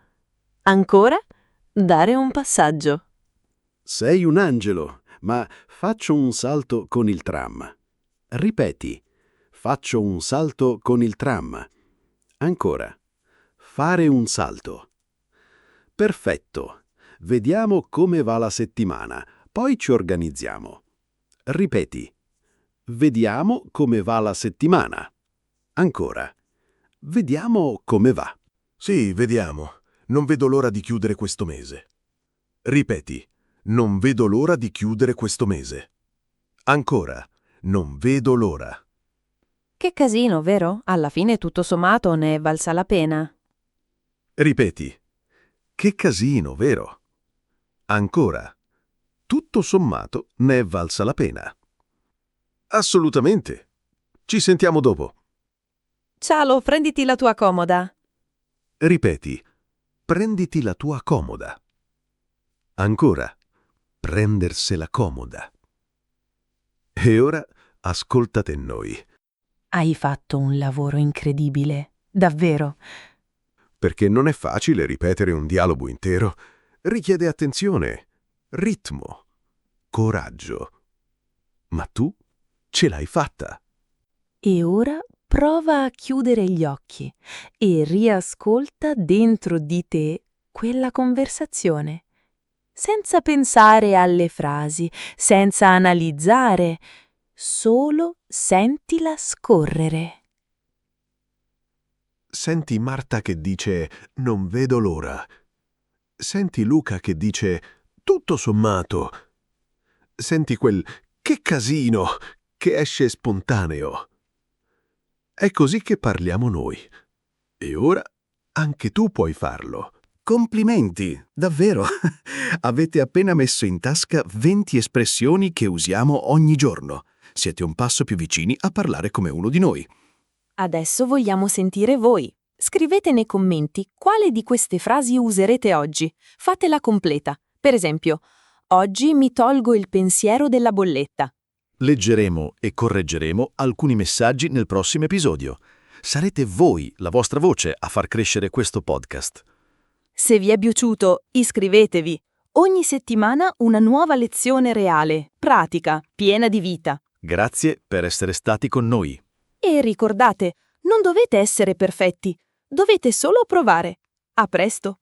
Ancora. Dare un passaggio. Sei un angelo, ma faccio un salto con il tram. Ripeti. Faccio un salto con il tram. Ancora. Fare un salto. Perfetto. Vediamo come va la settimana, poi ci organizziamo. Ripeti. Vediamo come va la settimana. Ancora. Vediamo come va. Sì, vediamo. Non vedo l'ora di chiudere questo mese. Ripeti. Non vedo l'ora di chiudere questo mese. Ancora. Non vedo l'ora. Che casino, vero? Alla fine, tutto sommato, ne è valsa la pena. Ripeti. Che casino, vero? Ancora. Tutto sommato ne è valsa la pena. Assolutamente. Ci sentiamo dopo. Ciao, prenditi la tua comoda. Ripeti. Prenditi la tua comoda. Ancora. Prendersela comoda. E ora ascoltate noi. Hai fatto un lavoro incredibile, davvero. Perché non è facile ripetere un dialogo intero. Richiede attenzione, ritmo, coraggio. Ma tu ce l'hai fatta. E ora prova a chiudere gli occhi e riascolta dentro di te quella conversazione, senza pensare alle frasi, senza analizzare, solo sentila scorrere. Senti Marta che dice «non vedo l'ora». Senti Luca che dice «tutto sommato». Senti quel «che casino» che esce spontaneo. È così che parliamo noi. E ora anche tu puoi farlo. Complimenti, davvero. Avete appena messo in tasca 20 espressioni che usiamo ogni giorno. Siete un passo più vicini a parlare come uno di noi. Adesso vogliamo sentire voi. Scrivete nei commenti quale di queste frasi userete oggi. Fatela completa. Per esempio, oggi mi tolgo il pensiero della bolletta. Leggeremo e correggeremo alcuni messaggi nel prossimo episodio. Sarete voi, la vostra voce, a far crescere questo podcast. Se vi è piaciuto, iscrivetevi. Ogni settimana una nuova lezione reale, pratica, piena di vita. Grazie per essere stati con noi. E ricordate, non dovete essere perfetti, dovete solo provare. A presto!